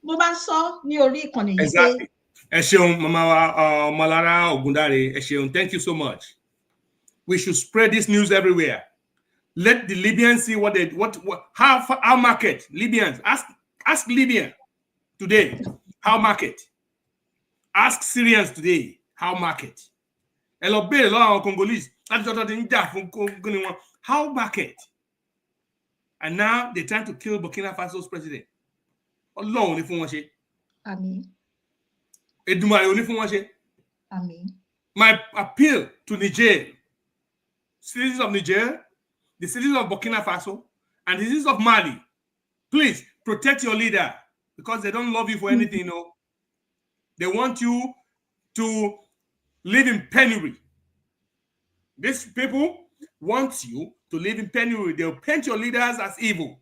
Mo bá ń sọ ní orí ìkànnì yìí pé. Ẹ ṣeun mama wa Ọmọlára Ògúndáre, ẹ ṣeun, thank you so much. We should spread this news everywhere. Let the Libyans see how market. Libyans, ask Libya today how market. Ask Syrians today how market. Congolese, how market. And now they're trying to kill Burkina Faso's president. Amen. Amen. My appeal to Niger, citizens of Niger, the citizens of Burkina Faso, and the citizens of Mali, please protect your leader, because they don't love you for anything. They want you to live in penury. These people want you to live in penury. They'll paint your leaders as evil.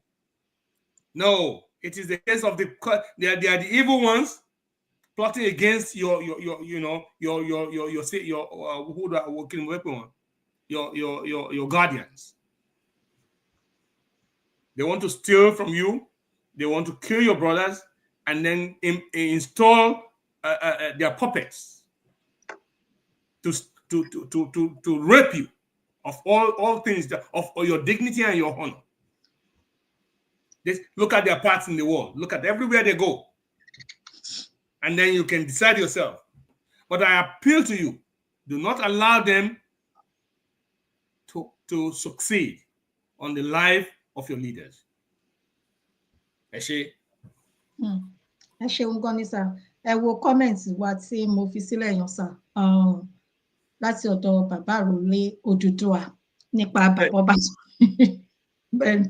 No, it is the case of they are the evil ones plotting against your guardians. They want to steal from you. They want to kill your brothers. and then install their puppets to rape you of all things, of your dignity and your honor. Just look at their parts in the world. Look at everywhere they go. And then you can decide yourself. But I appeal to you, do not allow them to succeed on the life of your leaders. Ẹ ṣé. Ẹ ṣeun gan ni sir. Ẹ wo comments wa tí mo fi sílẹ̀ yàn sir. Láti ọ̀dọ̀ bàbá àròlé Odùduwà nípa bàbá ọba. Bẹ́ẹ̀ni.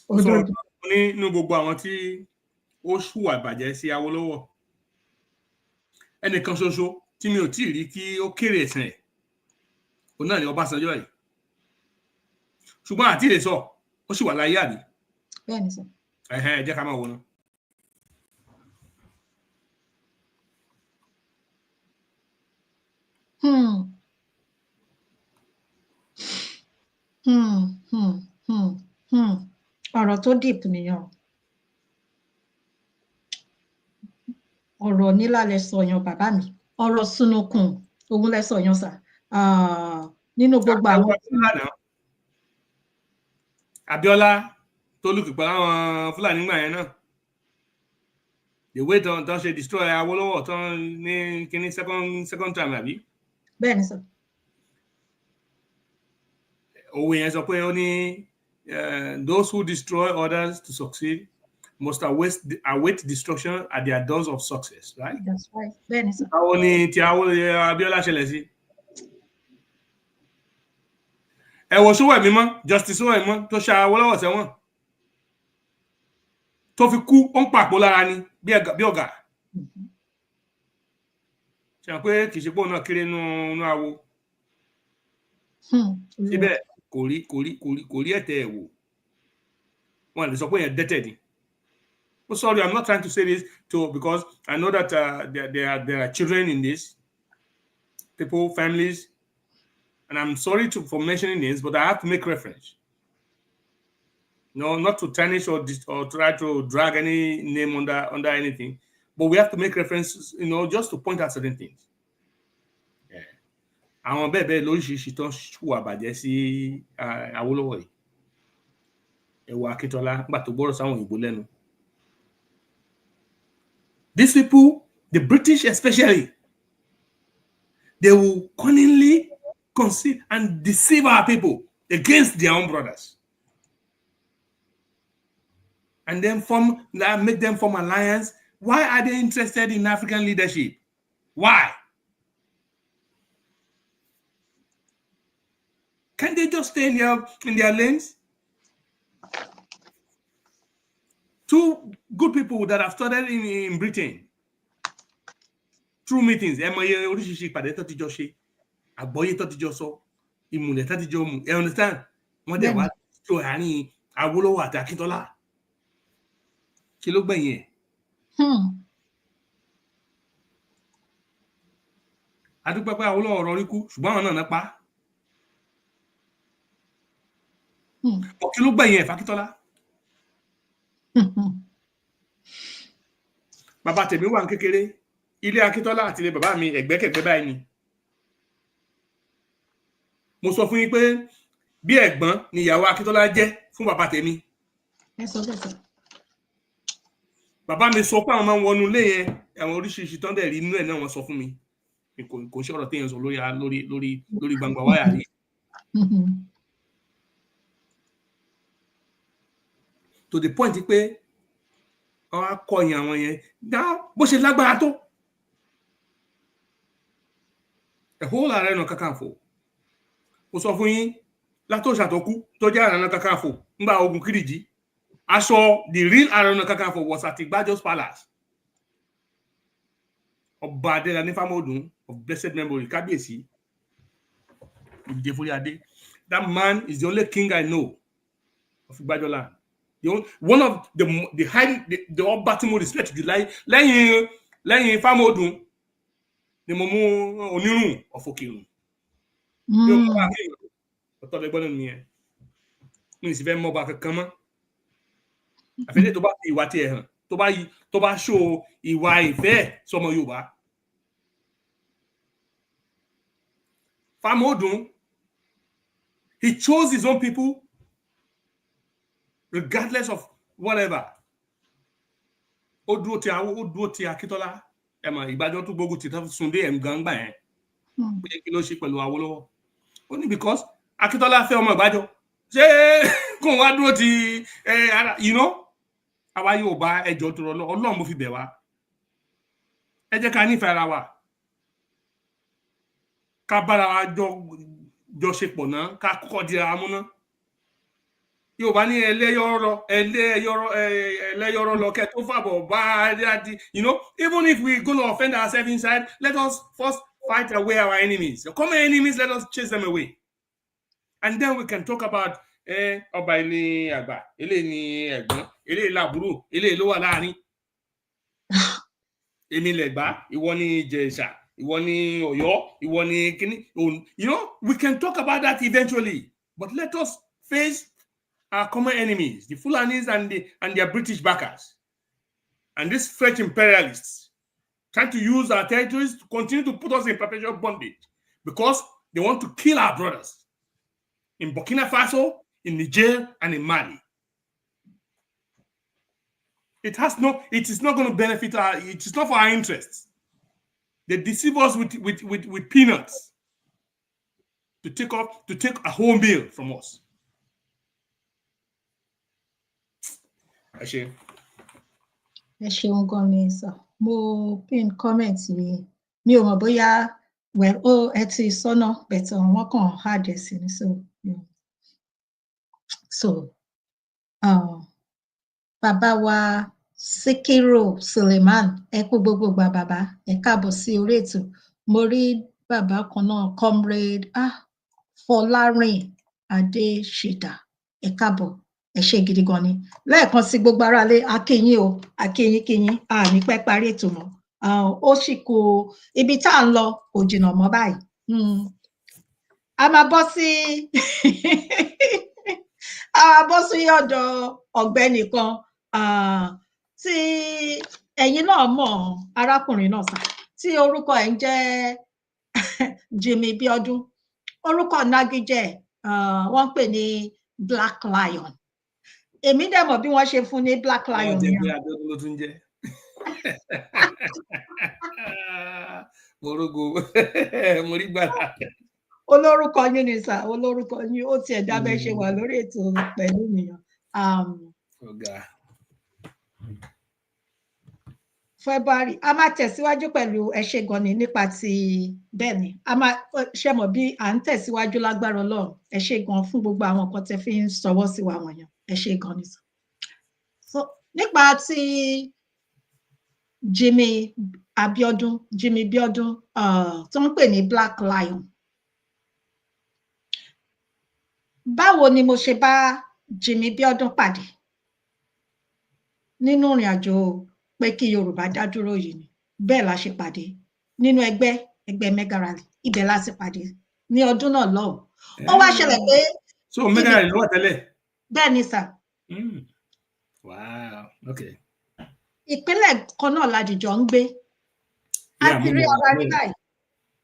Ó sọ nínú gbogbo àwọn tí ó ṣùwà ìbàjẹ́ sí Awólọ́wọ̀. Ẹnìkan ṣoṣo tí mi ò tí ì rí kí ó kéré ẹ̀sìn ẹ̀. Òun náà ni Ọbásanjọ́ yìí. Ṣùgbọ́n àti lè sọ, ó sì wà láyé àbí. Bẹ́ẹ̀ni sir. Ẹ jẹ́ ká máa wò ná. Ọ̀rọ̀ tó deep nìyẹn. Ọ̀rọ̀ nílá lẹ sọ yan bàbá mi. Ọ̀rọ̀ sunukun òun lẹ sọ yan sà. Nínú gbogbo àwọn. Abíọ́lá tó lùkì pẹ̀lú àwọn Fúlàní nígbà yẹn náà. The way tán ṣe destroy Awólọ́wọ̀ tán ní kíní second time àbí. Bẹ́ẹ̀ni sir. Òwe yẹn sọ pé ó ní those who destroy others to succeed must await destruction at their doors of success, right? That's right. Bẹ́ẹ̀ni sir. Báwo ni ti Abíọ́lá ṣẹlẹ̀ sí? Ẹ wo Sówóìmí Justice Sówóìmí tó ṣa Awólọ́wọ̀ sẹ́wọ̀n. Tó fi kú ó ń pàpò lára ni bí ọ̀gá. Ṣé wọn pé kì í ṣe pé òun náà kéré nínú awo. Síbẹ̀ kò rí ẹ̀tẹ̀ ẹ̀ wò. Wọ́n lè sọ pé yẹn dẹ́tẹ̀ ni. Oh, sorry, I'm not trying to say this because I know that there are children in this, people, families, and I'm sorry for mentioning names, but I have to make reference. No, not to tarnish or try to drag any name under anything, but we have to make references, just to point out certain things. Àwọn bẹ́ẹ̀ lóríṣiríṣi tó ń ṣùwà bàjẹ́ sí Awólọ́wọ̀ yìí. Ẹ wo Akíntọ́lá nígbà tó gbọ́rọ̀ sáwọn òyìnbó lẹ́nu. These people, the British especially, they will cunningly conceive and deceive our people against their own brothers. And then make them form alliance. Why are they interested in African leadership? Why? Can't they just stay in their lanes? Two good people that have studied in Britain through meetings. Ẹ mọ iye oríṣiríṣi ìpàdé tó ti jọ ṣe, àgbọ́yé tó ti jọ sọ, ìmùlẹ̀ tó ti jọ mú. Ẹ understand? Wọ́n dẹ̀ wá tó àárín Awólọ́wọ̀ àti Akíntọ́lá. Kí ló gbẹ̀yìn ẹ̀? Adúpẹ́ pé Awólọ́wọ̀ rọrí kú, ṣùgbọ́n àwọn náà pa. Kí ló gbẹ̀yìn ẹ̀ f'Akíntọ́lá? Bàbá tèmi wà ní kékeré, ilé Akíntọ́lá àti ilé bàbá mi ẹ̀gbẹ́kẹ̀gbẹ́ báyìí ni. Mo sọ fún yín pé bí ẹ̀gbọ́n ni ìyàwó Akíntọ́lá jẹ́ fún bàbá tèmi. Bàbá mi sọ pé àwọn máa ń wọnú ilé yẹn, àwọn oríṣiríṣi tán dẹ̀ rí inú ẹ̀ náà wọ́n sọ fún mi. Kò ṣe ọ̀rọ̀ téèyàn sọ lórí gbangba wáyà rí. To the point pé wọ́n á kọyìn àwọn yẹn bó ṣe lágbára tó. Ẹ̀hó Ààrẹ Ọ̀nà Kakanfò. Mo sọ fún yín Látòṣà tó kú tó jẹ́ Ààrẹ Ọ̀nà Kakanfò nígbà ogun Kírìjí. Aṣọ the real Ààrẹ Ọ̀nà Kakanfò was at Igbajo's palace. Ọba Adélaní Fámọ̀dún of blessed memory, Kábíyèsí. Ìjẹ̀fúyàdé. That man is the only king I know of Igbajo land. One of the ọba tí mo respect jù lẹ́yìn Fámọ̀dún ni mo mú Onírùn Ọ̀fọ̀kìrùn. Ọ̀tọ̀ lẹ́gbọ́n nínú yẹn. Mi sì fẹ́ mọ́ ọba kankan mọ́. àfẹ́lẹ́ tó bá fi ìwà tiẹ̀ hàn tó bá show ìwà ìfẹ́ sọmọ Yorùbá. Famodun, he chose his own people regardless of whatever. Ó dúró ti Akíntọ́lá ẹ mọ̀ ìgbàjọ́ tó gbógun ti Túndé Ẹ̀mùgán yẹn pé kí ló ṣe pẹ̀lú Awólọ́wọ̀. Ó ní because Akíntọ́lá fẹ́ ọmọ Ìgbàjọ́ ṣé kò wá dúró ti àwa Yorùbá ẹjọ́ tó rọ Ọlọ́run mo fi bẹ̀ wá. Ẹ jẹ́ ká nífẹ̀ẹ́ ara wa. Ká bára wa jọ ṣe pọ̀ náà ká kọ́kọ́ dira mú náà. Yorùbá ní ẹlẹ́yọ̀rọ̀ lọ́kẹ́ tó fàbọ̀ bá di, even if we go to offend ourselves inside, let us first fight away our enemies. The common enemies, let us chase them away. And then we can talk about ọba ilé àgbà, ilé ní ẹ̀gbọ́n, ilé làbúrò, ilé ló wà láàrin. Èmi lẹ̀gbá, ìwọ ní Ìjẹ̀ṣà, ìwọ ní Ọ̀yọ́, ìwọ ní kíní. We can talk about that eventually, but let us face our common enemies, the Fulanis and their British backers, and these French imperialists trying to use our territories to continue to put us in perpetual bondage because they want to kill our brothers in Burkina Faso, in Niger, and in Mali. It is not going to benefit it is not for our interests. They deceive us with peanuts to take a whole meal from us. Ẹ ṣeun gan ni sir. Mo pin comment mi ò mọ̀ bóyá ẹ ti sọ́nà bẹ̀tẹ̀ wọ́n kàn hard sí ni so bàbá wa Síkírù Suleiman ẹ kú gbogbo gbà bàbá ẹ káàbọ̀ sí orí ètò. Mo rí bàbá kan náà comrade Fọlárìn Adéṣídà ẹ káàbọ̀. Ẹ ṣé gidi gan ni lẹ́ẹ̀kan sí gbogbo aráalé akínyìn o akínyìn ní pẹ́ parí ètò mọ́ ó sì kù ibi tá à ń lọ kò jìnnà mọ́ báyìí a máa bọ́ sí ọ̀dọ̀ ọ̀gbẹ́ni kan tí ẹ̀yin náà mọ̀ arákùnrin náà sà tí orúkọ ẹ̀ ń jẹ́ Jimmy Bíọ́dún orúkọ nagijẹ wọ́n ń pè ní Black Lion. Èmi dẹ̀ mọ̀ bí wọ́n ṣe fún ní Black Lion yẹn. Ló tún jẹ́. Morogo mo rí gbàdá. Olórúkọ yín ni sà olórúkọ yín ó tiẹ̀ dábẹ́ ṣe wà lórí ètò pẹ̀lú mi. February a máa tẹ̀síwájú pẹ̀lú ẹ ṣé gan ni nípa ti bẹ́ẹ̀ ni a máa ṣe mọ̀ bí à ń tẹ̀síwájú lágbára Ọlọ́run ẹ ṣé gan fún gbogbo àwọn nǹkan tẹ́ fi ń sọwọ́ sí wa wọ̀nyẹn ẹ ṣé gan ni sọ. So nípa ti Jimmy Bíọ́dún tó ń pè ní Black Lion. Báwo ni mo ṣe bá Jimmy Bíọ́dún pàdé nínú ìrìn àjò pé kí Yorùbá dá dúró yìí ni bẹ́ẹ̀ la ṣe pàdé nínú ẹgbẹ́ Mega Rally ibẹ̀ la ṣe pàdé ní ọdún náà lọ́hùn. Ó wá ṣẹlẹ̀ pé. So Mega Rally ló wà tẹ́lẹ̀. Bẹ́ẹ̀ ni sà. Wow, okay. Ìpínlẹ̀ kan náà la dìjọ ń gbé. A ti rí ara rí báyìí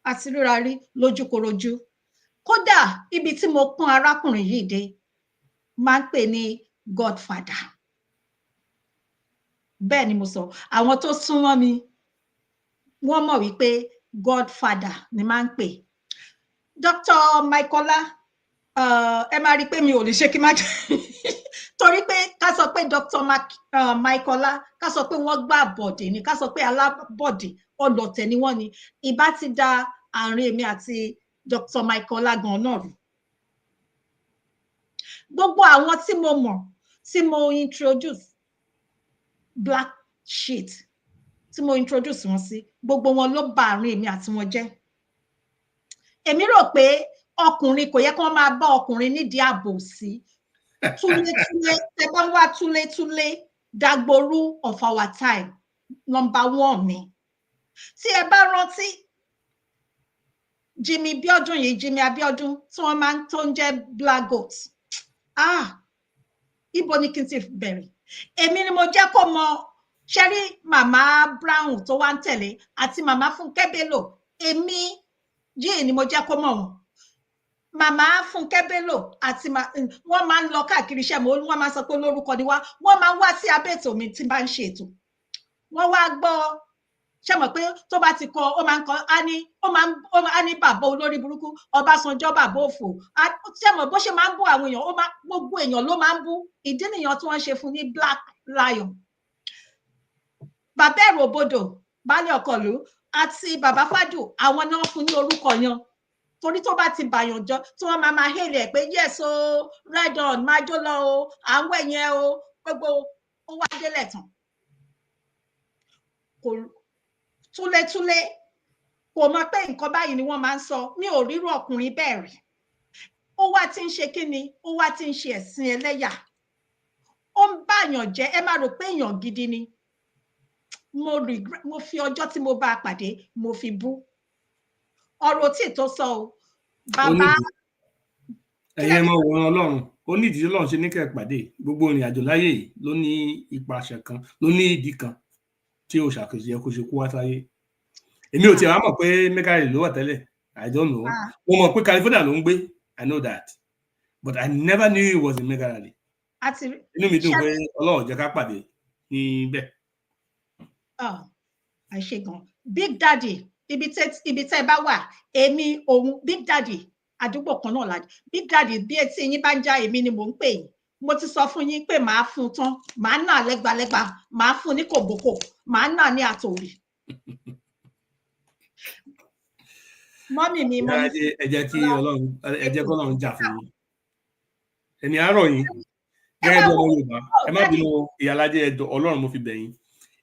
a ti ríra rí lójúkorojú. Kódà ibi tí mo pọ́n arákùnrin yìí dé máa ń pè ní Godfather. Bẹ́ẹ̀ ni mo sọ àwọn tó súnmọ́ mi wọ́n mọ̀ wípé Godfather ni máa ń pè. Dr. Maikola ẹ máa rí pé mi ò lè ṣe kí má torí pé ká sọ pé Dr. Maikola ká sọ pé wọ́n gbà bọ̀dé ni ká sọ pé alábọ̀dé ọlọ̀tẹ̀ ni wọ́n ni ìbá ti da àárín èmi àti Dr. Maikola gan náà rú. Gbogbo àwọn tí mo mọ̀ tí mo introduce black sheet tí mo introduce wọn sí gbogbo wọn ló bà àárín èmi àti wọn jẹ́. Èmi rò pé ọkùnrin kò yẹ kí wọ́n máa bá ọkùnrin nídìí àbòsí túlétúlé tẹ bá wá túlétúlé dagboru of our time number one ni. Tí ẹ bá rántí Jimmy Bíọ́dún yìí Jimmy Abíọ́dún tí wọ́n máa ń tó ń jẹ́ Black Goat ibo ni kí n ti bẹ̀rẹ̀ èmi ni mo jẹ́ kó mọ̀ ṣẹ́rí màmá Brown tó wá ń tẹ̀lé àti màmá Fúnkẹ́ Bello èmi yìí ni mo jẹ́ kó mọ̀ wọn màmá Fúnkẹ́ Bello àti wọ́n máa ń lọ káàkiri iṣẹ́ mi wọ́n máa ń sọ pé olórúkọ ni wá wọ́n máa ń wá sí abẹ́ ètò mi tí n bá ń ṣe ètò wọ́n wá gbọ́ ṣé mọ̀ pé tó bá ti kọ ó máa ń kọ á ní bàbá olórí burúkú Ọbásanjọ́ bàbá òfò ṣé mọ̀ bó ṣe máa ń bú àwọn èèyàn gbogbo èèyàn ló máa ń bú ìdí nìyẹn tí wọ́n ṣe fún ní Black Lion bàbá ẹ̀rọ òbodò baálẹ̀ ọkọ̀lú àti bàbá Fádù àwọn náà fún ní orúkọ yẹn torí tó bá ti bàyàn jọ tí wọ́n máa hélè ẹ̀ pé yes o red on máa jó lọ o àwọn ẹ̀yẹn o gbogbo ó wá délẹ̀ tán kò túlétúlé kò mọ̀ pé nǹkan báyìí ni wọ́n máa ń sọ mi ò rírú ọkùnrin bẹ́ẹ̀ rí ó wá ti ń ṣe kí ni ó wá ti ń ṣe ẹ̀sìn ẹlẹ́yà ó ń báyàn jẹ́ ẹ má rò pé èèyàn gidi ni mo fi ọjọ́ tí mo bá a pàdé mo fi bú ọ̀rọ̀ tí tó sọ o bàbá ẹ̀yin mọ̀ wọ́n Ọlọ́run ó ní ìdí Ọlọ́run ṣe ní kẹ́ pàdé gbogbo ìrìn àjò láyé yìí ló ní ipasẹ̀ kan ló ní ìdí kan tí o ṣàkóso yẹ kó ṣe kó wá sáyé èmi ò tiẹ̀ wá mọ̀ pé mẹ́kàlì ló wà tẹ́lẹ̀ I don't know mo mọ̀ pé California ló ń gbé I know that but I never knew he was in Mẹ́kàlì inú mi dùn pé Ọlọ́run jẹ́ ká pàdé níbẹ̀. àìṣe gan Big Daddy ibi tẹ́ bá wà èmi òun Big Daddy àdúgbò kan náà láti Big Daddy bí etí yín bá ń já èmi ni mò ń pè yín mo ti sọ fún yín pé màá fún tán màá nà lẹ́gbàlẹ́gbà màá fún ní kòbókò màá nà ní àtòrí. mọ́mì mi ẹ jẹ́ kí Ọlọ́run ẹ jẹ́ kí Ọlọ́run jà fún yín ẹni àárọ̀ yín gẹ́gẹ́ bí ọmọ Yorùbá ẹ má bínú ìyálájẹ ẹ̀dọ̀ Ọlọ́run mo fi bẹ̀ yín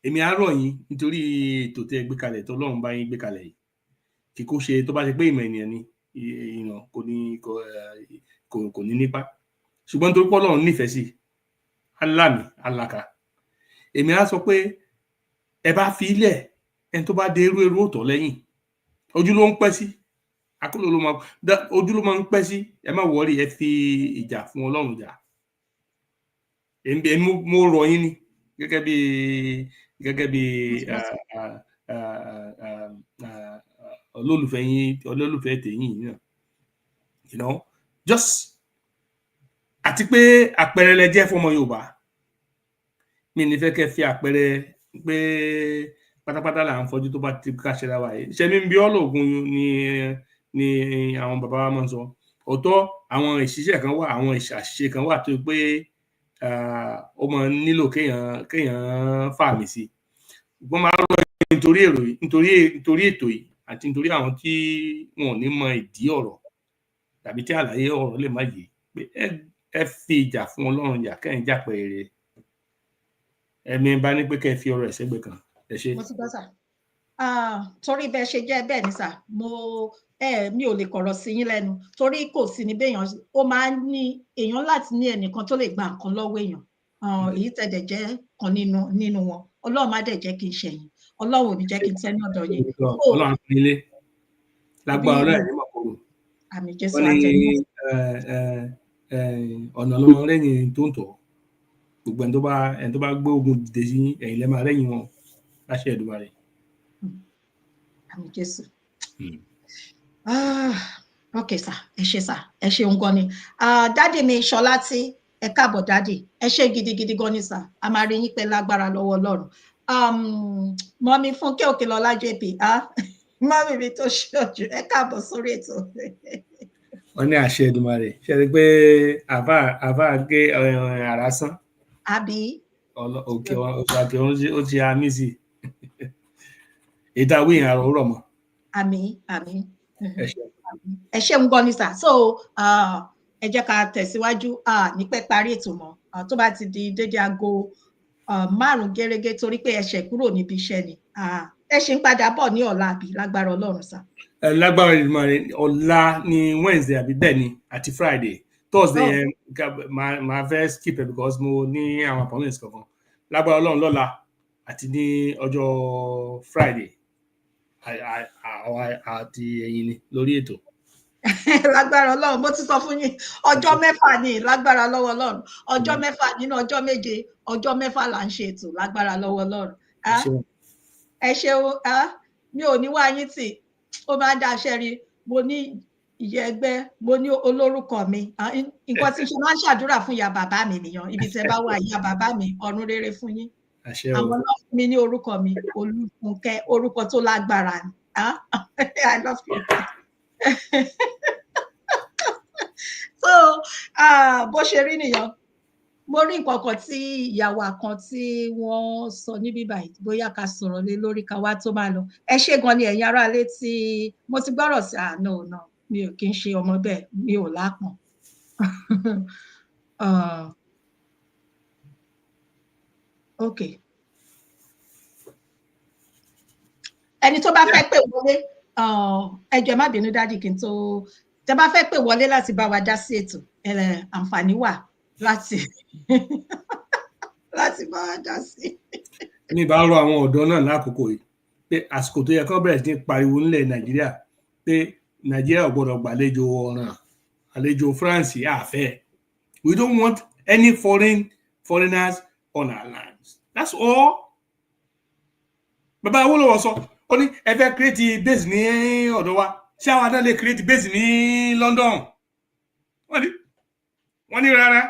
èmi àárọ̀ yín nítorí ètò tẹ́ gbé kalẹ̀ tó Ọlọ́run bá yín gbé kalẹ̀ yìí kí kó ṣe tó bá ṣe pé ìmọ̀ ènìyàn ni kò ní nípa ṣùgbọ́n nítorí pé Ọlọ́run nífẹ̀ẹ́ sí aláàmì aláka èmi á sọ pé ẹ bá fi ilẹ̀ ẹni tó bá dé eru òtọ̀ lẹ́yìn ojú ló ń pẹ́ sí akóló ojú ló máa ń pẹ́ sí ẹ má wọrí ẹ fi ìjà fún Ọlọ́run jà èmi mo rọ̀ yín ni gẹ́gẹ́ bí olólùfẹ́ tèyìn náà you know just àti pé àpẹẹrẹ lẹ jẹ́ fọmọ Yorùbá mi ní fẹ́ kẹ́ fi àpẹẹrẹ pé pátápátá là ń fọjú tó bá ti káṣẹ ra wa yìí ṣe ní bí ọlọ́ọ̀gùn ni àwọn bàbá wa máa ń sọ ọ̀tọ̀ àwọn ìṣiṣẹ́ kan wà àwọn àṣìṣe kan wà tó pé ó máa nílò kéèyàn fàmì sí ṣùgbọ́n máa rọ nítorí ètò yìí àti nítorí àwọn tí wọn ò ní mọ ìdí ọ̀rọ̀ tàbí tí àlàyé ọ̀rọ̀ lè má yé pé ẹ fi ìjà fún Ọlọ́run jà kẹ́yìn jà pẹ̀rẹ̀ ẹ̀mí bá ní pé kẹ́ ẹ fi ọ̀rọ̀ ẹ̀ sẹ́gbẹ̀ẹ́ kan ẹ ṣe. mo ti gbọ́ sà torí bẹ́ẹ̀ ṣe jẹ́ bẹ́ẹ̀ ni sà mi ò lè kọ̀rọ̀ sí yín lẹ́nu torí kò sí ní béèyàn ó máa ń ní èèyàn láti ní ẹnìkan tó lè gba nǹkan lọ́wọ́ èèyàn èyí tẹ̀dẹ̀ jẹ́ kan nínú wọn Ọlọ́run má dẹ̀ jẹ́ kí n ṣẹ̀yìn Ọlọ́run ò ní jẹ́ kí n tẹ́ ní ọ̀dọ̀ yín. Ọlọ́run fún ilé lágbára Ọlọ́run ní mọ̀kòrò àmì Jésù àtẹ̀yìn ọ̀nà lọ́mọ lẹ́yìn tó ń tọ̀ gbogbo ẹni tó bá gbé ogun dìde sí ẹ̀yìn lẹ́ẹ̀ máa lẹ́yìn wọn láṣẹ Èdùmàrè. àmì Jésù. ok sà ẹ ṣé sà ẹ ṣeun gan ni dádì mi Ṣọlá tí ẹ káàbọ̀ dádì ẹ ṣé gidigidi gan ni sà a máa rí yín pẹ́ lágbára lọ́wọ́ Ọlọ́run mọ́mí Fúnkẹ́ Òkèlọ́lá JP mọ́mí mi tó ṣojú ẹ káàbọ̀ sórí ètò. wọ́n ní àṣẹ Èdùmàrè ṣe rí pé àbá gé ara sán. àbí. òkè ó ti àmì sí ìdáwé yẹn àrò rọ̀ mọ́. àmín ẹ ṣeun gan ni sà so ẹ jẹ́ ká tẹ̀síwájú ní pẹ́ parí ètò mọ́ tó bá ti di dédé aago 5 gẹ́rẹ́gẹ́ torí pé ẹ ṣẹ̀ kúrò níbi iṣẹ́ ni ẹ ṣì ń padà bọ̀ ní ọ̀la àbí lágbára Ọlọ́run sà. lágbára Èdùmàrè ọ̀la ni Wednesday àbí bẹ́ẹ̀ ni àti Friday Thursday yẹn máa fẹ́ skip it because mo ní àwọn appointments kankan lágbára Ọlọ́run lọ́la àti ní ọjọ́ Friday àti ẹ̀yin ni lórí ètò lágbára Ọlọ́run mo ti sọ fún yín ọjọ́ mẹ́fà ni lágbára lọ́wọ́ Ọlọ́run ọjọ́ mẹ́fà nínú ọjọ́ méje ọjọ́ mẹ́fà là ń ṣe ètò lágbára lọ́wọ́ Ọlọ́run ẹ ṣeun mi ò ní wá yín tì ó máa ń dá aṣẹ́ rí mo ní ìyá ẹgbẹ́ mo ní olórúkọ mi nǹkan tí ṣe máa ń ṣàdúrà fún ìyá bàbá mi nìyẹn ibi tẹ́ bá wà ìyá bàbá mi ọ̀run rere fún yín àwọn náà fún mi ní orúkọ mi Olúfúnkẹ́ orúkọ tó lágbára ni I love you. So bó ṣe rí nìyẹn mo rí nǹkan kan tí ìyàwó kan tí wọ́n sọ níbí báyìí bóyá ká sọ̀rọ̀ lé lórí ká wá tó máa lọ ẹ ṣé gan ni ẹ̀yin ará ilé tí mo ti gbọ́rọ̀ sí no mi ò kí ń ṣe ọmọ bẹ́ẹ̀ mi ò lápọ̀n okay ẹni tó bá fẹ́ pè wọlé ẹ jọ̀ọ́ má bínú dádì kí n tó tẹ́ bá fẹ́ pè wọlé láti bá wa dá sí ètò àǹfààní wà láti bá wa dá sí. ní bá rọ àwọn ọ̀dọ́ náà lákòókò yìí pé àsìkò tó yẹ kó bẹ̀rẹ̀ sí pariwo nílẹ̀ Nàìjíríà pé Nàìjíríà ò gbọ́dọ̀ gbàlejò ọ̀ràn àlejò France àfẹ́ we don't want any foreigners on our lands that's all. Bàbá Awólọ́wọ̀ sọ ó ní ẹ fẹ́ create base ní ọ̀dọ̀ wa ṣé àwọn adá lè create base ní London wọ́n ní rárá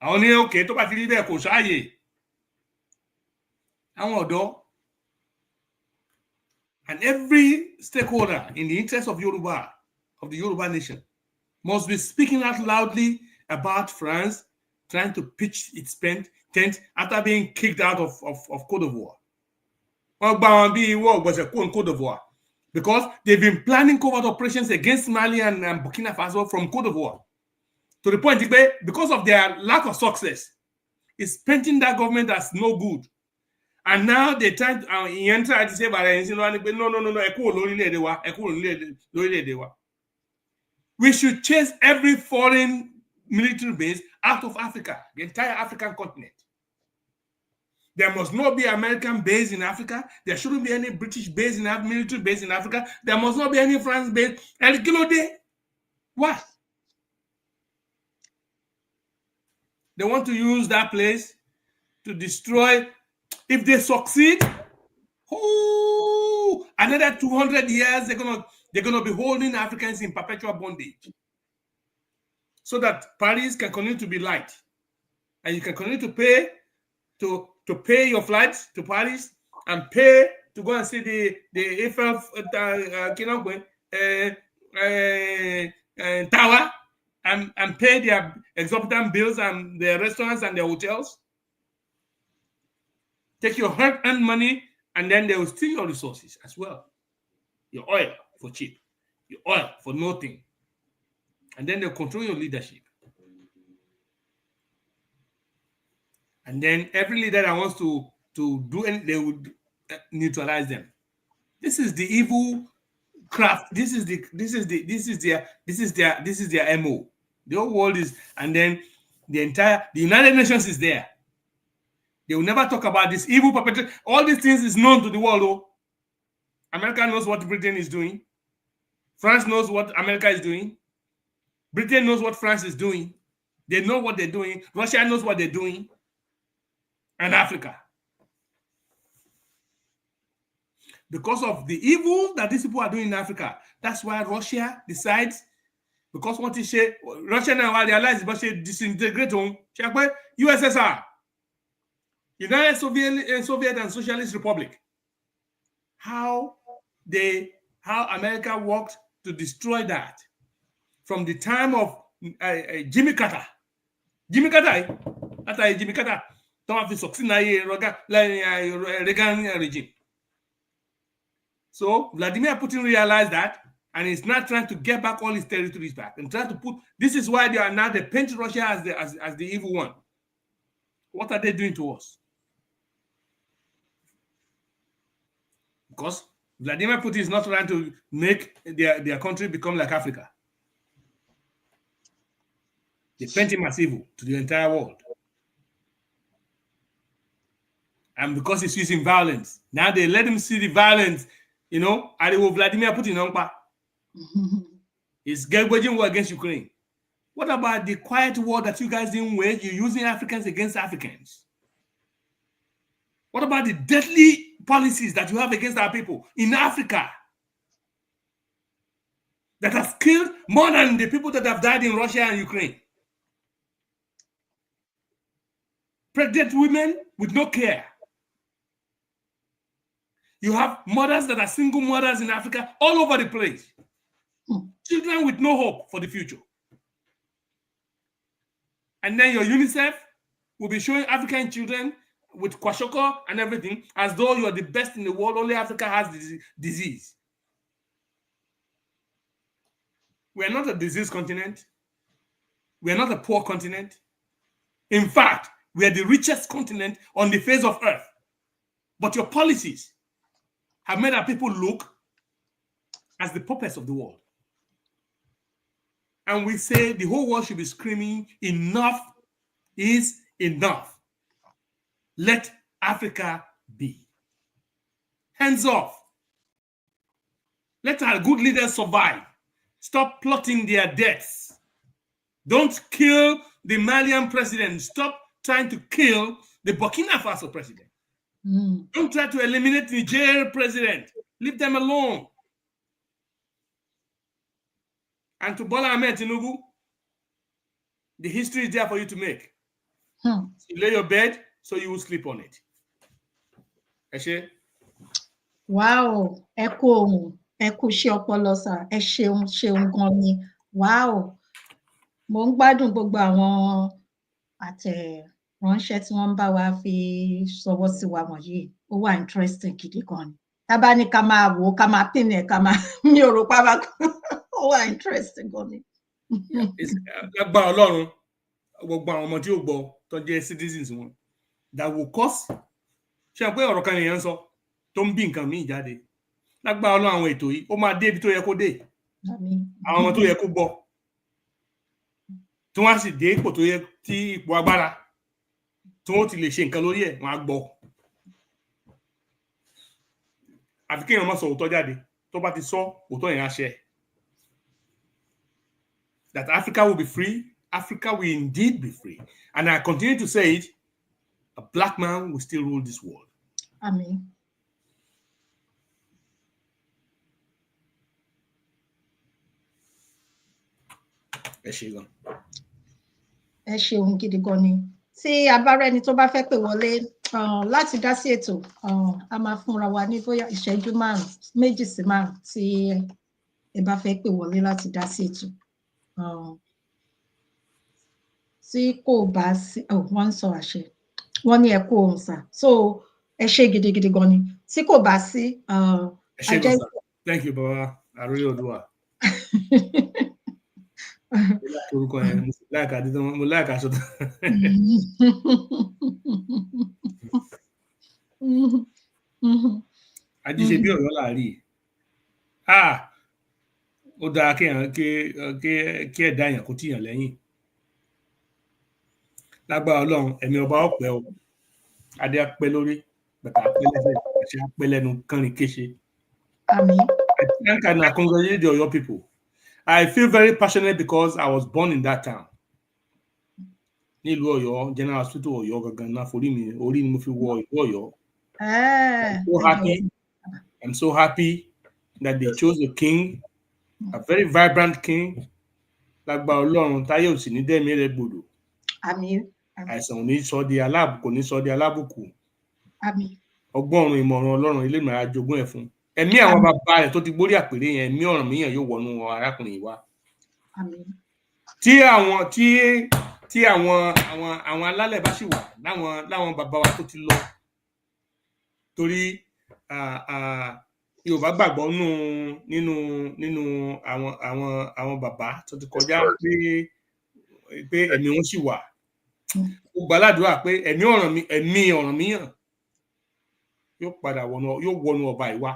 àwọn ní òkè tó bá ti rí bẹ́ẹ̀ kò sáàyè àwọn ọ̀dọ́ and every stakeholder in the interest of Yoruba, of the Yoruba nation, must be speaking out loudly about France trying to pitch its tent after being kicked out of Côte d'Ivoire. Côte d'Ivoire because they've been planning covert operations against Mali and Burkina Faso from Côte d'Ivoire to the point because of their lack of success, it's painting that government as no good. And now they try to say, no, we should chase every foreign military base out of Africa, the entire African continent. There must not be American base in Africa. There shouldn't be any British base military base in Africa. There must not be any France base. What? They want to use that place to destroy. If they succeed, another 200 years, they're gonna be holding Africans in perpetual bondage, so that Paris can continue to be light, and you can continue to pay to pay your flights to Paris and pay to go and see the Eiffel Tower and pay their exorbitant bills and their restaurants and their hotels. Take your hard-earned money, and then they will steal your resources as well. Your oil for cheap, your oil for nothing. And then they'll control your leadership. And then every leader that wants to do anything, they would neutralize them. This is the evil craft. This is their MO. The whole world is, and then the United Nations is there. They will never talk about this evil perpetrator. All these things is known to the world. Though. America knows what Britain is doing. France knows what America is doing. Britain knows what France is doing. They know what they're doing. Russia knows what they're doing. And Africa. Because of the evil that these people are doing in Africa, that's why Russia decides, because what is Russia now realizes, but she disintegrate USSR. United Soviet and Socialist Republic. How America worked to destroy that from the time of Jimmy Carter. Jimmy Carter, after Jimmy Carter, Reagan regime. So Vladimir Putin realized that, and he's not trying to get back all his territories back and trying to put. This is why they are now they paint Russia as the evil one. What are they doing to us? Because Vladimir Putin is not trying to make their country become like Africa. They paint him as evil to the entire world. And because he's using violence, now they let him see the violence, I will Vladimir Putin. It's waging war against Ukraine. What about the quiet war that you guys didn't wage? You're using Africans against Africans. What about the deadly policies that you have against our people in Africa that has killed more than the people that have died in Russia and Ukraine? Pregnant women with no care. You have mothers that are single mothers in Africa all over the place. Children with no hope for the future. And then your UNICEF will be showing African children with kwashiorkor and everything as though you are the best in the world. Only Africa has this disease. We are not a disease continent. We are not a poor continent. In fact, we are the richest continent on the face of earth. But your policies have made our people look as the puppets of the world. And we say the whole world should be screaming, enough is enough. Let Africa be. Hands off. Let our good leaders survive. Stop plotting their deaths. Don't kill the Malian president. Stop trying to kill the Burkina Faso president. Don't try to eliminate the Niger president. Leave them alone. And to Bola Ahmed Tinubu, the history is there for you to make. You lay your bed so you will sleep on it. Eshe? Wow, echo ṣe ọpọlọ sà, ẹ ṣeun gan ni. Wow. Mo ń gbádùn gbogbo àwọn àtẹ̀ránṣẹ́ tí wọ́n ń bá wa fi ṣọwọ́ sí wa wọ̀nyí. Ó wà interesting gidi gan ni. Tá bá ní ká máa wò ó, ká máa pín ẹ̀, ká máa mi ò rò pa bá ó wà interesting gan ni. Lágbára Ọlọ́run, gbogbo àwọn ọmọ tí ó gbọ́ tó jẹ́ citizens wọn, that will cause, ṣe pé ọ̀rọ̀ kan èèyàn sọ tó ń bí nǹkan míì jáde. Lágbára Ọlọ́run àwọn ètò yìí, ó máa dé ibi tó yẹ kó dé. Àwọn ọmọ tó yẹ kó gbọ́. Tí wọ́n á sì dé ipò tó yẹ tí ipò agbára tí wọ́n ti lè ṣe nǹkan lórí ẹ̀, wọ́n á gbọ́. Àfi kéèyàn má sọ òótọ́ jáde, tó bá ti sọ òótọ́ yẹn á ṣẹ. That Africa will be free, Africa will indeed be free. And I continue to say it, a black man will still rule this world. Amen. Ẹ ṣé gan. Ẹ ṣeun gidi gan ni. Tí a bá rẹ́ni tó bá fẹ́ pè wọlé láti dá sí ètò, a máa fúnra wa ní bóyá ìṣẹ́jú 2 sí 5 tí ẹ bá fẹ́ pè wọlé láti dá sí ètò. Tí kò bá sí, wọ́n ń sọ àṣẹ, wọ́n ní ẹ kú ohùn sà. So ẹ ṣé gidigidi gan ni. Tí kò bá sí, ẹ ṣé gan sà. Thank you, Baba. Àròyé Odùwà. Orúkọ yẹn, mo láìka dídán, mo láìka aṣọ. Ajíṣe bí Ọ̀yọ́ láàrí. Ó dáa kí ẹ̀dá èèyàn kó tìyàn lẹ́yìn. Lágbára Ọlọ́run, ẹ̀mí ọba ọ̀pẹ o. Adé apẹ́ lórí, bàtà apẹ́ lẹ́sẹ̀, àṣẹ apẹ́ lẹ́nu kánrin kéṣe. Àmín. I thank and I congratulate the Ọ̀yọ́ people. I feel very passionate because I was born in that town. Nílùú Ọ̀yọ́, General Hospital Ọ̀yọ́ gangan náà forí mi, orí ni mo fi wọ ìlú Ọ̀yọ́. I'm so happy that they chose a king, a very vibrant king. Lágbára Ọlọ́run, táyé ò sì ní dẹ́mi rẹ̀ gbòdò. Àmín. Àìsàn ò ní sọ di alábùkù, ní sọ di alábùkù. Àmín. Ọgbọ́n ọ̀run ìmọ̀ràn Ọlọ́run ilé ìmọ̀ àjogún ẹ̀ fún. Ẹ̀mí àwọn bàbá rẹ̀ tó ti gbórí àpèrè yẹn, ẹ̀mí ọ̀ràn míyàn yóò wọnú arákùnrin yìí wá. Àmín. Tí àwọn alálẹ̀ bá sì wà láwọn bàbá wa tó ti lọ. Torí Yorùbá gbàgbọ́ nínú àwọn bàbá tó ti kọjá pé ẹ̀mí wọn sì wà. Ó gbàládùá pé ẹ̀mí ọ̀ràn míyàn yóò padà wọnú ọba ìwà.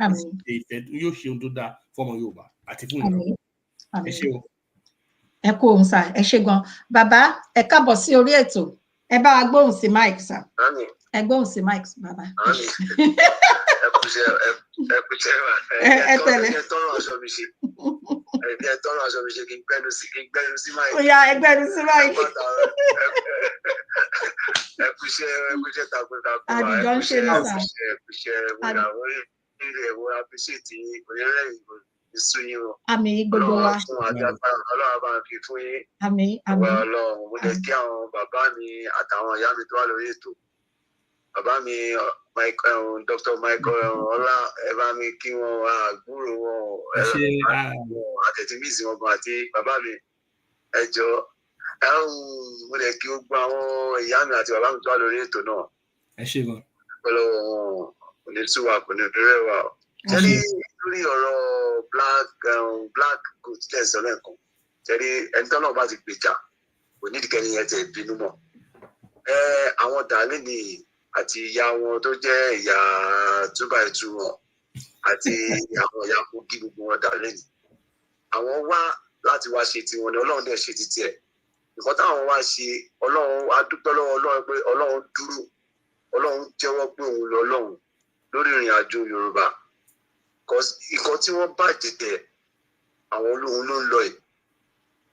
Àmín. Yóò ṣe ohun tó dáa fọ́mọ Yorùbá àti fún ìlú. Ẹ ṣé o. Ẹ kú ohùn sà, ẹ ṣé gan. Bàbá, ẹ káàbọ̀ sí orí ètò. Ẹ bá wa gbóhùn sí mic sà. Ẹ gbóhùn sí mic bàbá. Ẹ kúṣẹ́ wa. Ẹ tọrọ aṣọ mi ṣe. kẹ́ tọ́rọ aṣọ mi ṣe kí n gbẹ́nu sí máì. Ó yá ẹgbẹ́nu sí máì. Ẹkúṣẹ́ takuntakun. Àdìjọ ń ṣe ní sà. Ẹkúṣẹ́ ìyàwó ilé ẹ̀wọ̀ apíṣètì onírẹ̀yìn ìsú yín o. Àmín gbogbo wa. Ọlọ́run fún àjàgbá Ọlọ́run bá ń fi fún yín. Àmín Ọwọ́ àmín. Ọlọ́run mo lè kí àwọn bàbá mi àtàwọn ìyá mi tó wà lórí ètò. Bàbá mi Dr. Michael Ọlá ẹ bá mi kí wọn àgbúrò wọn àtẹ̀tímísì wọn gan àti bàbá mi ẹ jọ̀ọ́ mo lè kí gbogbo àwọn ìyá mi àti bàbá mi tó wà lórí ètò náà. Ẹ ṣé gan. Pẹ̀lú wọn kò ní tú wa kò ní bẹ̀rẹ̀ wa. Jẹ́rí lórí ọ̀rọ̀ black goat tẹ̀sán lẹ́ẹ̀kan. Jẹ́rí ẹni tán náà bá ti gbèjà kò ní ìdíkẹ́ni yẹn tẹ̀ bínú mọ́. Àwọn dàálẹ́ ni àti ìyá wọn tó jẹ́ ìyá 2x2 wọn àti àwọn ìyá Kogi gbogbo wọn dàálẹ́ ni. Àwọn wá láti wá ṣe tiwọn ni Ọlọ́run dẹ̀ ṣe títí ẹ̀. Nǹkan táwọn wá ṣe Ọlọ́run á dúpẹ́ lọ́wọ́ Ọlọ́run pé Ọlọ́run dúró Ọlọ́run jẹ́wọ́ pé òun lọ Ọlọ́run lórí ìrìn àjò Yorùbá. Ìkan tí wọ́n bàjẹ́ tẹ̀ àwọn olóhùn ló ń lọ ẹ̀.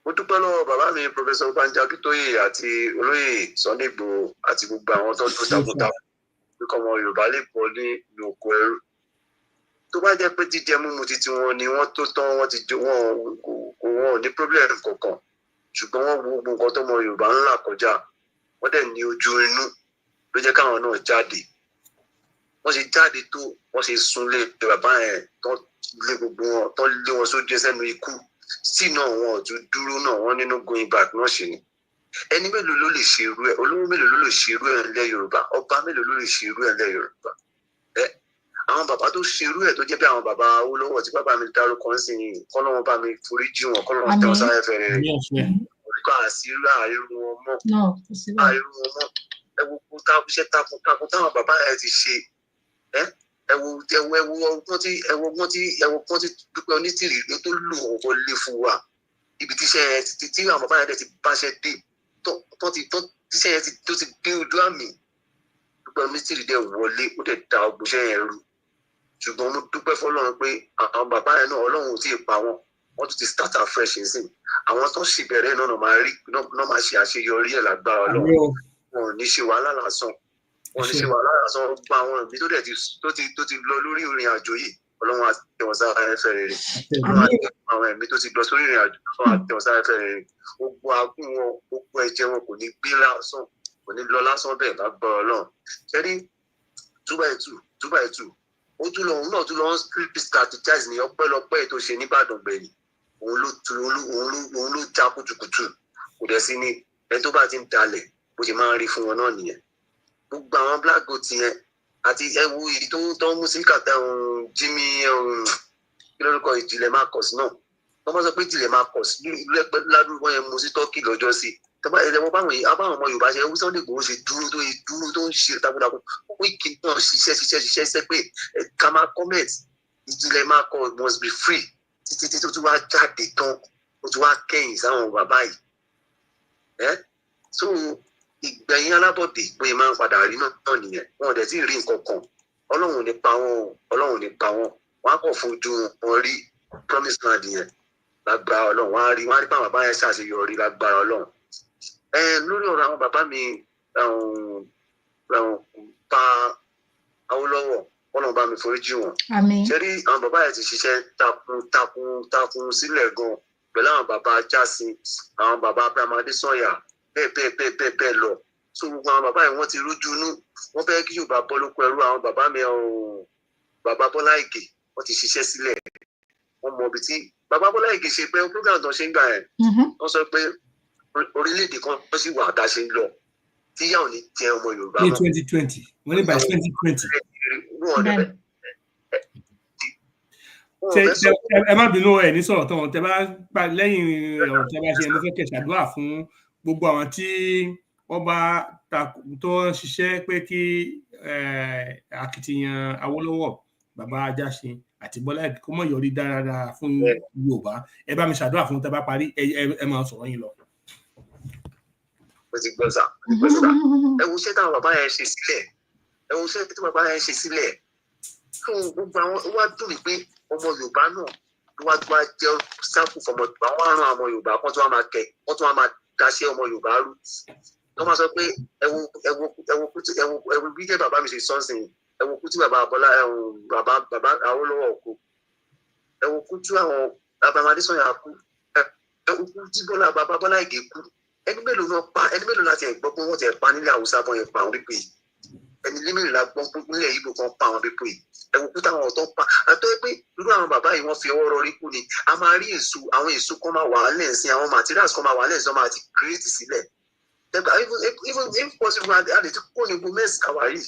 Mo dúpẹ́ lọ́wọ́ bàbá mi Professor Banji Akíntóyè àti olóyè Sunday Igboho àti gbogbo àwọn tó dúró takuntakun pé kọ́mọ Yorùbá lè bọ́ ní oko ẹrú. Tó bá jẹ́ pé jíjẹ mímu títí wọn ni wọ́n tó tán wọ́n ti jó wọn ò ní problem kankan ṣùgbọ́n wọ́n wo gbogbo nǹkan tọ́mọ Yorùbá ńlá kọjá wọ́n dẹ̀ ní ojú inú ló jẹ́ káwọn náà jáde. Wọ́n ṣe jáde tó wọ́n ṣe súnlé bàbá yẹn tán lé gbogbo wọn tán lé wọn sójú ẹsẹ̀ nu ikú sí náà wọn ò tún dúró náà wọ́n nínú going back náà ṣe ni. Ẹni mélòó ló lè ṣe irú ẹ̀ olówó mélòó ló lè ṣe irú ẹ̀ ńlẹ̀ Yorùbá ọba mélòó ló lè ṣe irú ẹ̀ ńlẹ̀ Yorùbá. Àwọn bàbá tó ṣe irú ẹ̀ tó jẹ́ bí àwọn bàbá olówó tí bàbá mi dárúkọ ń sìn yìí kọ́lọ́wọ́n bá mi foríjì wọn kọ́lọ́wọ́n tẹ́ wọn sáré fẹ́rẹ̀ rẹ̀ orúkọ àṣírí àìrú wọn mọ́ àìrú wọn mọ́ ẹ wo kó tábùṣẹ́ takuntakun táwọn bàbá ẹ ti ṣe ẹ wo ọgbọ́n tí Dúpẹ́ Onítìrì ló tó lò ó lé fún wa ibi tíṣẹ́ tí àwọn bàbá yẹn ti báṣẹ́ dé tíṣẹ́ yẹn tó ti dé ojú àmì Dúpẹ́ Onítìrì dẹ̀ wọlé ó dẹ̀ da ọgbọ́ṣẹ́ yẹn rú ṣùgbọ́n mo dúpẹ́ fọlọ́run pé àwọn bàbá yẹn náà Ọlọ́run ò tí ì pa wọn wọ́n tún ti start afresh nsìn àwọn tó ṣì bẹ̀rẹ̀ náà máa ṣe àṣeyọrí ẹ̀ lágbára Ọlọ́run wọn ò ní ṣe wàhálà lásán gba àwọn ìbí tó ti lọ lórí ìrìn àjò yìí Ọlọ́run àti tẹ̀wọ̀n sára ẹ̀fẹ̀ rere Ọlọ́run àti àwọn ẹ̀mí tó ti lọ sórí ìrìn àjò Ọlọ́run àti tẹ̀wọ̀n sára ẹ̀fẹ̀ rere gbogbo agún wọn gbogbo ẹ̀jẹ̀ wọn kò ní gbé lásán kò ní lọ lásán bẹ́ẹ̀ lágbára Ọlọ́run ṣẹ́rí 2x2 òun náà tún lọ strategize ní ọpẹ́lọpẹ́ tó ṣe nìbàdàn gbẹ̀yìn òun ló já kùtùkùtù kò dẹ̀ sí ní ẹni tó bá ti ń dalẹ̀ bó ṣe máa ń rí fún wọn náà nìyẹn gbogbo àwọn black goat yẹn àti ẹwu èyí tó ń mú sí kàtà Jimmy kí lórúkọ Ìjìnlẹ̀ Marcus náà wọ́n máa sọ pé Ìjìnlẹ̀ Marcus ládùúgbò yẹn mú sí turkey lọ́jọ́ sí tọ́ba ẹ̀rọ báwọn ọmọ Yorùbá ṣe ẹwú Sunday Igboho ṣe dúró tó ń ṣe takuntakun wíìkì náà ṣiṣẹ́ pé ká máa comment Ìjìnlẹ̀ Marcus must be free títí tó tún wá jáde tán ó tún wá kẹ́yìn sáwọn bàbá yìí so ìgbẹ̀yìn Alábọ̀dé bóyá máa ń padà rí náà nìyẹn wọn ò dẹ̀ tí ì rí nǹkan kan Ọlọ́run ní pa wọn wọn á kàn fojú wọn rí promise land yẹn lágbára Ọlọ́run wọn á rí báwọn bàbá yẹn ṣàṣeyọrí lágbára Ọlọ́run lórí ọ̀rọ̀ àwọn bàbá mi pa Awólọ́wọ̀ Ọlọ́run bá mi foríjì wọn ṣẹ́rí àwọn bàbá yẹn ti ṣiṣẹ́ takun sílẹ̀ gan pẹ̀lú àwọn bàbá Jásìn àwọn bàbá Abraham Adésànyà bẹ́ẹ̀ lọ so gbogbo àwọn bàbá yẹn wọ́n ti rújú inú wọ́n fẹ́ kí Yorùbá bọ́ lóko ẹrú àwọn bàbá mi bàbá Bọ́lá Ìgè wọ́n ti ṣiṣẹ́ sílẹ̀ wọ́n mọ ibi tí bàbá Bọ́lá Ìgè ṣe pé program tó ṣe ń gbà yẹn wọ́n sọ pé orílẹ̀-èdè kan tó sì wà tá a ṣe ń lọ tí yà ò ní jẹ ọmọ Yorùbá ní 2020 wọ́n ní by 2020. ẹ má bínú ẹ ní sọ̀rọ̀ tán tẹ bá lẹ́yìn ọ̀rọ̀ tẹ bá ṣe mo fẹ́ kẹ́ ṣàdúrà fún gbogbo àwọn tí wọ́n bá tó ń ṣiṣẹ́ pé kí akitiyan Awólọ́wọ̀ bàbá Ajásin àti Bọ́lá Ìgè kó mọ̀ yọrí dáradára fún Yorùbá ẹ bá mi ṣàdúrà fún tẹ bá parí ẹ máa sọ̀rọ̀ yín lọ. mo ti gbọ́ sà ẹ wo iṣẹ́ táwọn bàbá yẹn ṣe sílẹ̀ fún gbogbo àwọn wá dùn mí pé ọmọ Yorùbá náà wá jẹ́ sample fọmọ Yorùbá wọ́n á rán ọmọ Yorùbá kan tó wá máa kẹ̀ wọ́n tó wá máa daṣẹ́ ọmọ Yorùbá rú wọ́n máa sọ pé ẹwu bí jẹ́ bàbá mi ṣe sọ́nsìn ẹwu kú tí bàbá Bọ́lá bàbá Awólọ́wọ̀ kú ẹwu kú tí àwọn bàbá Adésànyà kú ẹwu kú tí bàbá Bọ́lá Ìgè kú ẹni mélòó láti ẹ̀gbọ́ pé wọ́n ti ẹ̀ pa nílẹ̀ Haúsá bọ́ yẹn pa àwọn pípé ẹni límìnì la gbọ́n pé nílẹ̀ Ìgbò kan pa àwọn pípé ẹwu kú táwọn ọ̀tọ̀ pa àtọ́ pé irú àwọn bàbá yìí wọ́n fi ọwọ́ rọrí kú ni a máa rí àwọn èso kan máa wà á lẹ́sìn àwọn materials kan máa wà á lẹ́sìn wọ́n máa ti create sílẹ̀ even possible a lè ti kó ní gbogbo mẹ́sì kàwárí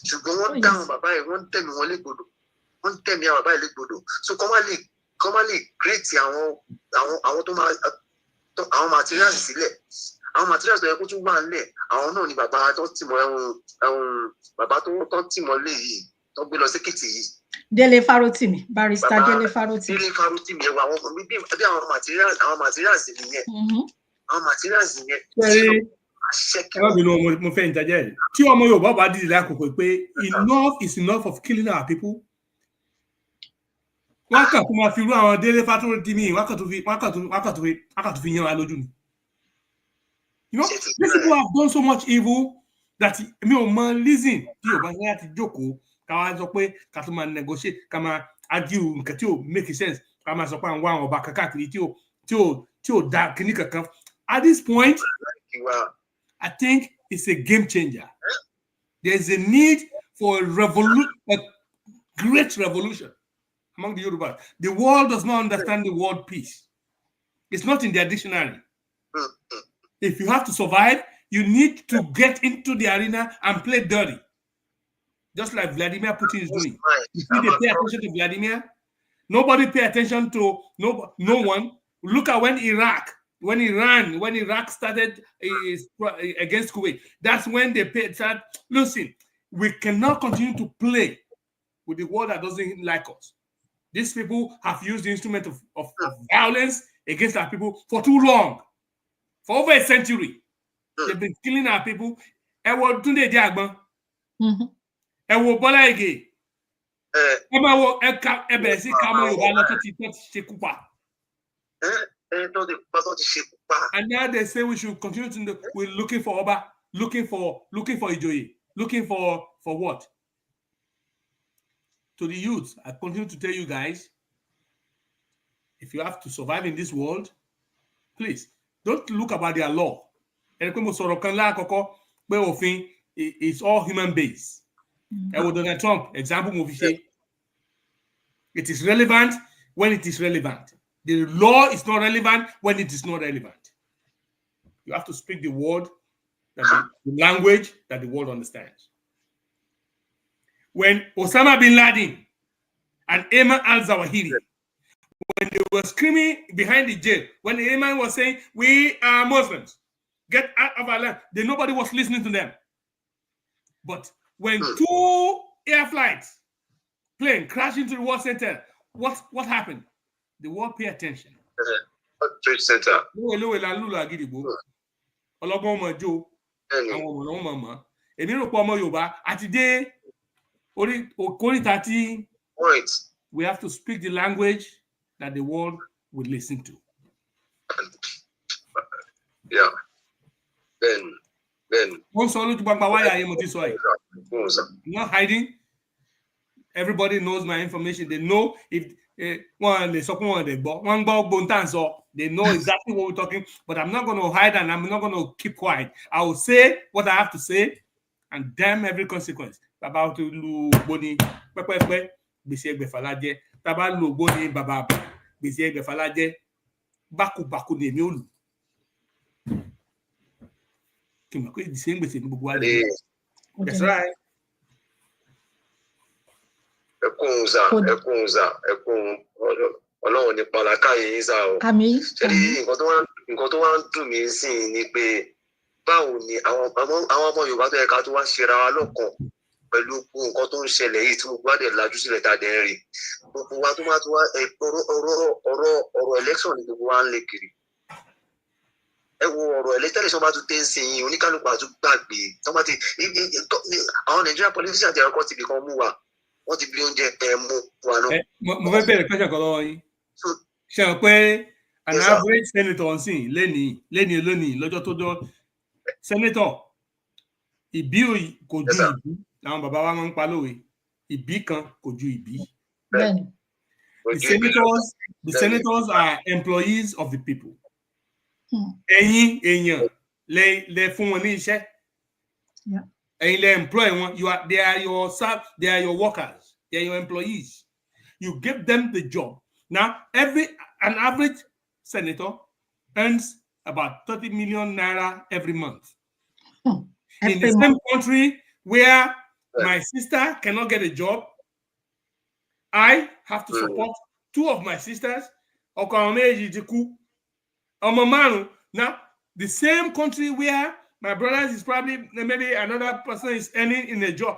ṣùgbọ́n wọ́n dá àwọn bàbá yìí wọ́n tẹ̀mí wọn légbodò wọ́n tẹ̀mí àwọn bàbá yìí légbodò so kọ́ máa lè create àwọn tó máa àwọn materials sílẹ̀ àwọn materials tó yẹ kó tún wà nílẹ̀ àwọn náà ni bàbá tó tì mọ́ bàbá tó tì mọ́ lé yìí tó gbé lọ sí Èkìtì yìí. Délé Fárótìmí barrister Délé Fárótìmí. Délé Fárótìmí ẹwà àwọn bí àwọn materials nìyẹn àwọn materials nìyẹn. Mo fẹ́ ìtajà tí ọmọ Yorùbá bá dìde lákòókò pé enough is enough of killing our people. Wọ́n kàn tó máa fi irú àwọn Délé Fárótìmí wọ́n kàn tó fi yan wa lójú ni. You know, these people have done so much evil that mi ò mọ reason tí Yorùbá ní láti jókòó ká wá sọ pé ká tó máa negotiate ká máa argue nǹkan tí ò make sense ká máa sọ pé àwọn ọba káàkiri tí ò dá kíní kankan. At this point, I think it's a game changer. There's a need for a great revolution among the Yorubas. The world does not understand the word peace. It's not in their dictionary. If you have to survive, you need to get into the arena and play dirty. Just like Vladimir Putin is doing. If they pay attention to Vladimir, nobody pay attention to no one. Look at when Iraq started against Kuwait. That's when they said, listen, we cannot continue to play with the world that doesn't like us. These people have used the instrument of violence against our people for too long. For over a century. They've been killing our people. Ewo Tunde Diagbon. Ewo Bola Ige. Ewo Ebesi Kamo Yoruba to ṣe kú pa. And now they say we should continue to we're looking for Oba, looking for Ijoye, looking for what? To the youth, I continue to tell you guys, if you have to survive in this world, please don't look about their law. It's all human beings. Donald Trump, example movie. It is relevant when it is relevant. The law is not relevant when it is not relevant. You have to speak the word, the language that the world understands. When Osama bin Laden and Ayman al-Zawahiri, when they were screaming behind the jail, when the Ayman was saying, we are Muslims, get out of our land, nobody was listening to them. But when 2 air flights, plane crashed into the World Center, what happened? The world pay attention. Trade Center. We have to speak the language that the world would listen to. Yeah. Then. Not hiding. Everybody knows my information. They know if they know exactly what we're talking, but I'm not going to hide and I'm not going to keep quiet. I will say what I have to say and damn every consequence. About Boni, EGBE falaje, Tabalu Boni Baba, EGBE falaje, Baku de Mulu. That's right. Ọlọ́run ní pàlàkàyè yín sá o. Àmín. Nǹkan tó wá ń dùn mí sí ni pé báwo ni àwọn ọmọ Yorùbá tó yẹ ká tó wá ṣera wa lọ́kàn pẹ̀lú nǹkan tó ń ṣẹlẹ̀ yìí tí gbogbo wa dẹ̀ lajú sílẹ̀ tá a dẹ̀ ń rí. Gbogbo wa tó máa tó wá ọ̀rọ̀ election ni gbogbo wa ń lé kiri. Ẹ wo ọ̀rọ̀ election bá tún dé ń sìn yín oníkálùkù àti gbàgbé àwọn Nigerian politicians àti ẹ̀rọ kan ti bì kan mú wa. Wọ́n ti bí oúnjẹ mú wa náà. Mo fẹ́ bẹ̀rẹ̀ pẹ́sẹ̀ kan lọ́wọ́ yín. Ṣé o pé an average senator nsìn lónìí lọ́jọ́ tó dọ́ senator ìbí kò ju ìbí làwọn bàbá wa máa ń pa lówe ìbí kan kò ju ìbí. The senators are employees of the people. Ẹ̀yin èèyàn lẹ fún wọn ní iṣẹ́. Ẹ̀yin lẹ employ wọn. They are your workers. They are your employees. You give them the job. Now, an average senator earns about 30 million naira every month. In the same country where my sister cannot get a job, I have to support 2 of my sisters. Now, the same country where my brothers is probably maybe another person is earning in a job.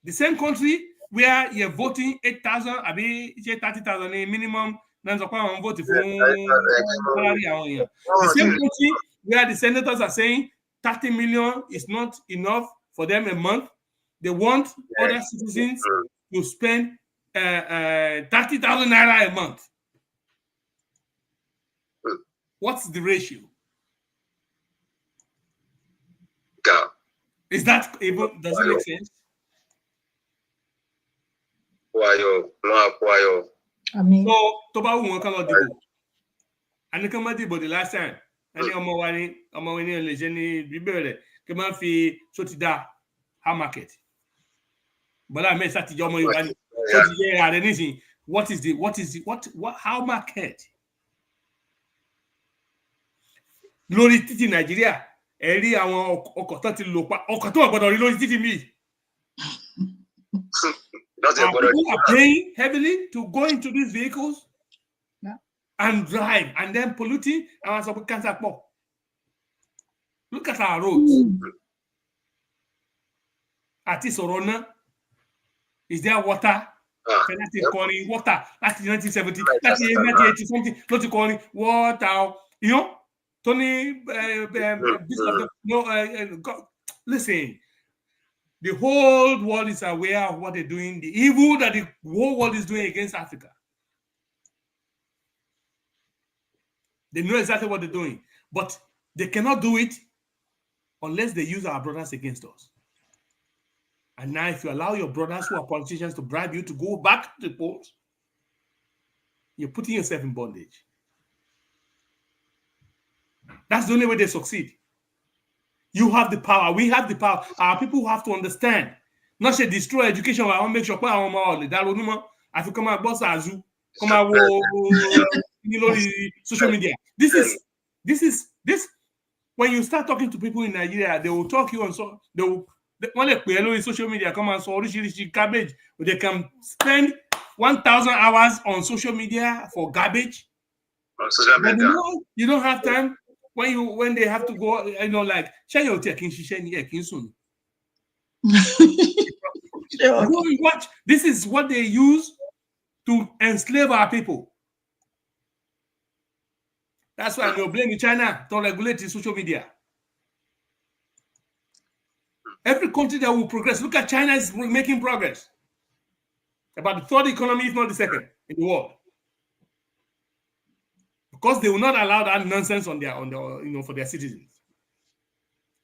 The same country where you're voting 8,000, I mean 30,000 minimum. The same country where the senators are saying 30 million is not enough for them a month. They want other citizens to spend 30,000 naira a month. What's the ratio? Is that able? Does it make sense? So, Toba won't come out the and come out the last time. And the Omawani legend be come and fi sotida how market. But I may start your money. What is how market? Lórí títì Nàìjíríà ẹ rí àwọn ọkọ̀ tó ti lò pa ọkọ̀ tó gbọ́dọ̀ rí lórí títì mi. People are paying heavily to go into these vehicles and drive and then polluting our cancer pop. Look at our roads. Àti sọ̀rọ̀ náà, is there water? Water. That's 1970, that's 1980 something. Not to call it water. You know, Tony. Listen. The whole world is aware of what they're doing, the evil that the whole world is doing against Africa. They know exactly what they're doing, but they cannot do it unless they use our brothers against us. And now, if you allow your brothers who are politicians to bribe you to go back to the polls, you're putting yourself in bondage. That's the only way they succeed. You have the power. We have the power. Our people have to understand. Not say destroy education. I want to make sure I have come boss Azu, come social media. This. When you start talking to people in Nigeria, they will talk you on so they will in social media come and so garbage. They can spend 1,000 hours on social media for garbage. On social media. You don't have time. When they have to go, like watch. This is what they use to enslave our people. That's why they're blaming China to regulate the social media. Every country that will progress, look at China is making progress. About the third economy, if not the second in the world. Because they will not allow that nonsense on their for their citizens.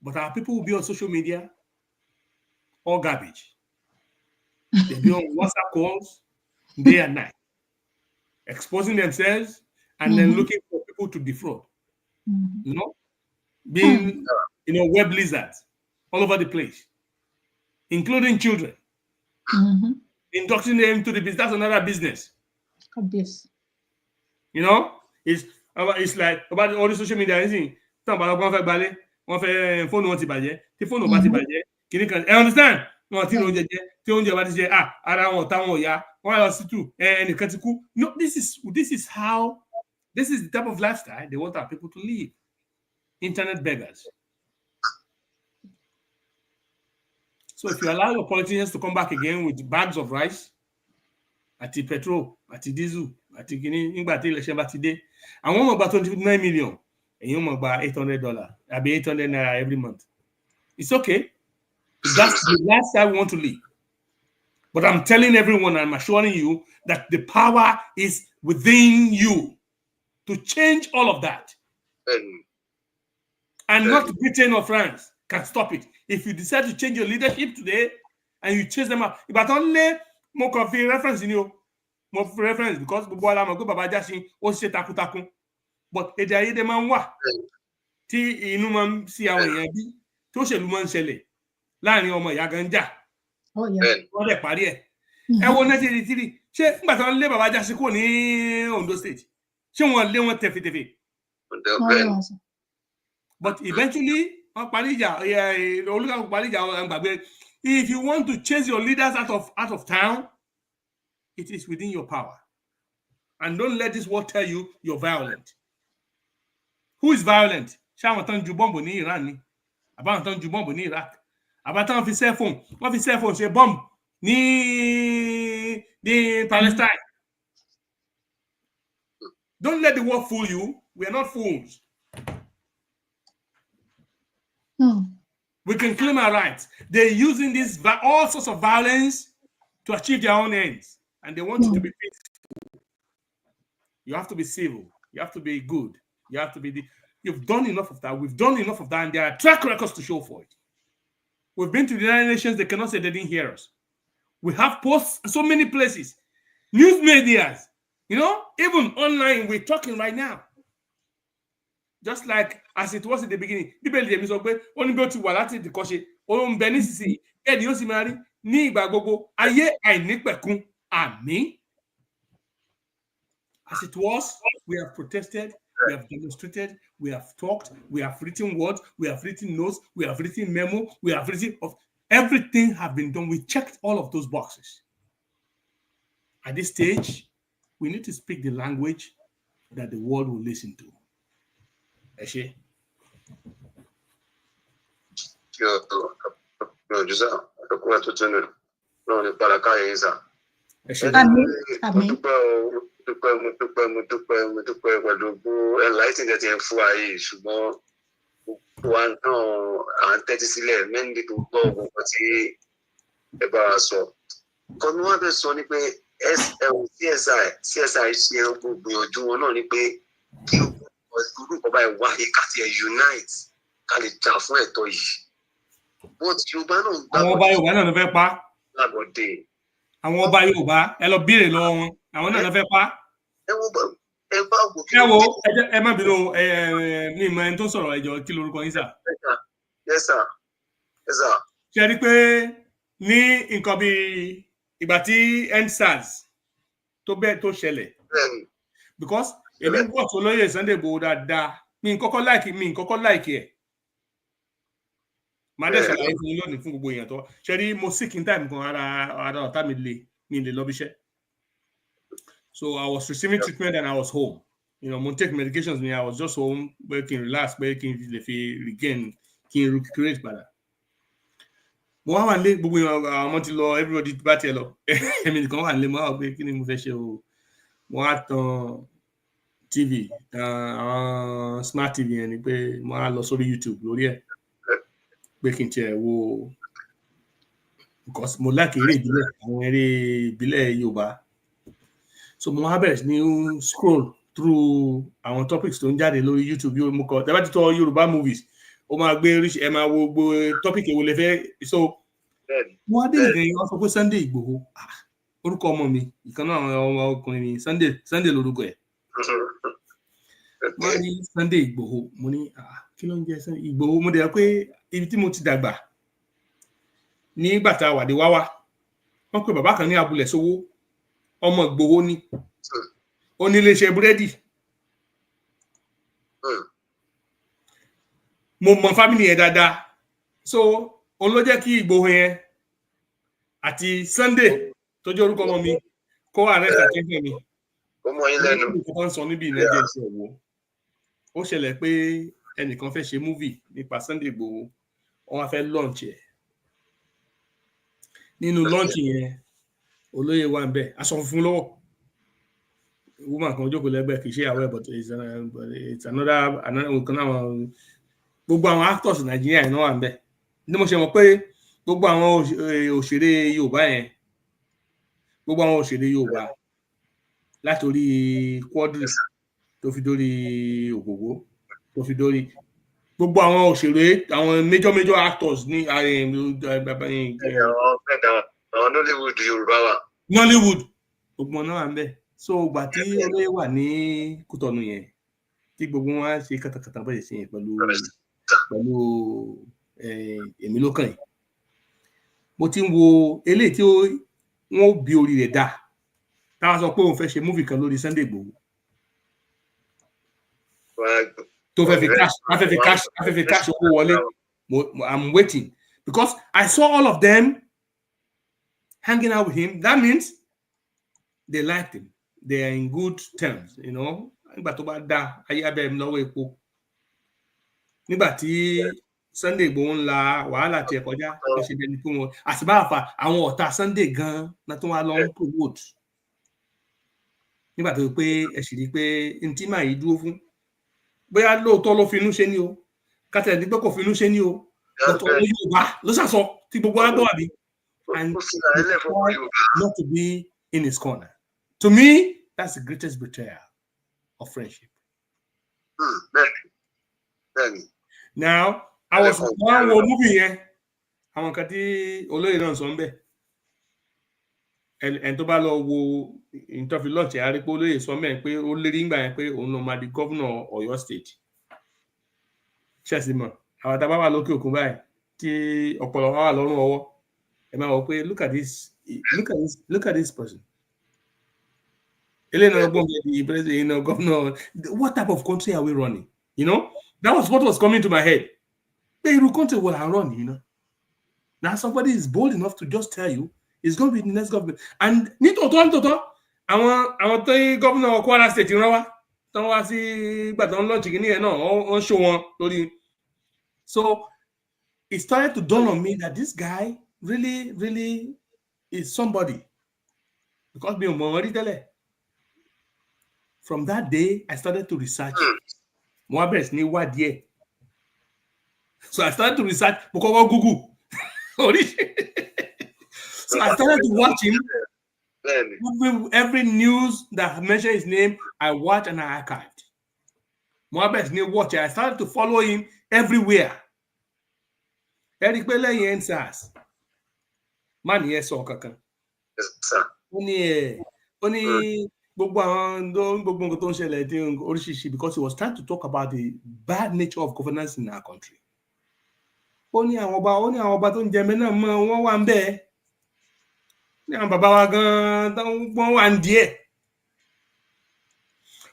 But our people will be on social media, all garbage. They'll be on WhatsApp calls day and night, exposing themselves and then looking for people to defraud. Being web lizards all over the place, including children. Inducting them to the business. That's another business. Obvious. It's like about all the social media. Anything. Talk about one ballet, one phone, one tibaje, the phone about tibaje. Can you understand? No, this is the type of lifestyle they want our people to live. Internet beggars. So if you allow your politicians to come back again with bags of rice, at the petrol, at the diesel, at the guinea, and one about 29 million, and you about $800, I'll be $800 every month. It's okay. That's the lifestyle we want to live. But I'm telling everyone, I'm assuring you that the power is within you to change all of that. And not Britain or France can stop it. If you decide to change your leadership today and you chase them out, but only more coffee reference in you, more reference because Baba Jasin ó ṣe takuntakun. But èdè àìyedè máa ń wà tí inú máa ń sí àwọn èèyàn bí tí òṣèlú máa ń ṣẹlẹ̀ láàrin ọmọ ìyá gan jà. Wọ́n dẹ̀ parí ẹ̀. Ẹ wo 1983 ṣé nígbà tí wọ́n lé Baba Jasin kúrò ní Ondo State ṣé wọ́n lé wọn tẹ̀fẹ̀tẹ̀fẹ̀? But eventually, if you want to chase your leaders out of town, it is within your power. And don't let this world tell you you're violent. Who is violent? Shawatan Jubombo ni Iran ni. Abatan Jubombo ni Iraq. Abatan fi cell phone. What fi cell phone say bomb ni Palestine. Don't let the world fool you. We are not fools. We can claim our rights. They're using this all sorts of violence to achieve their own ends, and they want you to be peaceful. You have to be civil. You have to be good. You have to be. You've done enough of that. We've done enough of that, and there are track records to show for it. We've been to the United Nations. They cannot say they didn't hear us. We have posts in so many places, news medias. Even online, we're talking right now. Just like as it was in the beginning. Bíbélì Jẹ́mi sọ pé ó ní bí ó ti wà láti ìdíkọ́ṣe ó ń bẹ nísinsìnyí ẹ̀ẹ́dì yóò sì máa rí ní ìgbà gbogbo ayé àìnípẹ̀kun àmín. As it was, we have protested, we have demonstrated, we have talked, we have written words, we have written notes, we have written memo, we have written everything have been done. We checked all of those boxes. At this stage, we need to speak the language that the world will listen to. Eshe. Àwọn ọba Yorùbá náà ló fẹ́ pa. Àwọn ọba Yorùbá ẹ lọ béèrè lọ́wọ́ wọn. Àwọn náà ló fẹ́ pa. Ẹ má bínú ní ìmọ̀ ẹni tó sọ̀rọ̀ ẹjọ́ kí lorúkọ yín sà. Yes sir. Yes sir. Ṣé rí pé ní nǹkan bíi ìgbà tí EndSARS tó ṣẹlẹ̀. Because èmi ń gbọ́ tó lóye Sunday Igboho dáadáa mi ń kọ́kọ́ láìkì ẹ̀. Màá dẹ̀ ṣàlàyé fún yín lónìí fún gbogbo èèyàn tó ṣe rí mo sick in time kan ara ọ̀tá mi lè lọ bíṣẹ́. So I was receiving treatment and I was home. Mo take medications I was just home where kí n relax where kí n lè fi regain kí n recreate padà. Mo wá wà nílé gbogbo àwọn ọmọ ti lọ everybody bá tiẹ̀ lọ. Èmi nìkan wà nílé mo wá pé kí ni mo fẹ́ ṣe o. Mo wá tan TV smart TV yẹn ni pé mo wá lọ sórí YouTube lórí ẹ̀. Pé kí n tiẹ̀ wo because mo like eré ìbílẹ̀ àwọn eré ìbílẹ̀ Yorùbá. So mo wá bẹ̀rẹ̀ sí ní scroll through àwọn topics tó ń jáde lórí YouTube yóò mú kọ tẹ́ bá ti tọ Yorùbá movies ó máa gbé oríṣi ẹ máa wo gbogbo topic èwo lè fẹ́ so wọ́n á dé ìgbẹ̀yìn wọ́n sọ pé Sunday Igboho orúkọ ọmọ mi ìkan náà ọmọ ọkùnrin ni Sunday lórúkọ ẹ̀ wọ́n ní Sunday Igboho mo ní kí ló ń jẹ́ Sunday Igboho mo dẹ̀ pé ibi tí mo ti dàgbà nígbà tá a wà dé wáwá wọ́n pe bàbá kan ní Abúlé Sówó ọmọ Igboho ni ó ní iléeṣẹ́ búrẹ́dì mo mọ family yẹn dáadáa so òun ló jẹ́ kí Igboho yẹn àti Sunday tó jẹ́ orúkọ ọmọ mi kó arrest attention mi ó mọ yín lẹ́nu ó ń sọ níbi ìnájẹ́ ìṣẹ́ òwò ó ṣẹlẹ̀ pé ẹnìkan fẹ́ ṣe movie nípa Sunday Igboho wọ́n wá fẹ́ launch ẹ̀ nínú launch yẹn olóyè wà ń bẹ aṣọ funfun lọ́wọ́ woman kan jókòó lẹ́gbẹ̀ẹ́ kì í ṣe àwẹ̀ but it's another nǹkan náà gbogbo àwọn actors Nàìjíríà náà wà ń bẹ ní mo ṣe mọ̀ pé gbogbo àwọn òṣèré Yorùbá yẹn gbogbo àwọn òṣèré Yorùbá látòrí Quadri tó fi dórí Ògògó tó fi dórí gbogbo àwọn òṣèré àwọn major actors ní Nollywood Yorùbá wa. Nollywood gbogbo náà wà ń bẹ̀. So ìgbà tí olóyè wà ní Kútọ̀nù yẹn tí gbogbo wọn á ṣe kàtàkàtà bẹ́ẹ̀ ṣe yẹn pẹ̀lú èmi ló kàn yìí mo ti ń wo eléyìí tí wọ́n bí orí rẹ̀ dá táwọn sọ pé òun fẹ́ ṣe múfì kan lórí Sunday Igboho tó fẹ́ fi cash owó wọlé. I'm waiting because I saw all of them hanging out with him. That means they liked him. They are in good terms, you know. Nígbà tó bá dá ayé abẹ́ mi lọ́wọ́ epo nígbà tí Sunday Igboho ń la wàhálà tiẹ̀ kọjá ó ṣe bẹ́ẹ̀ ni pé wọn àṣìbáàfà àwọn ọ̀tá Sunday gan-an náà tó wá lọ ń promote nígbà tó pé ẹ sì rí pé ntí màá yìí dúró fún bóyá lóòótọ́ ló finú ṣe ní o kátẹ́ ní pé kò finú ṣe ní o ọ̀tọ̀ ló Yorùbá ló ṣàṣọ tí gbogbo wa gbọ́ àbí and not to be in his corner. To me, that's the greatest betrayal of friendship. Now, I was one movie here. Àwọn kan tí olóyè náà sọ ń bẹ̀. Ẹni tó bá lọ wo interview launch a rí pé olóyè sọ mẹ́rin pé ó lérí ńgbà yẹn pé òun ló máa di governor Ọ̀yọ́ state. Ṣẹ́sì mọ̀, àwọn tá a bá wà lókè òkun báyìí tí ọ̀pọ̀lọpọ̀ wà lọ́rùn ọwọ́. Ẹ máa wọ pé look at this person. Governor, what type of country are we running? You know, that was what was coming to my head. The country will run, you know. Now somebody is bold enough to just tell you it's going to be the next government. And nítòótọ́ àwọn tó yí governor Kwara State rán wá tán wá sí gbàtàn launch kìíní ẹ̀ náà wọ́n show wọn lórí. So it started to dawn on me that this guy really is somebody because mi ò mọ̀ wọ́n rí tẹ́lẹ̀. From that day, I started to research. So I started to research because Google. So I started to watch him. Every news that mentioned his name, I watched and I archived. I started to follow him everywhere. Eric Bella answers. Man, yes, so kakan. Yes, sir. Only gbogbo nǹkan tó ń ṣẹlẹ̀ tí oríṣiríṣi because he was trying to talk about the bad nature of governance in our country. Ó ní àwọn ọba tó ń jẹ mẹ́nà mọ́ wọ́n wà ń bẹ́ẹ̀. Ní àwọn bàbá wa gan-an wọ́n wà ń díẹ̀.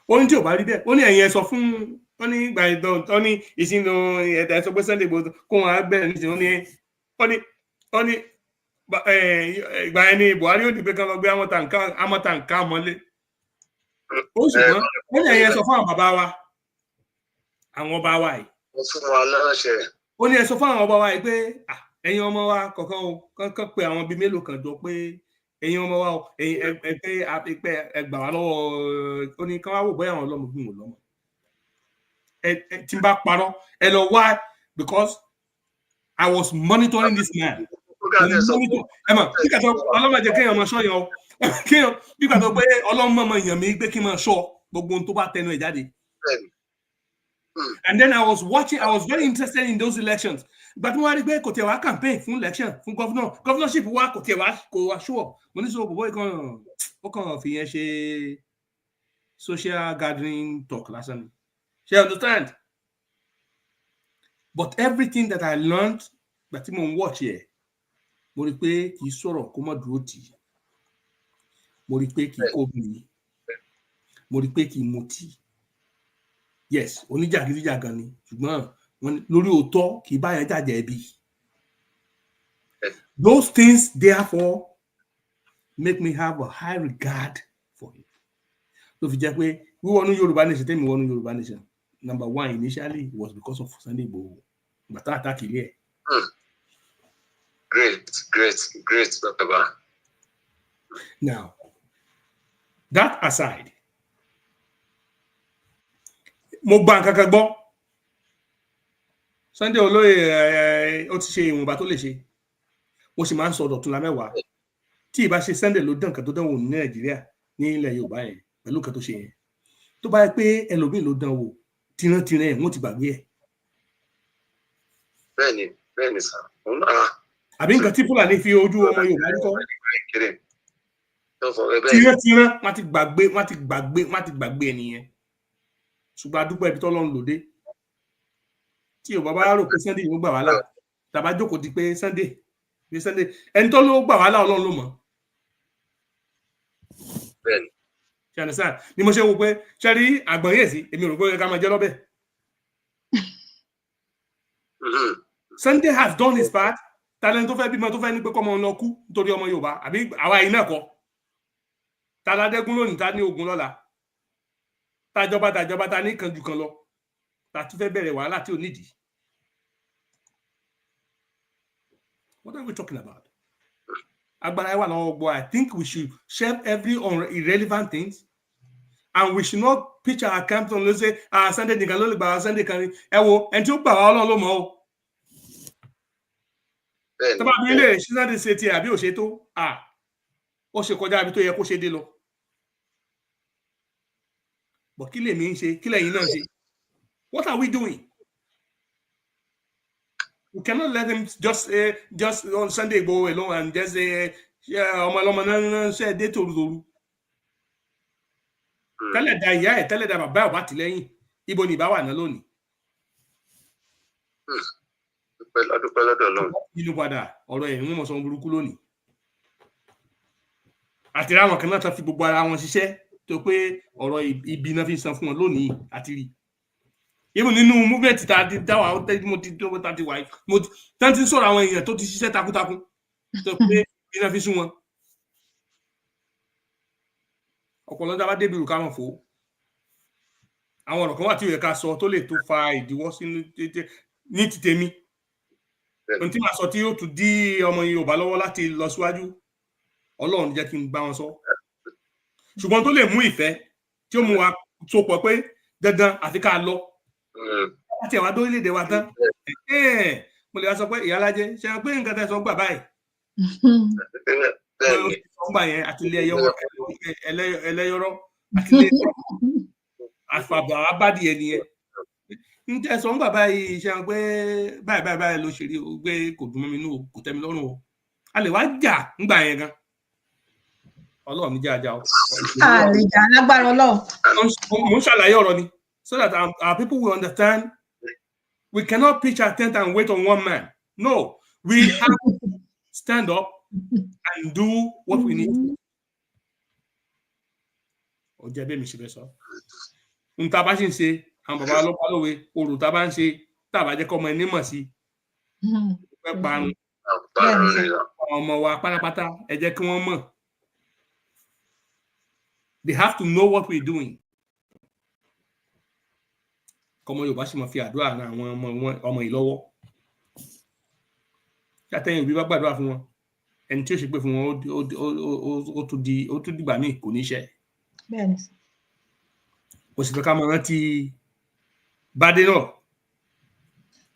Ó ní tí ò bá rí bẹ́ẹ̀. Ó ní ẹ̀yin ẹ sọ fún ó ní ìgbà ìdán ó ní ìsinú ẹ̀dá ẹ̀sọ́ pé Sunday Igboho kó wọn á bẹ̀rẹ̀ nísìnyí ó ní ìgbà ẹni Buhari ó dìbò kan lọ gbé amọ̀tàǹkà mọ́lé. Ó ṣùgbọ́n ó ní ẹ̀yin ẹ sọ fún àwọn bàbá wa àwọn ọba wa yìí. Ó ní ẹ sọ fún àwọn ọba wa yìí pé ẹ̀yin ọmọ wa kọ̀ọ̀kan o kọ́kọ́ pé àwọn bíi mélòó kan jọ pé ẹ̀yin ọmọ wa o ẹ̀yin ẹgbà wá lọ́wọ́ ó ní kán wá wò bóyá àwọn ọlọ́mọ gbìmọ̀ lọ́mọ. Tí n bá parọ́ ẹ lọ wá because I was monitoring this man. Ẹ mọ̀ nígbà tó ọlọ́mọ jẹ́ kéèyàn máa ṣọ́ yẹn o kéèyàn nígbà tó pé ọlọ́mọ máa yàn mí pé kí n máa ṣọ́ gbogbo ohun tó bá tẹnu ẹ̀ jáde. And then I was very interested in those elections. But mo wá rí pé kò tiẹ̀ wá campaign fún election fún governorship wa kò tiẹ̀ wá show. Mo ní sọ bọ̀bọ̀ ìkan ó kàn fi yẹn ṣe social gathering talk lásán ni. Ṣé you understand? But everything that I learned gbà tí mo ń watch here mo rí pé kì í sọ̀rọ̀ kó má dúró tì í. Mo rí pé kì í kóbìnrin. Mo rí pé kì í mutí. Yes, oníjàgídíjàgan ni ṣùgbọ́n lórí òótọ́ kì í bá yẹn jàjẹ́ ẹbí. Those things therefore make me have a high regard for him. Ló fi jẹ́ pé wíwọnú Yorùbá nation tẹ́mi wọnú Yorùbá nation number one initially was because of Sunday Igboho. Bàtà àtàkì ilé ẹ̀. Great, Baba. Now, that aside, mo gba nǹkan kan gbọ́ Sunday olóyè ó ti ṣe ìwọ̀nba tó lè ṣe mo sì máa ń sọ Dọ̀tun la mẹ́wàá tí ìbá ṣe Sunday ló dán kan tó dánwò ní Nàìjíríà ní ilẹ̀ Yorùbá yẹn pẹ̀lú kan tó ṣe yẹn tó bá yẹ pé ẹlòmíì ló dánwò tìrantìran ẹ̀ wọ́n ti gbàgbé ẹ̀. bẹ́ẹ̀ni sà òun náà. àbí nǹkan tí Fúlàní fi ojú ọmọ Yorùbá rí kọ́ tìrantìran wọ́n ti gbàgbé ẹ̀ nìyẹn ṣùgbọ́n adúpẹ́ ibi tọ́lọ́run lòdì tí Yorùbá bá rò pé Sunday yóò gbà wá là tàbá jókòó di pé Sunday ẹni tó ló gbà wá là Ọlọ́run ló mọ̀. bẹ́ẹ̀ni. ṣe understand ni mo ṣe wo pé ṣe rí àgbọ̀n yẹ̀ sí èmi rò pé ká máa jẹ́ lọ́bẹ̀. Sunday has done his part talent tó fẹ́ bímọ tó fẹ́ ní pé kọ́ ọmọ lọ kú nítorí ọmọ Yorùbá àbí àwa yìí náà kọ́ taládẹ́gún lónìí ta ní ogun lọ́la tàjọba ta ní kan jù kan lọ ta tún fẹ́ bẹ̀rẹ̀ wàhálà tí ò nídìí. What are we talking about? Agbára ẹwà lọ́wọ́ gbọ́. I think we should shelve every irrelevant things and we should not pitch our camp on let's say Sunday nìkan ló lè gbà Sunday kan ẹ wo ẹni tí ó gbà wá Ọlọ́run ló mọ̀ o. Tó bá bí ilé Sunday ṣe tiẹ̀ àbí ò ṣe tó ó ṣe kọjá àbí tó yẹ kó ṣe dé lọ. But kí lèmi ń ṣe kí lẹ́yìn náà ṣe? What are we doing? We cannot let him just on Sunday go alone and just say, ọmọ náà ṣe dé tòrútòrú. Tẹ́lẹ̀ da ìyá ẹ̀ tẹ́lẹ̀ da bàbá ẹ̀ wá tìlẹ́yìn ibo ni ìbá wà náà lónìí. Dúpẹ́ lọ́dọ̀ Ọlọ́run. Inú padà ọ̀rọ̀ ẹ̀ ń mọ̀ sọ burúkú lónìí. Àti ráwọn kan náà tán fi gbogbo ara wọn ṣiṣẹ́ tó pé ọ̀rọ̀ ibi náà fi san fún wọn lónìí àti rí. Even nínú movement tá ti dá wa mo ti wà mo tán ti sọ̀rọ̀ àwọn èèyàn tó ti ṣiṣẹ́ takuntakun tó pé ibi náà fi sún wọn. Ọ̀pọ̀lọpọ̀ tá bá débi rù ká mọ̀ fò. Àwọn ọ̀rọ̀ kan wà tí ó yẹ ká sọ tó lè tó fa ìdíwọ́ sínú ní ti tèmi. Ohun tí màá sọ tí yóò tún dí ọmọ Yorùbá lọ́wọ́ láti lọ síwájú Ọlọ́run jẹ́ kí n bá wọn sọ. Ṣùgbọ́n tó lè mú ìfẹ́ tí ó mú wa so pọ̀ pé dandan àfi ká lọ. Láti ẹ̀wà dórílẹ̀-èdè wa tán mo lè wá sọ pé ìyálájẹ ṣe pé nǹkan tẹ́ sọ gbà báyìí. Ọgbà yẹn àti ilé ẹlẹ́yọrọ́ àti ilé àfàbà abádìí ẹni yẹn. Ń tẹ́ sọ gbà báyìí ṣe pé báyìí ló ṣe rí o gbé kò dùn mọ́ mi nú o kò tẹ́ mi lọ́rùn o. A lè wá jà ńgbà yẹn gan. Ọlọ́run ní jẹ́ ajá o. Àlejò alágbára Ọlọ́run. Mo ń ṣàlàyé ọ̀rọ̀ ni so that our people will understand we cannot pitch our tent and wait on one man. No, we have to stand up and do what we need. Ó jẹ́ bẹ́ẹ̀ mi ṣe fẹ́ sọ. N ta bá ṣe ń ṣe àwọn bàbá ọlọ́pàá lówe orò ta bá ń ṣe tàbá jẹ́ kọ́ ọmọ ẹni mọ̀ sí. Fẹ́ parun. Àwọn ọmọ wa pátápátá ẹ jẹ́ kí wọ́n mọ̀. They have to know what we're doing. Kọ́mọ Yorùbá sì máa fi àdúrà ran àwọn ọmọ yìí lọ́wọ́. Ṣàtẹ̀yìn òbí bá gbàdúrà fún wọn. Ẹni tí ó ṣe pé fún wọn ó tún dìgbà míì kò ní ṣe. Bẹ́ẹ̀ni. Mo sì fẹ́ ká mọ rántí Bádé náà.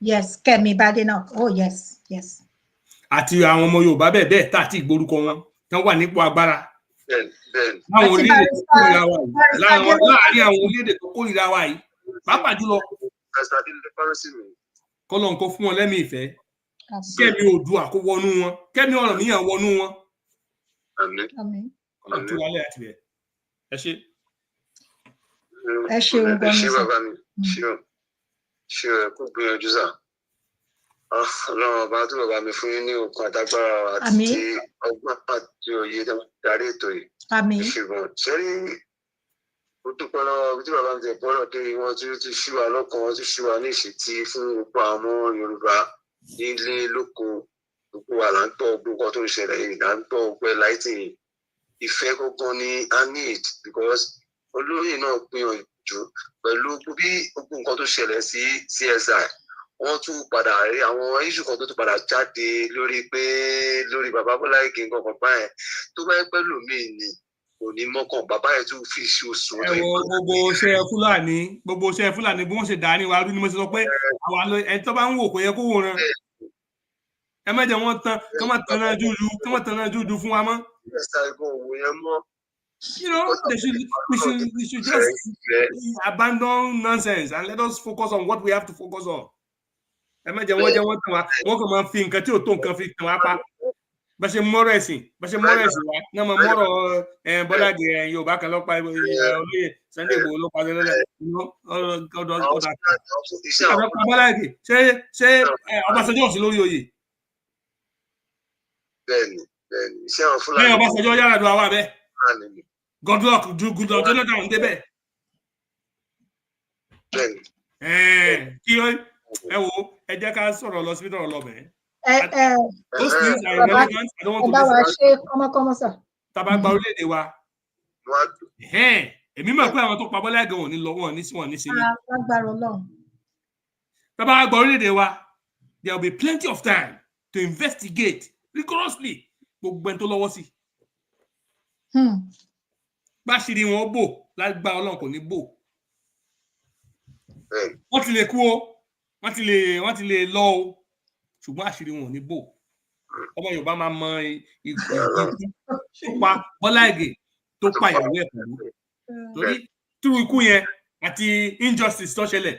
Yes, Kẹ́mi Bádé náà. Oh yes. Àti àwọn ọmọ Yorùbá bẹ́ẹ̀ tá àti ìgbórúkọ wọn tán wà nípò agbára. Láwọn orílẹ̀-èdè tó kórìíra wa yìí. Láàárín àwọn orílẹ̀-èdè tó kórìíra wa yìí. Pàápàá jùlọ. Kọ́lọ̀ nǹkan fún wọn lẹ́mìí ìfẹ́. Kẹ́mi Oòduà kó wọnú wọn. Kẹ́mi Ọ̀rànmíyàn wọnú wọn. Àmín. Kọ́lọ̀ tó wálé àti bẹ̀. Ẹ ṣé. Ẹ ṣeun gan-an. Ṣé bàbá mi? Ṣé ẹ kú gbìyànjú sà? Ọlọ́run ọba tó bàbá mi fún yín ní okun àtagbára àti ọgbọ́n àti òye darí ètò yìí. Àmín. Ṣùgbọ́n ṣẹ́rí ó dúpẹ́ lọ́wọ́ tí bàbá mi ti bọ́rọ̀ dé wọn tí ó ti ṣí wa lọ́kàn wọn ti ṣí wa ní ìṣètí fún gbogbo àwọn Yorùbá nílé lóko gbogbo wa là ń tọ́ gbogbo nǹkan tó ń ṣẹlẹ̀ yìí là ń tọ́ ọgbẹ́ láìtì ìfẹ́ gangan ni I need because olóyè náà gbìyànjú pẹ̀lú bí gbogbo nǹkan tó ṣẹlẹ̀ sí CSI wọ́n tún padà rí àwọn iṣu kan tó tún padà jáde lórí bàbá Bọ́lá Ìgè nǹkan kan báyẹn tó bá yẹ pẹ̀lú mi ni kò ní mọ́kàn bàbá yẹn tún fi ṣe oṣù. Gbogbo iṣẹ́ Fúlàní bí wọ́n ṣe dá ní wa rú ni mo ṣe sọ pé àwọn ẹni tó bá ń wò kò yẹ kó wòran ẹ má jẹ́ wọ́n tán kán má tan náà jújú fún wa mọ́. You know, we should just abandon nonsense and let us focus on what we have to focus on. Ẹ má jẹ́ wọ́n tàn wá, wọ́n kàn máa fi nǹkan tí ò tó nǹkan fi tàn wá pa. Bá ṣe mọ́rọ̀ ẹ̀sìn wa náà mọ̀ mọ́rọ̀ Bọ́lá Ìgè Yorùbá kan lọ́pàá olóyè Sunday Igboho ló parí lọ́lẹ̀ ọ̀dà kan. Bọ́lá Ìgè ṣé Ọbásanjọ́ sí lórí oyè? Bẹ́ẹ̀ni, iṣẹ́ àwọn Fúlàní. Bẹ́ẹ̀ Ọbásanjọ́ yára dùn àwa bẹ́ẹ̀. Goodluck Jonathan ń débẹ̀. Bẹ́ẹ̀ni. Kí ẹ wo ẹ jẹ́ ká sọ̀rọ̀ lọ síbi tọ̀rọ̀ lọ bẹ́ẹ̀. Those things are irrelevant. I don't want to say. Kọ́mọ sir. Tàbá gba orílẹ̀-èdè wa. Èmi mọ̀ pé àwọn tó pa Bọ́lá Ìgè wọn ní lọ wọn ní sí ní. Lágbára Ọlọ́run. Tàbá gba orílẹ̀-èdè wa, there will be plenty of time to investigate rigorously gbogbo ẹni tó lọ́wọ́ sí. Bá ṣe ni wọn bò lágbára Ọlọ́run kò ní bò. Wọ́n ti lè kú o, wọ́n ti lè lọ o, ṣùgbọ́n àṣírí wọn ò ní bò. Ọmọ Yorùbá máa mọ ikú tó pa Bọ́lá Ìgè tó pa ìyàwó ẹ̀ pẹ̀lú. Torí túrú ikú yẹn àti injustice tó ṣẹlẹ̀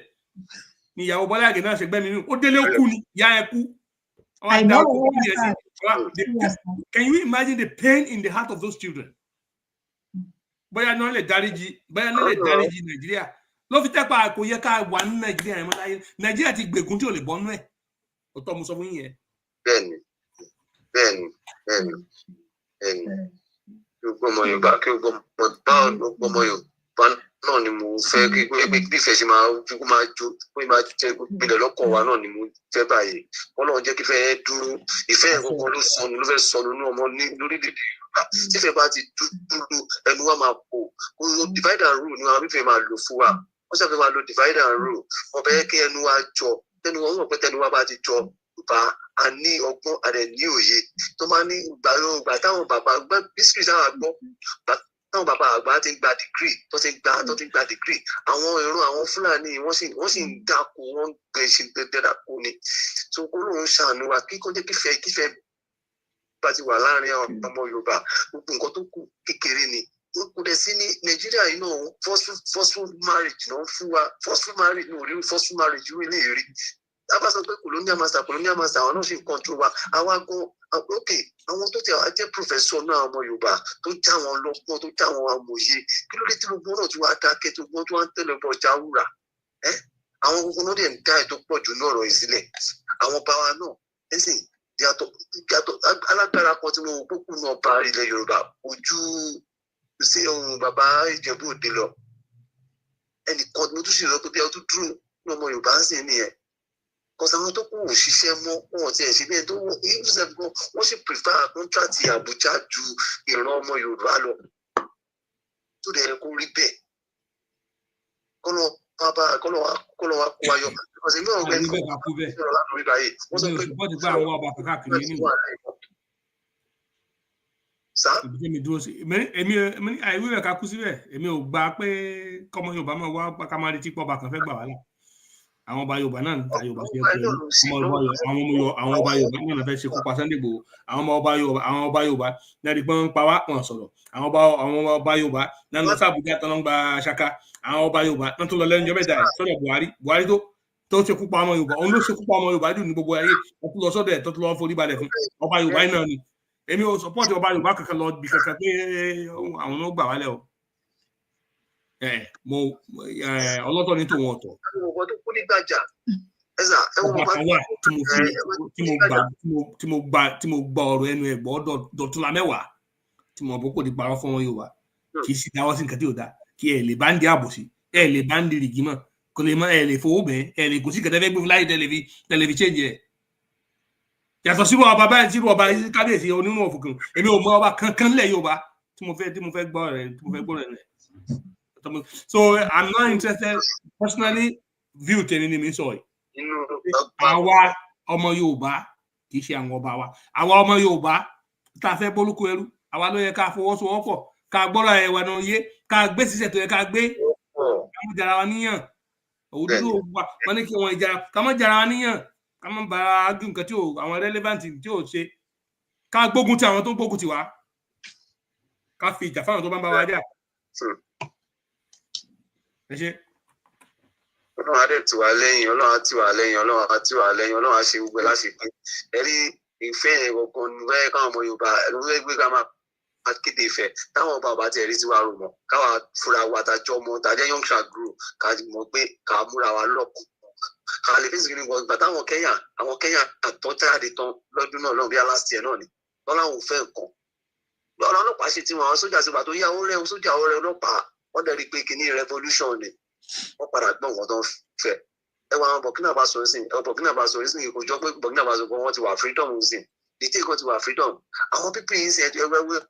ni ìyàwó Bọ́lá Ìgè náà ṣe gbẹ́mìí nínú. Ó délé ó kú ni, ìyá ẹ̀ kú. I know. Can you imagine the pain in the heart of those children? Bóyá náà lè dáríjì Nàìjíríà. Ló fi tẹ́pà kò yẹ ká wà ní Nàìjíríà ẹ̀mọ́ láyé. Nàìjíríà ti gbègún tí ò lè bọ́nú ẹ̀. Ó tọ́ mo sọ fún yín yẹn. Bẹ́ẹ̀ni. Kí o gbọ́ ọmọ Yorùbá náà ni mo fẹ́ kí ìfẹ́ ṣe máa jẹ́ gbìlẹ̀ lọ́kàn wa náà ni mo fẹ́ báyìí. Ọlọ́run jẹ́ kí ìfẹ́ yẹn dúró. Ìfẹ́ yẹn kọ́kọ́ ló fẹ́ sọnù ní ọmọ lórílẹ̀-èdè Yorùbá. Tí ìfẹ́ bá ti dúdú ẹnu wa máa pò. Divide and rule ni àwọn afẹ́fẹ́ máa lò fún wa. Wọ́n ṣàfihàn máa lo divide and rule. Wọ́n fẹ́ kí ẹnu wa jọ. Tẹnu wọn mọ̀ pé tẹnu wa bá ti jọ bá a ní ọgbọ́n àdẹ ní òye tó máa ní ìgbà táwọn bàbá gbọ́ bísí sáwà gbọ́ táwọn bàbá àgbà ti gba dìgírì tó ti gba dìgírì àwọn ìran àwọn Fúlàní wọ́n sì ń dáko wọ́n ń gbé ṣe dẹ́dàkó ni tó kó lóun ṣàánú wa kíkọ́ jẹ́ kífẹ́ bá ti wà láàrin àwọn ọmọ Yorùbá gbogbo nǹkan tó kù kékeré ni kò dẹ̀ sí ní Nàìjíríà yìí náà forceful marriage náà fún wa forceful marriage ní orí forceful marriage wí lè rí tábà sọ pé colonial master àwọn náà sì ń control wa àwa gan àwọn tó ti àwọn jẹ́ professor náà ọmọ Yorùbá tó já wọn lọ́gbọ́n tó já wọn amòye kí ló dé tí gbogbo náà tí wàá dákẹ́ tó gbọ́n tó wá ń tẹ̀lé ọbọ̀ ọjà wúrà àwọn gbogbo náà dẹ̀ ń dá ètò pọ̀ jù náà ọ̀rọ̀ ìsílẹ̀ àwọn bá wa náà ẹ̀sìn yàtọ̀ alágbára kan tí mo wò pókù náà bá ilẹ̀ Yorùbá ojú sí ohun bàbá Ìjẹ̀bú Òde lọ ẹnìkan mo tún sì lọ pé bí ọtún dúró ní ọmọ Yorùbá ń sìn nìyẹn kọsí àwọn tó kù òṣìṣẹ́ mọ́ wọn ti ẹ̀ ṣe bí ẹni tó wọ́n sì prefer contract Àbújá ju ìran ọmọ Yorùbá lọ tó dẹ̀ kó rí bẹ́ẹ̀ kọ́nà wa kó ayọ̀ ọ̀sẹ̀ mi ò gbẹ́ ní ọ̀rọ̀ láti rí báyìí wọ́n sọ pé wọ́n ti gbá àwọn ọba káàkiri nínú èmi dúró sí èmi àìwé rẹ̀ ká kú síbẹ̀ èmi ò gbà pé kọ́mọ Yorùbá máa wá ká máa retí pọ̀ ọba kan fẹ́ gbà wá là àwọn ọba Yorùbá náà ta Yorùbá fi ẹ̀kọ́ àwọn ọba Yorùbá náà fẹ́ ṣe kópa Sunday Igboho àwọn ọba Yorùbá náà di pọ́n pa wá wọn sọ̀rọ̀ àwọn ọba Yorùbá náà lọ sí Àbújá tó ń gba Ṣaka àwọn ọba Yorùbá náà tó lọ lẹ́nu jọ́mẹ́ta sọ́dọ̀ Buhari tó ṣe kópa ọmọ Yorùbá òun ló ṣe kópa ọmọ Yorùbá jù ní gbogbo ayé wọ́n tó lọ sọ́dọ̀ ẹ̀ tó lọ forí balẹ̀ fún ọba Yorùbá náà ni èmi ò support ọba Yorùbá kankan lọ bí kankan pé àwọn ló gbà wálẹ̀ o mo ọlọ́tọ̀ ní tòun ọ̀tọ̀. ọba kan wà tí mo gba ọ̀rọ̀ ẹnu ẹ̀ gbọ́ dọ̀túnla mẹ́wàá tí mo bó kò ní parọ́ fún wọn Yorùbá kì í sì dáwọ́ sí nǹkan tí ò dáa kí ẹ lè bá ń di àbòsí ẹ lè bá ń di rìgímọ̀ kò lè mọ ẹ lè fowó bẹ́ẹ̀ ẹ lè kò sí kẹtẹ́fẹ́ gbé fúláyé tẹlẹfi change ẹ̀. yàtọ̀ sí ọba báyìí tí ọba kábíyèsí onínú òfòkàn èmi ò mọ ọba kankan lẹ̀ Yorùbá tí mo fẹ́ gbọ́ rẹ̀ so I'm not interested personally view tẹni ni mi sọ yìí àwa ọmọ Yorùbá kì í ṣe àwọn ọba wa àwa ọmọ Yorùbá tá a fẹ́ bólúkú ẹrú àwa ló yẹ ká fọwọ́sowọ́pọ̀ ká gbọ́dọ̀ ẹ̀wà náà yé ká gbé sísẹ̀ tó yẹ ká gbé ká mọ̀ jara wa níyàn òwúdúró wọn ní kí wọn ìjà ká mọ̀ jara wa níyàn ká má bá ágùn nǹkan tí ò àwọn relevant tí ò ṣe ká gbógun ti àwọn tó ń gbógun ti wá ká fi ìjà fáwọn tó bá ń bá wa jà. ẹ ṣe. Ọlọ́run adé tì wá lẹ́yìn, Ọlọ́run á tì wá lẹ́yìn, Ọlọ́run á tì wá lẹ́yìn, Ọlọ́run á ṣe gbogbo láṣepé. Ẹ rí ìfẹ́ yẹn gangan ní wẹ́ẹ́ káwọn ọmọ Yorùbá ẹ̀rọ gbé ká máa kéde ìfẹ́ táwọn ọba ọba tẹ̀ rí tí wàá rò mọ́ káwa fúra wa tàjọ́ ọmọ tàjẹ́ young child grow ká mọ̀ pé ká múra wa lọ́kùn. Ká lè fi sìnkú nígbà táwọn Kẹ́nyà àtọ́ jáde tán lọ́dún náà lọ́n bí last year náà ni lọ́láwọn ò fẹ́ nǹkan. Lọ́la ọlọ́pàá ṣe tiwọn àwọn sójà sígbà tó yá ó rẹ́ sójà ó rẹ́ ọlọ́pàá wọ́n dẹ̀ rí pé kìíní revolution ni wọ́n padà gbọ́n wọn tó ń fẹ́. Ẹ wọ àwọn Burkina Faso sí Burkina Faso sí kò jọ pé Burkina Faso kan wọ́n ti wà freedom sí dìtẹ́ kan ti wà freedom. Àwọn pípé yìí ṣe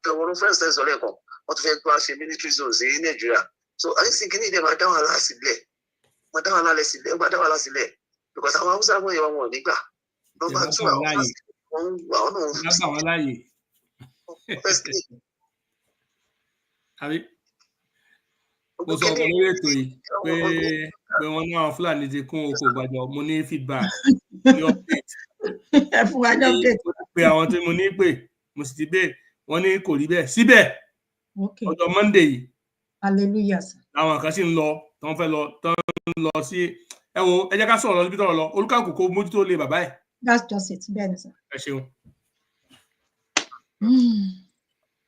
ẹwọ́n fẹ́ǹsì tẹ̀sán lẹ́ẹ̀kan wọ́n ti fẹ́ gbọ́ àṣẹ military zone sí Nàìjíríà. So àyíṣe kìíní ìdẹ́ máa dá wàhálà sílẹ̀ because àwọn Haúsá wọn yẹ wọn nígbà. Nọ́mbà 2 àwọn náà àbí mo sọ ọ̀kan lórí ètò yìí pé wọ́n ní àwọn Fúlàní ti kún oko ìgbàjọ mo ní feedback ní update ẹ fún wa ní update pé àwọn tí mo ní pè mo sì ti bẹ́ẹ̀ wọ́n ní kò rí bẹ́ẹ̀ síbẹ̀ ọjọ́ Monday yìí hallelujah àwọn kan sì ń lọ tó ń fẹ́ lọ tó ń lọ sí ẹ wo ẹ jẹ́ ká sọ̀rọ̀ lọ síbi tọ̀rọ̀ lọ olúkàkù kó mójútó lé bàbá ẹ̀. that's just it bẹ́ẹ̀ ni sir. ẹ ṣeun.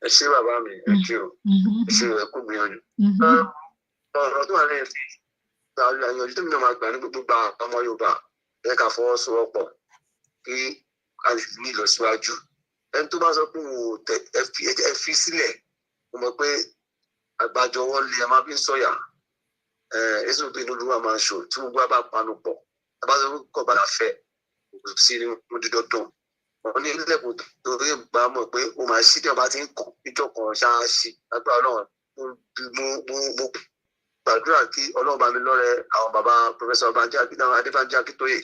ẹ ṣé bàbá mi ẹ ṣé o ẹ ṣé ẹ kú gbìyànjú. ọ̀rọ̀ tó wà lẹ́yìn sí àyànjú tó mi náà máa gbà ní gbogbo ọmọ Yorùbá ẹ ká fọwọ́sowọ́pọ̀ kí a lè ní ìlọsíwájú. ẹni tó bá sọ pé òun ẹ fi sílẹ̀ mo mọ̀ pé àgbájọ wọn lé ẹ máa fi ń sọ̀yà èso pé inú olúwa máa ń ṣò tí gbogbo àbá panu pọ̀ àbájọ kọ̀ bá fẹ́ kò sí ní dídọ́dún. Wọ́n ní ilẹ̀kùn tó rí ìgbà mọ̀ pé ó máa ṣí tí ọba ti ń kàn níjọ́ kan ṣáàṣì lágbára Ọlọ́run mo gbàdúrà kí Ọlọ́run bá mi lọ́rẹ̀ àwọn bàbá Professor Adébánjí Akíntóyè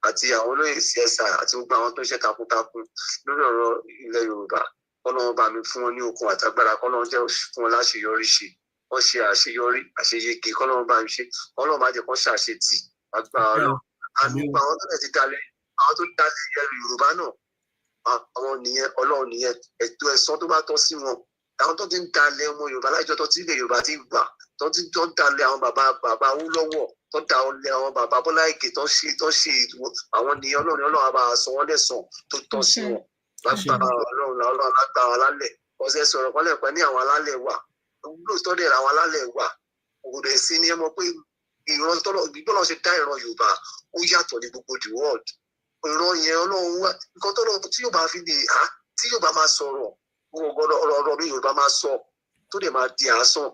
àti àwọn olóyè CSI àti gbogbo àwọn tó ń ṣe takuntakun lórí ọ̀rọ̀ ilẹ̀ Yorùbá kọ́lọ́run bá mi fún wọn ní okun àtagbára kọ́lọ́run jẹ́ fún wọn láṣeyọrí ṣe wọ́n ṣe àṣeyọrí àṣeyege kọ́lọ́run bá mi ṣe kọ́lọ́run má jẹ́ kó ṣàṣetì lágbára Ọlọ́run àti gbogbo àwọn tó ti dalẹ̀ àwọn tó dalẹ̀ ilẹ̀ Yorùbá náà àwọn nìyẹn Ọlọ́run nìyẹn ètò ẹ̀san tó bá tọ́ sí wọn àwọn tó ti ń dalẹ̀ ọmọ Yorùbá láìjọ tó ti ilẹ̀ Yorùbá ti gbà tó ti ń dalẹ̀ àwọn bàbá Awólọ́wọ̀ tó dalẹ̀ àwọn bàbá Bọ́lá Ìgè tó ṣe àwọn nìyẹn Ọlọ́run àbá sọ wọ́n lẹ́san tó tọ́ sí wọn lágbára Ọlọ́run lágbára alálẹ̀ ọ̀sẹ̀ sọ̀rọ̀ kọ́lẹ̀ pẹ́ ní àwọn alálẹ̀ wà lóòótọ́ dẹ̀ àwọn alálẹ̀ wà òde sí ni ẹ mọ̀ pé ìran tọ́lọ́ ṣe dá ìran Yorùbá ó yàtọ̀ ní gbogbo the world ìran yẹn Ọlọ́run wá nǹkan tọ́lọ́ tí yóò bá fi lè tí yóò bá máa sọ̀rọ̀ ọ̀rọ̀ mi Yorùbá máa sọ tó dẹ̀ máa di àásán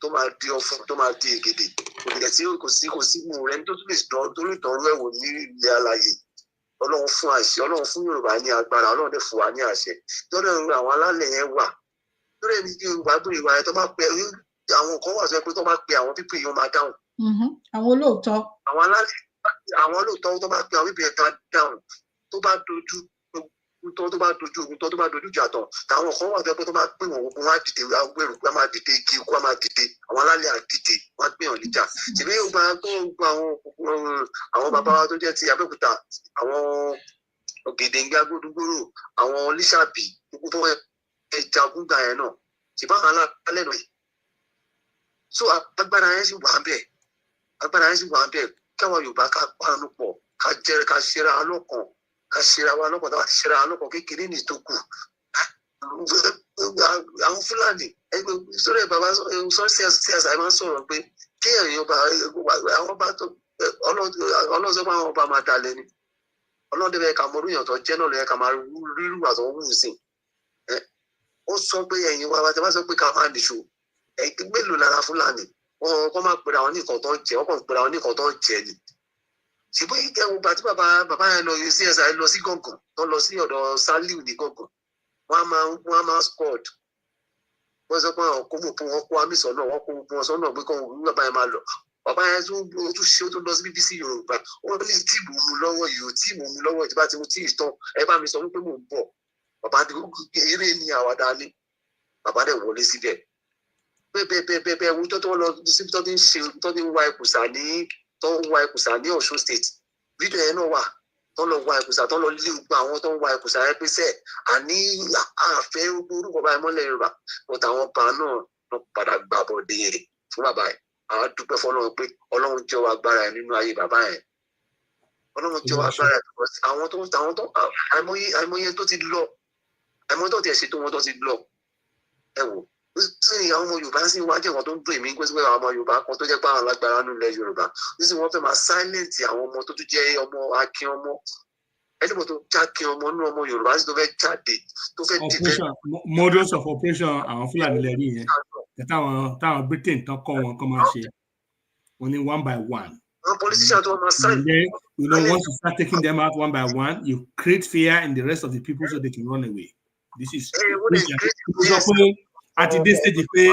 tó máa di ọ̀fun tó máa di ègèdè òdìgẹ̀ tí kò sí mú rẹ tó lè dánrú ẹ̀wò ní ilẹ̀ alàyè Ọlọ́run fún àṣẹ Ọlọ́run fún Yorùbá ní agbára Ọlọ́run dẹ̀ fún wa ní àṣẹ lọ́dọ̀ àwọn alálẹ̀ yẹn wà lórí ẹni tí Yorùbá gbé ìwà yẹn tó bá pẹ àwọn kan wà tó yẹ pé tó bá pe àwọn pípé yìí wọ́n máa dáhùn. àwọn olóòótọ́. àwọn alálẹ̀ àwọn olóòótọ́ tó bá pe àwọn pípé yẹn ká dáhùn tó bá dojú ogun tó bá dojú ìjà tán táwọn kan wà tó yẹ pé tó bá pè wọ́n ogun wá dìde agbèrò pé máa dìde igi ikú máa dìde àwọn alálẹ̀ àdìde wọ́n á gbìyànjú níjà ṣèbí yóò gba tó gba àwọn bàbá wa tó jẹ́ ti Abẹ́òkúta àwọn Ògèdèngbé Agbódúgbòrò àwọn Lísàbí gbogbo tó jagun gbà yẹn náà ṣùgbọ́n àwọn alálẹ̀ náà so agbára yẹn sì wà bẹ́ẹ̀ káwọn Yorùbá ká panu pọ̀ ká ṣera wa lọ́kàn tá a ṣera wa lọ́kàn kékeré ní tó kù àwọn Fúlàní sọ́dọ̀ bàbá CSI máa ń sọ̀rọ̀ pé kí èèyàn bá àwọn bá tó ọlọ́sọ pé àwọn ọba máa dalẹ̀ ni ọlọ́dẹ bẹ́ẹ̀ ká mọ̀rú èèyàn tó jẹ́ náà lẹ́yìn ká máa rírú àtọ̀ wù sí ó sọ pé ẹ̀yin wa bá sọ pé ká máa nìṣó mélòó lára Fúlàní wọn kọ́ máa pèrè àwọn nìkan tó ń jẹ wọn kàn pèrè àwọn nìkan tó ń jẹ ni ṣùgbọ́n ìjẹun gbà tí bàbá yẹn lọ CSI lọ sí gọ̀ngàn tó lọ sí ọ̀dọ̀ Saliu ní gọ̀ngàn wọ́n á máa squad wọ́n sọ pé àwọn kó mọ̀ pé wọ́n kó àmì sọ́nà wọ́n kó wọn sọ́nà pé kọ́ bàbá yẹn máa lọ bàbá yẹn tún ṣe ó tún lọ sí BBC Yorùbá wọ́n ní tíìmù mu lọ́wọ́ yìí ó tíìmù mu lọ́wọ́ ìjọba tí mo tí ì tán ẹ bá mi sọ wípé mò ń bọ̀ bàbá eré ni àwàdà ni bàbá dẹ̀ wọlé síbẹ̀ bẹ́ẹ̀ wo tó lọ síbi tó ti ń ṣe tó ti ń wa ẹkùsà ní Ọ̀ṣun state fídíò yẹn náà wà tó tó lọ wá ìkùsà tó lọ lé gbogbo àwọn tó ń wá ìkùsà ẹ pèsè àní àfẹ́ orúkọ báyìí mọ́lẹ̀ Yorùbá but àwọn ọba náà lọ padà gbàbọ̀dé fún bàbá ẹ̀ àwọn dúpẹ́ fọlọ́run pé Ọlọ́run jẹ́ wa agbára ẹ̀ nínú ayé bàbá ẹ̀ Ọlọ́run jẹ́ wa agbára ẹ̀ àwọn tó àìmọye tó ti lọ àìmọye tó ti ẹ̀ ṣètò wọn tó ti lọ ẹ wò sí àwọn ọmọ Yorùbá sì wá jẹ́ wọn tó ń dùn èmi pé sí pé àwọn ọmọ Yorùbá kan tó jẹ́ pé àwọn alágbára nílẹ̀ Yorùbá nísìnyí wọ́n fẹ́ máa silent àwọn ọmọ tó tún jẹ́ ọmọ akin ọmọ ẹnìbọn tó jákin ọmọ inú ọmọ Yorùbá sì tó fẹ́ jáde tó fẹ́ dìde. Models of operation àwọn Fúlàní lẹ́rí yẹn táwọn Britain tán kọ́ wọn kọ́ máa ṣe wọn ní one by one. àwọn politicians tó máa sign. You know, once you start taking them out one by one, you create fear in the rest of the people so they can run away. This is àti dé stage pé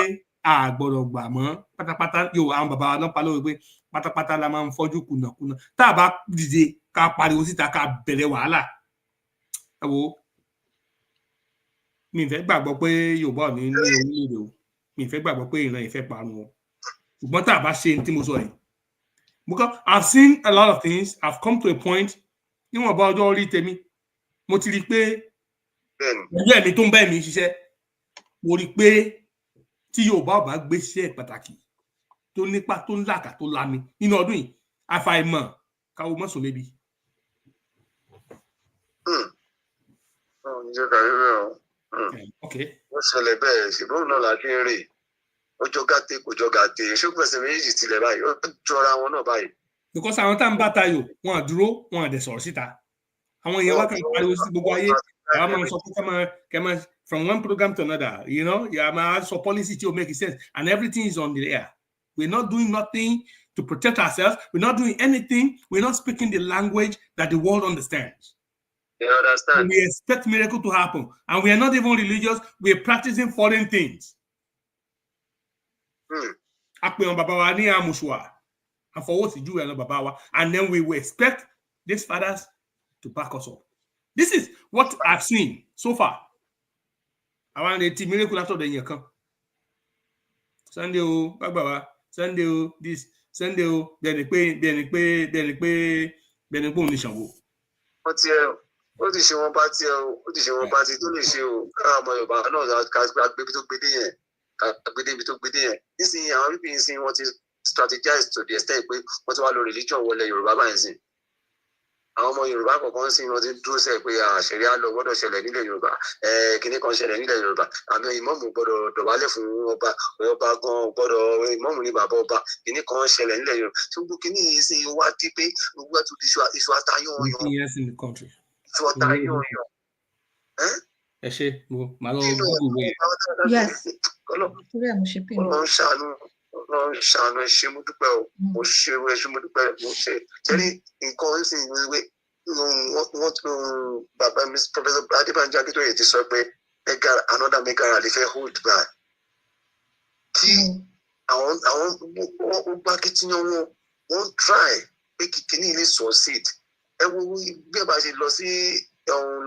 a gbọ́dọ̀ gbà mọ́ pátápátá yóò àwọn bàbá wa náà pa lórí pé pátápátá la máa ń fọ́jú kùnàkùnà tá a bá dìde ká pariwo síta ká bẹ̀rẹ̀ wàhálà. Ẹ wo mi fẹ́ gbàgbọ́ pé Yorùbá ò ní ní orílẹ̀-èdè o mi fẹ́ gbàgbọ́ pé ìran ìfẹ́ parun o ṣùgbọ́n tá a bá ṣe ní tí mo sọ yìí because I've seen a lot of things. I've come to a point níwọ̀n bá ọjọ́ orí tèmi mo ti rí i pé pẹ̀lú ẹ̀mí tó ń bá ẹ̀mí ṣiṣẹ́ mo rí i pé tí Yorùbá ò bá gbéṣẹ́ pàtàkì tó nípa tó ń làkà tó lami nínú ọdún yìí àfàìmọ̀ káwọ́ mọ́sùn lébi. wọ́n ṣẹlẹ̀ bẹ́ẹ̀ ṣùgbọ́n náà la fi ń rè ó jọ gàtè kò jọ gàtè ṣùgbọ́n ẹsẹ̀ méjì tilẹ̀ báyìí ó jọra wọn náà báyìí. because àwọn tá à ń bá tayò wọn à dúró wọn à dẹ̀ sọ̀rọ̀ síta àwọn èèyàn wá kàn pariwo sí gbogbo ayé àwọn máa ń sọ pé kẹ́mọ́ from one program to another, you know, so policy to make sense, and everything is on the air. We're not doing nothing to protect ourselves. We're not doing anything. We're not speaking the language that the world understands. They understand. And we expect miracle to happen, and we are not even religious. We're practicing foreign things. And then we will expect these fathers to back us up. This is what I've seen so far. Àwọn retí miracle látọ̀dọ̀ èèyàn kan Sunday o gbàgbà Sunday o this Sunday o bẹ́ẹ̀ni pé òun ní Ṣàngó. ó ti ṣe wọn bá tiẹ̀ o ó ti ṣe wọn bá ti tó lè ṣe o káwọn ọmọ Yorùbá náà ká gbébi tó gbédé yẹn ká gbébi tó gbédé yẹn nísìnyí àwọn pípín yìí sí wọn ti strategize to the extent pé wọn ti wá lo religion wọlé Yorùbá báyìí sí àwọn ọmọ Yorùbá kọ̀ọ̀kan sí wọn ti dúró sẹ́ pé àṣẹrí á lọ gbọ́dọ̀ ṣẹlẹ̀ nílẹ̀ Yorùbá kìnnì kan ṣẹlẹ̀ nílẹ̀ Yorùbá àmì ìmọ̀mù gbọ́dọ̀ dọ̀bálẹ̀ fún ọba gan gbọ́dọ̀ ìmọ̀mù ní bàbá ọba kìnnì kan ṣẹlẹ̀ nílẹ̀ Yorùbá tí gbogbo kìnnì yìí sì wá dí pé gbogbo ẹ̀ tó di iṣu atayán iṣu atayán ẹ ṣe mo máa lọ gbogbo Ọlọ́run ṣàánú ẹ ṣé mo dúpẹ́ o mo ṣe ẹ ṣé mo dúpẹ́ mo ṣe tẹ́lẹ̀ nǹkan sì ń wíwé wọ́n bàbá mi Professor Adébánjọ Akíntóyè ti sọ pé another mega rally fẹ́ hold by tí àwọn gbá kìtìyàn wọ́n try pé kìkìní ilé succeed ẹ wo bí ẹ bá ṣe lọ sí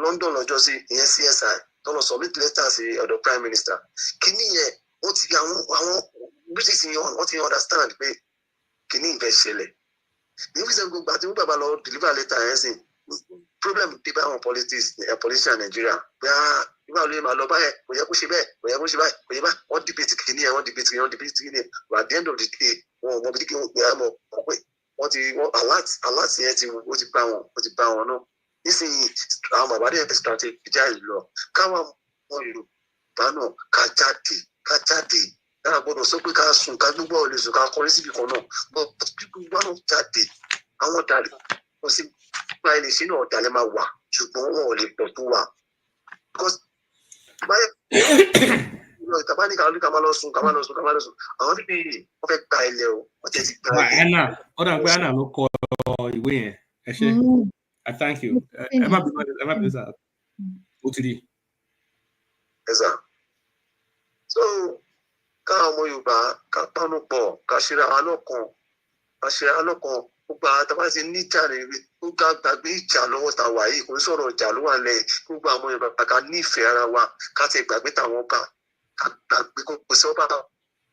London lọ́jọ́ sí ìyẹn CSI tó lọ submit letter sí ọ̀dọ̀ Prime Minister kìíní yẹn wọ́n ti àwọn British wọ́n ti understand pé kìíní ìfẹ́ ṣẹlẹ̀ ní fi sẹ́gun gbà tí wọ́n bàbá lọ deliver letter yẹn sìn problem dé bá àwọn politician Nigeria pé nígbà olóyè máa lọ báyẹn kò yẹ kó ṣe bẹ́ẹ̀ kò yẹ kó ṣe báyìí kò yẹ bá wọ́n debate kìíní yẹn wọ́n debate kìíní yẹn but at the end of the day wọn ò mọ bí kí wọ́n gbé àmọ́ pé alert yẹn ó ti bá wọn náà nísìnyí àwọn bàbá dẹ̀ strategize lọ káwọn ọmọ Yorùbá náà ká jáde náà gbọ́dọ̀ sọ pé ká sùn ká gbogbo ọ̀lẹ́ sùn ká kọrí síbi kan náà bọ́ gbogbo náà jáde àwọn ọ̀dàlẹ̀ kò sí gba ilé iṣẹ́ náà ọ̀dàlẹ̀ máa wà ṣùgbọ́n wọn ò lè pọ̀ tó wà. Ìtàbá ní ká máa lọ sùn àwọn bíbí wọn fẹ́ gba ilẹ̀ o wọ́n tẹ̀ ti gba ilẹ̀. Ọ̀dà pé Anna ló kọ ìwé yẹn ẹ ṣé I thank you ẹ má bínú sá ó ti rí. ẹ sà so káwọn ọmọ Yorùbá ká pánú pọ̀ ká ṣera wa lọ́kàn gbogbo àwọn tàbá ti níjà rẹ̀ ó gbàgbé ìjà lọ́wọ́ ta wà yìí kò ń sọ̀rọ̀ ìjà ló wà lẹ́yìn gbogbo àwọn Yorùbá ká nífẹ̀ẹ́ ara wa ká ti gbàgbé tàwọn bá ká gbàgbé kó sí ọba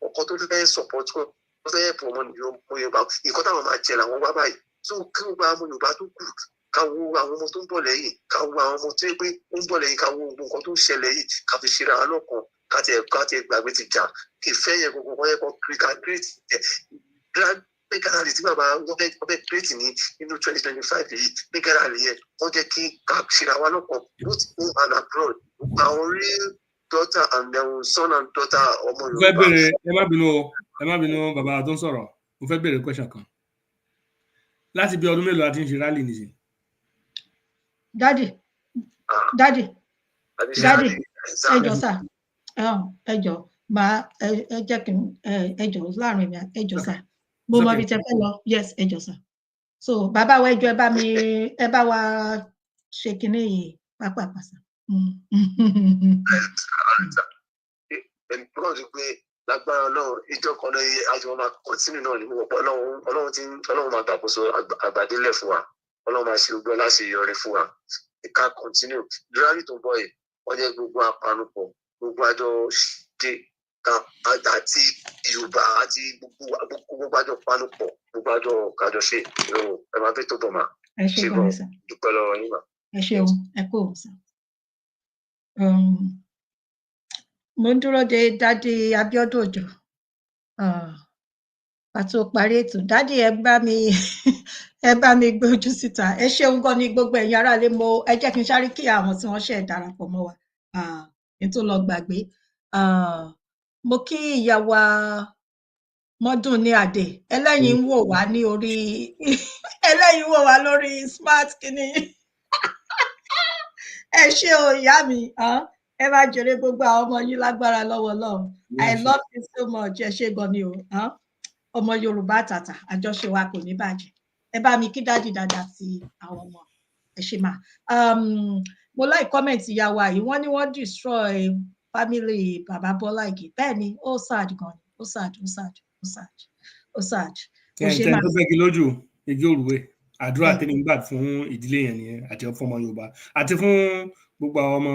ọkọ tó fẹ́ support kó fẹ́ pọ̀ ọmọ Yorùbá nǹkan táwọn máa jẹ làwọn wá báyìí tó kí gbogbo àwọn Yorùbá tó kù ká wo àwọn ọmọ tó ń bọ̀ lẹ́yìn, ká wo àwọn ọmọ tó yẹ pé ó ń bọ̀ lẹ́yìn, ká wo gbogbo nǹkan tó ń ṣẹlẹ̀ yìí, ká fi ṣera wa lọ́kàn, ká tiẹ̀ gbàgbé ti jà, kí ìfẹ́ yẹn gbogbo wọn yẹ kó create pé Ghana tí bàbá wọn fẹ́ create ní inú 2025 yìí, pé Ghana yẹn wọ́n jẹ́ kí ká ṣera wa lọ́kàn both home and abroad. Àwọn real daughter and their son and daughter ọmọ Yorùbá. Mo fẹ́ bèrè, ẹ má bínú bàbá tó ń sọ̀rọ̀, mo fẹ́ bèrè question kan. Láti bí ọdún mélòó láti ń ṣe rally nìyí? Daddy, ẹjọ́ sà, ẹjọ́ máa ẹ jẹ́ kí ẹjọ́ láàrin mi, ẹjọ́ sà, mo mọ ibi tẹ́ fẹ́ lọ, yes, ẹjọ́ sà. So bàbá wa ẹjọ́ ẹ bá wa ṣe kinní yìí pápápá sà. Ẹnìkan ti pé lágbára Ọlọ́run ìjọ kan náà àjọ máa kọ̀tínú náà ní gbogbo Ọlọ́run máa gbàkóso àgbàdélẹ̀ fún wa, Ọlọ́run máa ṣe gbogbo láṣeyọrí fún wa, ká kọ̀tínú rally tó ń bọ̀ yìí, wọ́n jẹ́ gbogbo apanupọ̀, gbogbo àjọ ṣe àti Yorùbá àti gbogbo àjọ panupọ̀, gbogbo àjọ kájọ ṣe ẹ máa fẹ́ tó bọ̀ mà. Ẹ ṣe gan sà. Dúpẹ́ lọ́wọ́ yín mà. Ẹ ṣeun, ẹ kú òun sà. Mo ń dúró de dádì Abíọ́dún Òjó pàtó parí ètò. Dádì ẹ bá mi gbé ojú síta. Ẹ ṣeun gan ni gbogbo ẹ̀yin aráalé. Ẹ jẹ́ kí n sáré kí àwọn tí wọ́n ṣe darapọ̀ mọ́ wa kí n tó lọ gbàgbé. Mo kí ìyá wa Mọ́dún ní Adé, ẹlẹ́yin ń wò wá ní orí ẹlẹ́yin wò wá lórí smart kìíní. Ẹ ṣé o ìyá mi, ẹ máa jèrè gbogbo àwọn ọmọ yín lágbára lọ́wọ́ Ọlọ́run. I love you so much. Ẹ ṣé gan ni o. Ọmọ Yorùbá àtàtà, àjọṣe wa kò ní bàjẹ́. Ẹ bá mi kí dádì dáadáa sí àwọn ọmọ. Ẹ ṣé mà. Mo like comment ìyá wa yìí, wọ́n ní wọ́n destroy family Bàbá Bọ́lá Ìgè. Bẹ́ẹ̀ ni, ó sad gan ni, ó sad. Ẹ̀ǹtẹ̀ tó bẹ́gi lójú igi òrùwé, àdúrà tí nígbà fún ìdílé yẹn nìyẹn àti fún ọmọ Yorùbá àti fún gbogbo àwọn ọmọ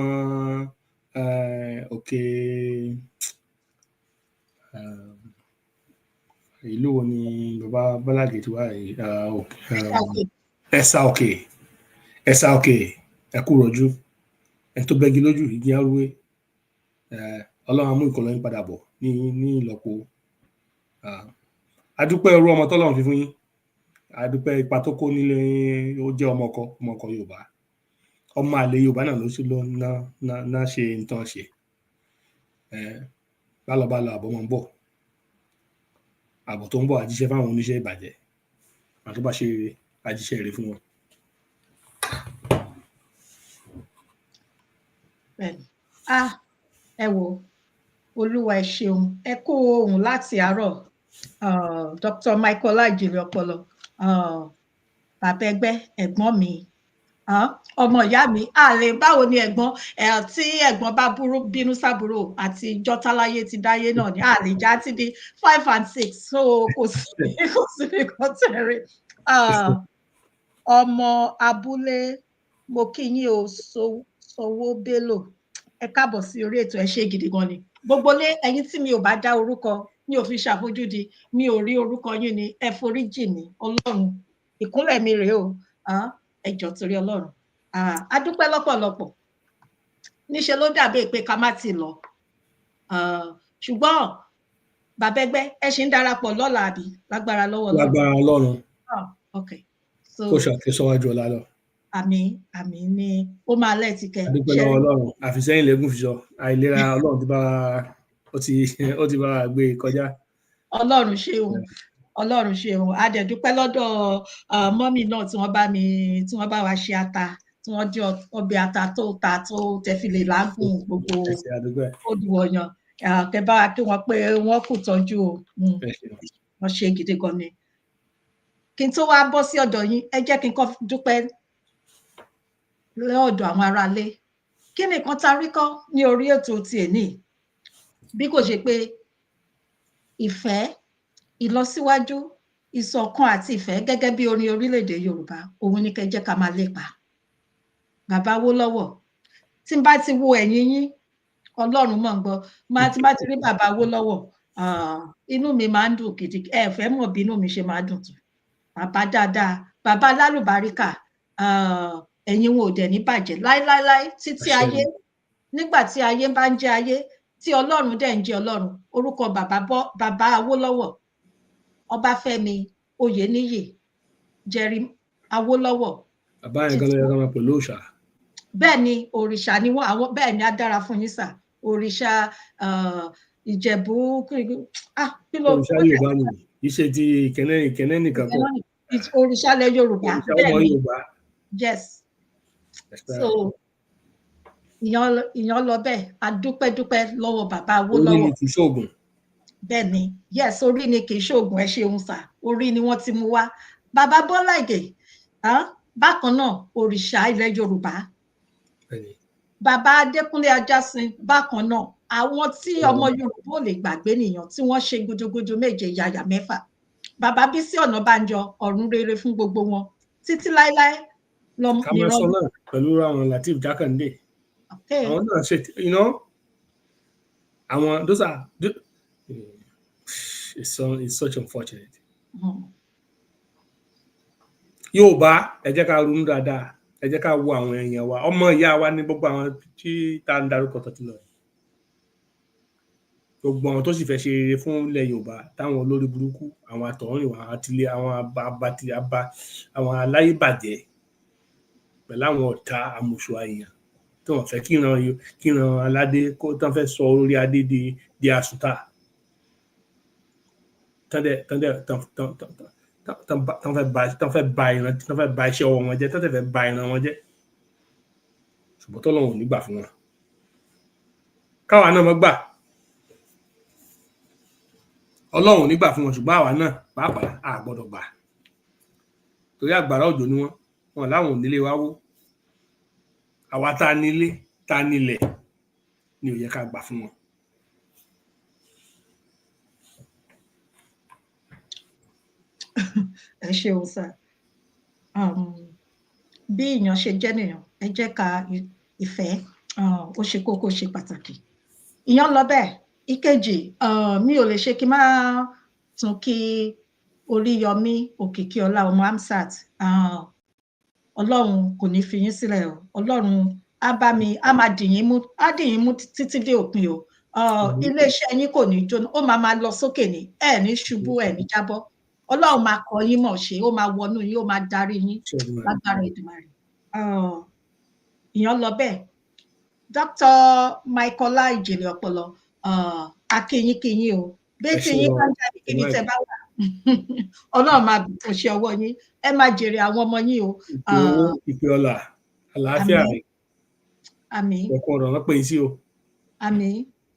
òkè ìlú wo ni Bàbá Bọ́lá Ìgè ti wá ẹ̀sà òkè ẹ̀kú rọ̀jú, ẹ̀ tó bẹ́gi lójú igi òrùwé, Ọlọ́run á mú ìkọlọ́ yín padà bọ̀ ní ìlọ́po. Adúpẹ́ irú ọmọ tọ́lọ́run fi fún yín, adúpẹ́ ipa tó kó nílé, ó jẹ́ ọmọ ọkọ Yorùbá, ọmọ àlè Yorùbá náà ló náà ṣe nǹkan ṣe. Bálọ̀bálọ̀ àbọ̀ máa ń bọ̀, àbọ̀ tó ń bọ̀ àjíṣẹ́ fáwọn oníṣẹ́ ìbàjẹ́, àti bá ṣe àjíṣẹ́ rere fún wọn. Ẹ wo Olúwa ẹ ṣeun, ẹ kó ohùn láti àárọ̀. Dr. Michael Ajiri Ọpọlọ, bàbá ẹgbẹ́, ẹ̀gbọ́n mi, ọmọ ìyá mi, báwo ni ẹ̀gbọ́n tí ẹ̀gbọ́n bá bínú sábúrò àti jọ́táláyé ti dáyé náà ni já ti di 5 and 6, so kò sí nǹkan tẹ̀rẹ̀. Ọmọ abúlé, mo kí yín o, Sowó Bello, ẹ káàbọ̀ sí orí ètò, ẹ ṣé gidi gan ni. Gbogbo lé ẹ̀yin tí mi ò bá dá orúkọ, mi ò fi ṣàfojúdi, mi ò rí orúkọ yín ni, ẹ foríjì mí, Ọlọ́run ìkúnlẹ̀ mi rèé o, ẹ jọ̀ọ́ torí Ọlọ́run. A dúpẹ́ lọ́pọ̀lọpọ̀, níṣe ló dàbí pé ká má ti lọ, ṣùgbọ́n bàbá ẹgbẹ́ ẹ ṣì ń darapọ̀ lọ́la àbí lágbára lọ́wọ́ Ọlọ́run. Lágbára Ọlọ́run. Okay. So kó ṣàkíyèsíwájú ọlá lọ. Àmín ni ó máa lẹ́ẹ̀tìkẹ́. Adúpẹ́ lọ́wọ́ Ọlọ́run, àfisẹ́yìn lẹ́gùn fi sọ, àìlera Ọlọ́run ti bá gbé kọjá. Ọlọ́run ṣeun, a dẹ̀ dúpẹ́ lọ́dọ̀ mọ́mì náà tí wọ́n bá wa ṣe ata, tí wọ́n dín ọbẹ̀ ata tó ta tó tẹ̀filè lágùn gbogbo odùwọ̀yàn, kẹ bá wa kí wọ́n pé wọ́n kù tọ́jú o, wọ́n ṣe gidi gan ni. Kí n tó wá bọ́ sí ọ̀dọ̀ yín, ẹ jẹ́ kí n kọ́ dúpẹ́ lọ́dọ̀ àwọn aráalé. Kí ni nǹkan tá a rí kọ́ ní orí ètò ti èní bí kò ṣe pé ìfẹ́, ìlọsíwájú, ìṣọ̀kan àti ìfẹ́ gẹ́gẹ́ bí orin orílẹ̀-èdè Yorùbá, òun ni kẹ́ jẹ́ ká máa lépa. Bàbá Awólọ́wọ̀, tí n bá ti wo ẹ̀yìn yín, Ọlọ́run mọ̀ ń gbọ́, tí bá ti rí bàbá Awólọ́wọ̀, inú mi máa ń dùn gidi, ẹ fẹ́ mọ̀ bí inú mi ṣe máa dùn tó. Bàbá dáadáa, bàbá lálùbáríkà, ẹ̀yin wọn ò dẹ̀ ní bàjẹ́ láíláíláí títí ayé nígbà tí ayé bá ń jẹ́ ayé tí Ọlọ́run dẹ̀ ń jẹ́ Ọlọ́run orúkọ bàbá Awólọ́wọ̀ Ọbáfẹ́mi Oyèníyì Jerry Awólọ́wọ̀. Bàbá yẹn gan ló yẹ ká máa pẹ̀lú òòṣà. Bẹ́ẹ̀ ni òrìṣà ni wọ́n àwọn bẹ́ẹ̀ ni á dára fún yín sà òrìṣà Ìjẹ̀bú òrìṣà Yorùbá ni iṣẹ́ ti ìkẹ́nẹ́ nìkan kọ́. Òrìṣà ilẹ̀ Yorùbá bẹ́ẹ̀ ni yes so ìyàn lọ bẹ́ẹ̀ a dúpẹ́ lọ́wọ́ bàbá Awólọ́wọ̀. Orí ni kì í ṣoògùn. Bẹ́ẹ̀ ni yes orí ni kì í ṣoògùn ẹ ṣeun sà orí ni wọ́n ti mú wá bàbá Bọ́lá Ìgè bákan náà òrìṣà ilẹ̀ Yorùbá bàbá Adékúnlé Ajásin bákan náà àwọn tí ọmọ Yorùbá ò lè gbàgbé nìyàn tí wọ́n ṣe gudugudu méje yàyà mẹ́fà bàbá Bísí Ọ̀nàbànjọ ọ̀run rere fún gbogbo wọn títí láéláé lọ́mọ ìran. ká máa sọ náà pẹ̀lú àwọn Lateef Jákàndé àwọn náà ṣe àwọn those are it's such unfortunate. Yorùbá ẹ jẹ́ ká ronú dáadáa ẹ jẹ́ ká wo àwọn èèyàn wa ọmọ ìyá wa ní gbogbo àwọn tí tá ń darúkọ tó ti lọ gbogbo àwọn tó sì fẹ́ ṣe rere fún ilẹ̀ Yorùbá táwọn olórí burúkú àwọn àtọ̀húnrìnwá àtìlẹ̀ àwọn àwọn aláyébàjẹ́ pẹ̀lú àwọn ọ̀tá àmùṣù àyàn tí wọ́n fẹ́ kíran aládé kó tán fẹ́ sọ orí adé di àsùtà tán fẹ́ ba iṣẹ́ ọwọ́ wọn jẹ́ tán fẹ́ ba ìran wọn jẹ́ ṣùgbọ́n t'Ọlọ́run ò ní gbà fún wọn káwa náà mọ́ gbà Ọlọ́run ò ní gbà fún wọn ṣùgbọ́n àwa náà pàápàá a gbọ́dọ̀ gbà torí àgbàrá òjò ni wọn láwọn ò nílé wá wó àwa tá a nílé tá a nílẹ̀ ni ò yẹ ká gbà fún wọn. ẹ ṣeun sá bí èèyàn ṣe jẹ́ nìyàn ẹ jẹ́ ká ìfẹ́ ó ṣe kókó ṣe pàtàkì ìyẹn lọ bẹ́ẹ̀ ìkejì mi ò lè ṣe kí n má tún kí Oríyọmí Òkìkíọlá ọmọ HAMZAT Ọlọ́run kò ní fi yín sílẹ̀ o Ọlọ́run á máa dìyín mú títí dé òpin o iléeṣẹ́ yín kò ní jóná ó máa lọ sókè ní ẹ̀ ní ṣubú ẹ̀ ní jábọ́ Ọlọ́run máa kọ́ yín mọ̀ ṣe ó máa wọnú yín ó máa darí yín lágbára Èdùmàrè ìyẹn lọ bẹ́ẹ̀ Dr. Michaela Ìjìnlẹ̀ Ọpọlọ akínyínkínyín o bẹ́ẹ̀ tí yín bá ń jáde kíní tẹ́ bá wà Ọlọ́run máa bùkún ṣe ọwọ́ yín ẹ máa jèrè àwọn ọmọ yín o. ìpè ọlà àlàáfíà rẹ àmín ẹkọ ọ̀rọ̀ wọn pè sí o.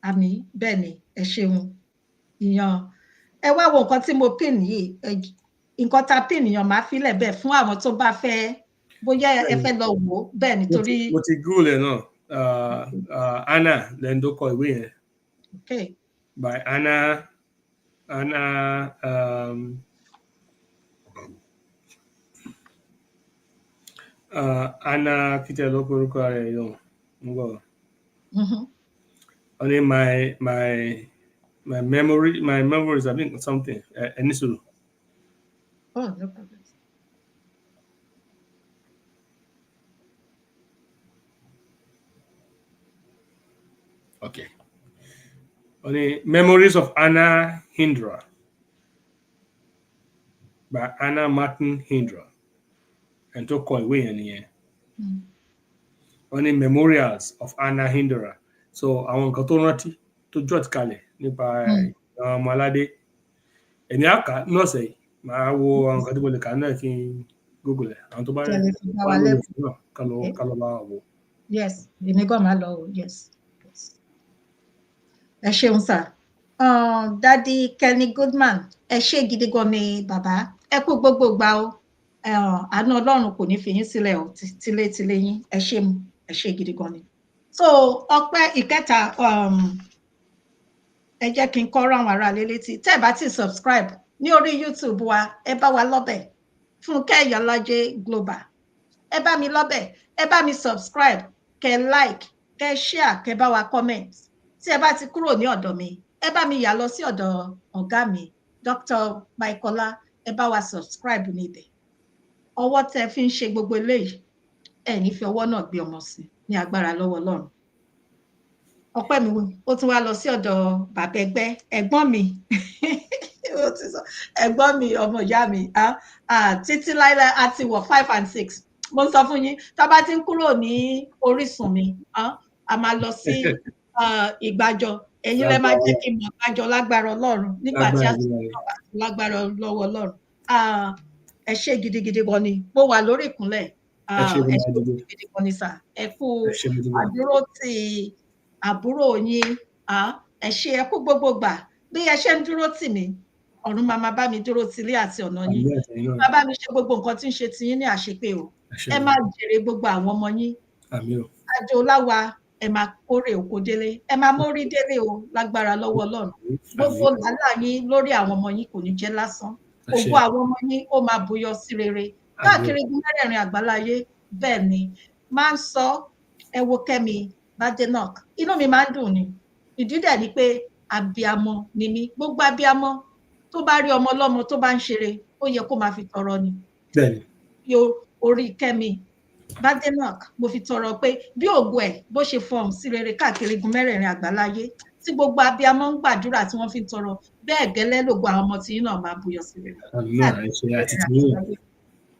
àmín bẹ́ẹ̀ ni ẹ ṣeun ìyàn ẹ wá wo nǹkan tí mo pin yìí nǹkan tá a pin yàn máa filẹ̀ bẹ́ẹ̀ fún àwọn tó bá fẹ́ bóyá ẹ fẹ́ lọ wò ó bẹ́ẹ̀ nítorí. mo ti google ẹ náà Anna lẹni tó kọ ìwé yẹn. Okay. By Anna kìtẹ ló korúkọ rẹ̀ yọ ń bọ̀. Only my memories I think something Enisuru. Oh, no problem. Okay. Only Memories of Anna Hindra by Anna Martin Hindra. And to call away in Only Memorials of Anna Hindra. So àwọn nǹkan tó rántí tó jot kalẹ̀ nípa àwọn ọmọ aládé ẹni àkà nọ́ọ̀sẹ̀ yìí máa wo àwọn nǹkan tí mo lè kà náà kí n google ẹ̀ àwọn tó bá rẹ̀ kálọ̀ bá wò. Yes èmi gan máa lọ yes ẹ ṣeun sà Daddy Kenny Goodman ẹ ṣé gidi gan ni bàbá ẹ kú gbogbo gbà o àánú Ọlọ́run kò ní fi yín sílẹ̀ o tilétilé yín ẹ ṣé gidi gan ni. So ọpẹ́ ìkẹta ẹ jẹ́ kí n kọ́ ra àwọn ará lé létí tẹ́ ẹ bá ti subscribe ní orí YouTube wa ẹ bá wa lọ́bẹ̀ Fúnkẹ́ Ìyálájé Global ẹ bá mi lọ́bẹ̀ ẹ bá mi subscribe kẹ́ like kẹ́ share kẹ́ bá wa comment tí ẹ bá ti kúrò ní ọ̀dọ̀ mi ẹ bá mi yà lọ sí ọ̀dọ̀ ọ̀gá mi Dr. Michaela ẹ bá wa subscribe níbẹ̀ ọwọ́ tẹ́ fi ń ṣe gbogbo eléyìí ẹ ní fi ọwọ́ náà gbé ọmọ sí ní agbára lọ́wọ́ Ọlọ́run. Ọpẹ́ mi ó tún wá lọ sí ọ̀dọ̀ bàbá ẹgbẹ́ ẹ̀gbọ́n mi ẹ̀gbọ́n mi ọmọ ìyá mi títí láíláí àti wọ̀ 5 and 6 mo ń sọ fún yín tá bá ti ń kúrò ní Orísun mi a máa lọ sí Ìgbàjọ ẹ̀yin lẹ máa jẹ́ kí n mọ̀ Ìgbàjọ lágbára Ọlọ́run nígbà tí a sì lágbára lọ́wọ́ Ọlọ́run. Ẹ ṣé gidigidi gan ni mo wà lórí ìkúnlẹ̀ ẹ ṣé gidigidi gan ni sà ẹ kú àdúró ti àbúrò yín ẹ ṣé ẹ kú gbogbo gbà bí ẹ ṣe ń dúró tì mí ọ̀run máa bá mi dúró tilé àti ọ̀nà yín máa bá mi ṣe gbogbo nǹkan tí ń ṣe tiyín ní àṣepé o ẹ máa jèrè gbogbo àwọn ọmọ yín àjò láwa ẹ máa kórè oko délé ẹ máa mórí délé o lágbára lọ́wọ́ Ọlọ́run gbogbo làálàá yín lórí àwọn ọmọ yín kò ní jẹ́ lásán ògo àwọn ọmọ yín ó máa buyọ sí rere káàkiri mẹ́rẹ̀ẹ̀rin àgbáláyé bẹ́ẹ̀ ni máa ń sọ ẹ wo Kẹ́mi Badenoch inú mi máa ń dùn ni ìdí dẹ̀ ni pé abiamọ ni mí gbogbo abiamọ tó bá rí ọmọ ọlọ́mọ tó bá ń ṣeré ó yẹ kó máa fi tọrọ ni orí Kẹ́mi Badenoch mo fi tọrọ pé bí ògo ẹ̀ bó ṣe fọhùn sí rere káàkiri mẹ́rẹ̀ẹ̀rin àgbáláyé tí gbogbo abiamọ ń gbàdúrà tí wọ́n fi ń tọrọ bẹ́ẹ̀ gẹ́lẹ́ lògo àwọn ọmọ tí yín náà máa buyọ sí rere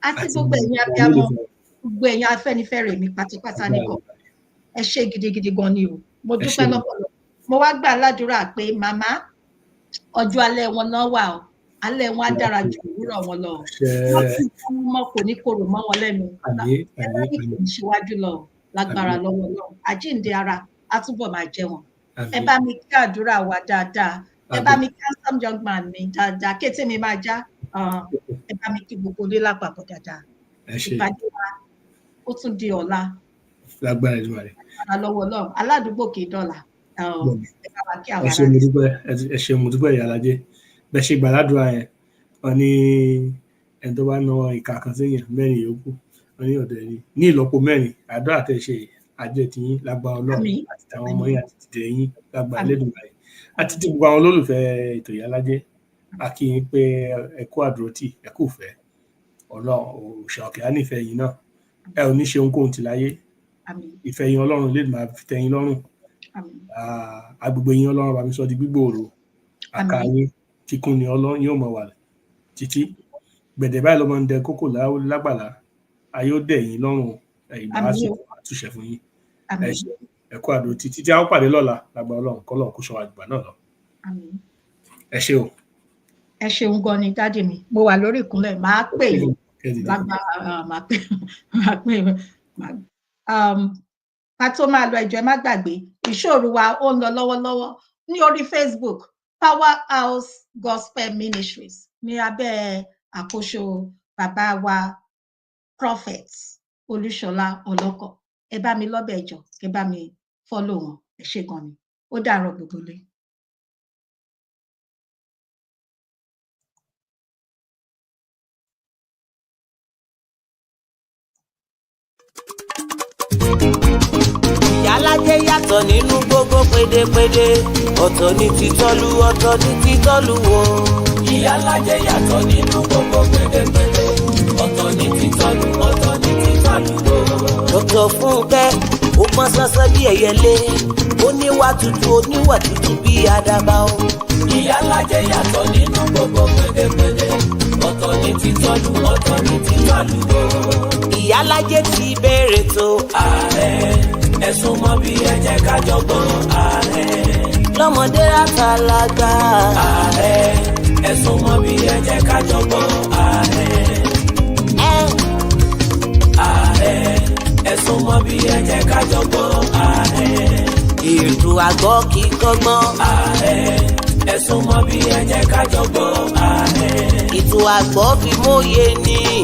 àti gbogbo ẹ̀yin abiamọ gbogbo ẹ̀yin Afẹ́nifẹ́re mi pátápátá nìkan ẹ ṣé gidigidi gan ni o mo dúpẹ́ lọ́pọ̀lọpọ̀ mo wá gbà ládùúrà pé màmá ọjọ́ alẹ́ wọn náà wà o alẹ́ wọn á dára ju òwúrọ̀ wọn lọ wọ́n ti fún mọ́ kò ní korò mọ́ wọn lẹ́nu ẹ bá ní kò ní ṣíwájú lọ lágbára lọ́wọ́ lọ àjíǹde ara á túbọ̀ máa jẹ wọn ẹ bá mi kí àdúrà wa dáadáa ẹ bá mi kí handsome young man mi dáadáa kété mi máa já ẹ bá mi kí gbogbo ilé lápapọ̀ dáadáa ìpàdé wa ó tún di ọ̀la lágbára ìlú rẹ lọ́wọ́ Ọlọ́run aládùúgbò kì í dọ̀là ẹ ṣé mo dúpẹ́ ìyá alájẹ bẹ ṣe gbàládùá yẹn wọn ní ẹni tó bá ná ìka kan séèyàn mẹ́rin yòókù wọn ní ọ̀dọ̀ ẹni ní ìlọ́po mẹ́rin àdúrà tẹ́ ṣe àjẹ tiyín lágbára Ọlọ́run àti tàwọn ọmọ yín àti tìdẹ yín lágbára Elédùmarè àti tí gbogbo àwọn olólùfẹ́ ètò ìyá alájẹ a kí yín pé ẹ kú àdúrótì ẹ kú fẹ́ Ọlọ́run òṣàkè á nífẹ̀ẹ́ yín náà ẹ ò ní ṣe ohunkóhun ti láyé ìfẹ́ yín Ọlọ́run lè máa fi tẹ́ yín lọ́rùn agbègbè yín Ọlọ́run bá mi sọ di gbígbòòrò àkàyé kíkún ni Ọlọ́run yóò mọ̀ wà títí gbẹ̀dẹ̀ báyìí lọ́mọ ń dẹ kókò lágbàlá ayé ó dẹ̀ yín lọ́rùn ìgbà àtúnṣe fún yín ẹ kú àdó títí tí a ó pàdé lọ́la lágbára Ọlọ́run kọ́lọ́run kó sọ àgbà náà lọ ẹ ṣé o. ẹ ṣeun gan ni dáàdì mi mo wà lórí ìkúnlẹ̀ máa pè yín lágbára máa pè ká tó máa lọ ẹjọ́ ẹ má gbàgbé ìṣòro wa ó ń lọ lọ́wọ́lọ́wọ́ ní orí Facebook Powerhouse Gospel Ministries ní abẹ́ àkóso bàbá wa Prophet Olúṣọlá Ọlọ́kọ̀ ẹ bá mi lọ́bẹ̀ ẹjọ́ ẹ bá mi follow wọn ẹ ṣé gan ni ó dàárọ̀ gbogbo lé. Ìyálájé yàtọ̀ nínú gbogbo pédépédé ọ̀tọ̀ ní títọ́lú ọ̀tọ̀ ní títọ́lú wo. Ìyálájé yàtọ̀ nínú gbogbo pédépédé ọ̀tọ̀ ní títọ́lú ọ̀tọ̀ ní títọ́lú wo. Dr. Fúnkẹ́ ó pọ́n sánsán bí ẹyẹlé ó níwà tútù oníwà tútù bí àdàbà o. Ìyálájé yàtọ̀ nínú gbogbo pédépédé ọ̀tọ̀ ní títọ́lú ọ̀tọ̀ ní títọ́lú wo. Ìyálájé ti bẹ̀rẹ̀ tó. Ààrẹ ẹ̀sùn mọ́ bí ẹ jẹ́ ká jọ gbọ́. Ààrẹ lọ́mọdé àtàlágbà. Ààrẹ ẹ̀sùn mọ́ bí ẹ jẹ́ ká jọ gbọ́. Ààrẹ Ààrẹ ẹ̀sùn mọ́ bí ẹ jẹ́ ká jọ gbọ́. Ààrẹ ètò àgbọ̀ kì í kọ́gbọ́n. Ààrẹ ẹ̀sùn mọ́ bí ẹ jẹ́ ká jọ gbọ́. Ààrẹ ètò àgbọ̀ fi mòye ní.